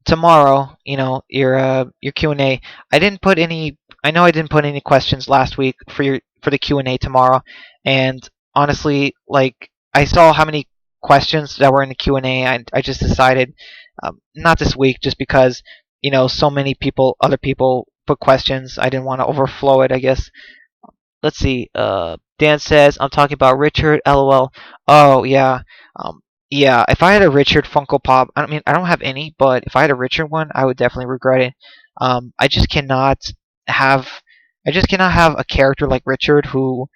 tomorrow. Your Q&A. I didn't put any. I know I didn't put any questions last week for the Q&A tomorrow, and honestly, like, I saw how many questions that were in the Q&A. I just decided not this week, just because so many other people put questions. I didn't want to overflow it, I guess. Let's see. Dan says, I'm talking about Richard, lol. Oh, yeah. Yeah, if I had a Richard Funko Pop, I don't have any, but if I had a Richard one, I would definitely regret it. I just cannot have, I just cannot have a character like Richard who,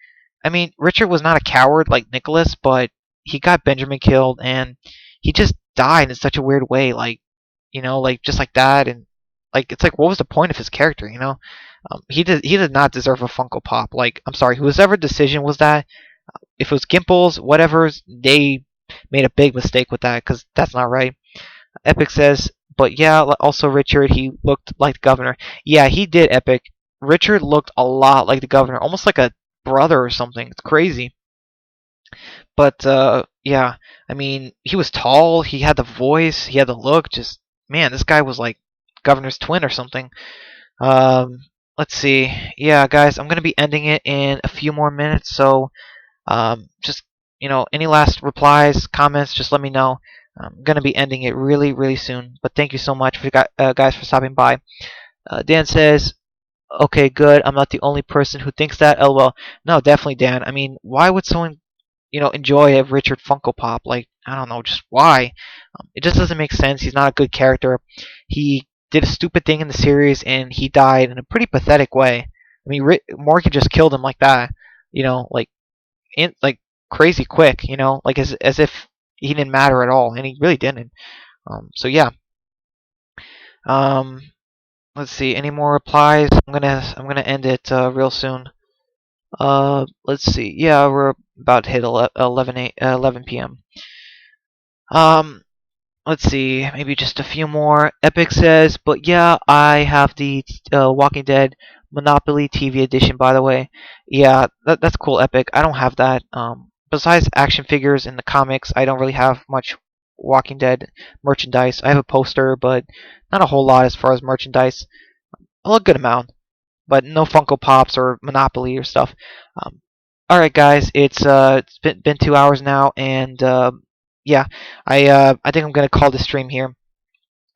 Richard was not a coward like Nicholas, but he got Benjamin killed, and he just died in such a weird way, like, like just like that, and like it's like, what was the point of his character, he did not deserve a Funko Pop. Like, I'm sorry, whoever decision was that, if it was Gimple's, whatever, they made a big mistake with that, because that's not right. Epic says, but yeah, also Richard, he looked like the governor. Yeah, he did, Epic. Richard looked a lot like the governor, almost like a brother or something. It's crazy. But yeah, he was tall, he had the voice, he had the look. Just, man, this guy was like governor's twin or something. Um, let's see. Yeah, guys, I'm gonna be ending it in a few more minutes, so just any last replies, comments, just let me know. I'm gonna be ending it really, really soon. But thank you so much for guys for stopping by. Dan says, "Okay, good. I'm not the only person who thinks that." LOL. No, definitely, Dan. Why would someone enjoy a Richard Funko Pop? Like, I don't know, just why? It just doesn't make sense. He's not a good character. He did a stupid thing in the series, and he died in a pretty pathetic way. Morgan just killed him like that. Like, like crazy quick. Like as if he didn't matter at all, and he really didn't. So yeah. Um, let's see. Any more replies? I'm gonna end it real soon. Let's see. Yeah, we're about to hit 11 p.m. Um, let's see. Maybe just a few more. Epic says, but yeah, I have the Walking Dead Monopoly TV edition. By the way, yeah, that's cool. Epic. I don't have that. Besides action figures in the comics, I don't really have much Walking Dead merchandise. I have a poster, but not a whole lot as far as merchandise. A good amount, but no Funko Pops or Monopoly or stuff. Um, all right, guys, it's been 2 hours now, and yeah, I think I'm gonna call this stream here.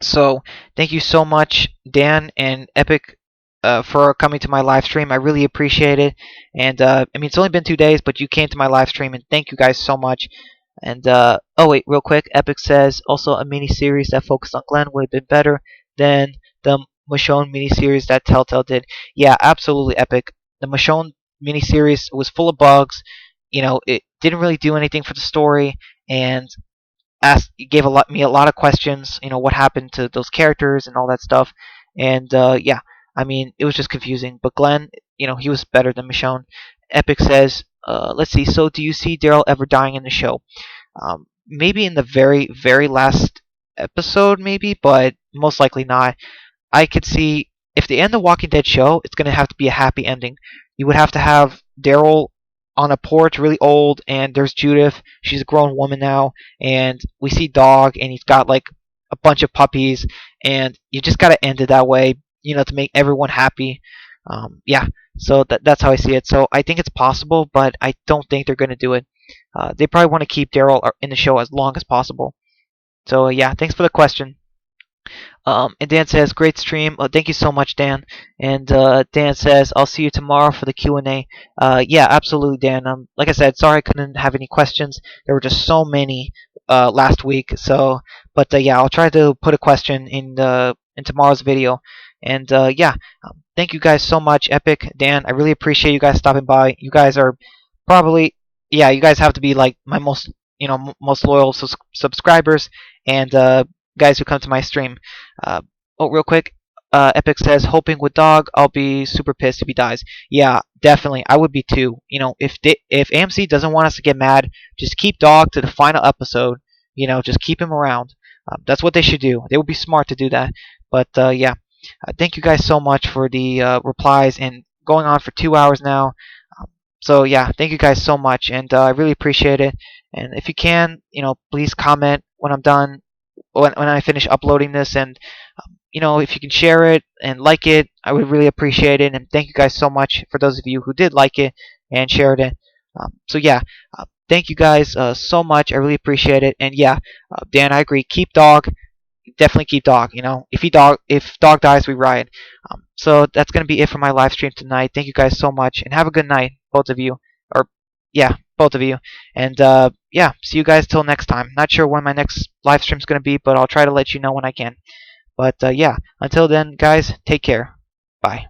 So thank you so much, Dan and Epic, for coming to my live stream. I really appreciate it. And I mean, it's only been 2 days, but you came to my live stream, and thank you guys so much. And oh wait, real quick, Epic says also a mini series that focused on Glenn would have been better than the Michonne mini series that Telltale did. Yeah, absolutely, Epic. The Michonne mini series was full of bugs. You know, it didn't really do anything for the story, and gave me a lot of questions. You know, what happened to those characters and all that stuff. And yeah, I mean, it was just confusing. But Glenn, you know, he was better than Michonne. Epic says, let's see. So, do you see Daryl ever dying in the show? Maybe in the very last episode, maybe, but most likely not. I could see if they end the Walking Dead show, it's gonna have to be a happy ending. You would have to have Daryl on a porch, really old, and there's Judith. She's a grown woman now, and we see Dog, and he's got like a bunch of puppies, and you just gotta end it that way, you know, to make everyone happy. Yeah, so that's how I see it. So I think it's possible, but I don't think they're gonna do it. They probably want to keep Daryl in the show as long as possible. So yeah, thanks for the question. And Dan says, "Great stream. Thank you so much, Dan." And Dan says, "I'll see you tomorrow for the Q&A." Yeah, absolutely, Dan. Like I said, sorry I couldn't have any questions. There were just so many last week. So, but yeah, I'll try to put a question in tomorrow's video. And yeah, thank you guys so much, Epic, Dan. I really appreciate you guys stopping by. You guys are probably, yeah, you guys have to be like my most, most loyal subscribers and guys who come to my stream. Uh, oh, real quick, Epic says, hoping with Dog, I'll be super pissed if he dies. Yeah, definitely, I would be too. You know, if AMC doesn't want us to get mad, just keep Dog to the final episode. You know, just keep him around. That's what they should do. They would be smart to do that. But yeah, thank you guys so much for the replies and going on for 2 hours now. So yeah, thank you guys so much, and I really appreciate it. And if you can, please comment when I'm done, when I finish uploading this, and if you can share it and like it, I would really appreciate it. And thank you guys so much for those of you who did like it and shared it. So yeah, thank you guys so much. I really appreciate it. And yeah, Dan, I agree. Keep Dog. Definitely keep Dog. If Dog dies, we ride. So that's gonna be it for my live stream tonight. Thank you guys so much, and have a good night, both of you. Or yeah, both of you. And yeah, see you guys till next time. Not sure when my next live stream is gonna be, but I'll try to let you know when I can. But yeah, until then, guys, take care. Bye.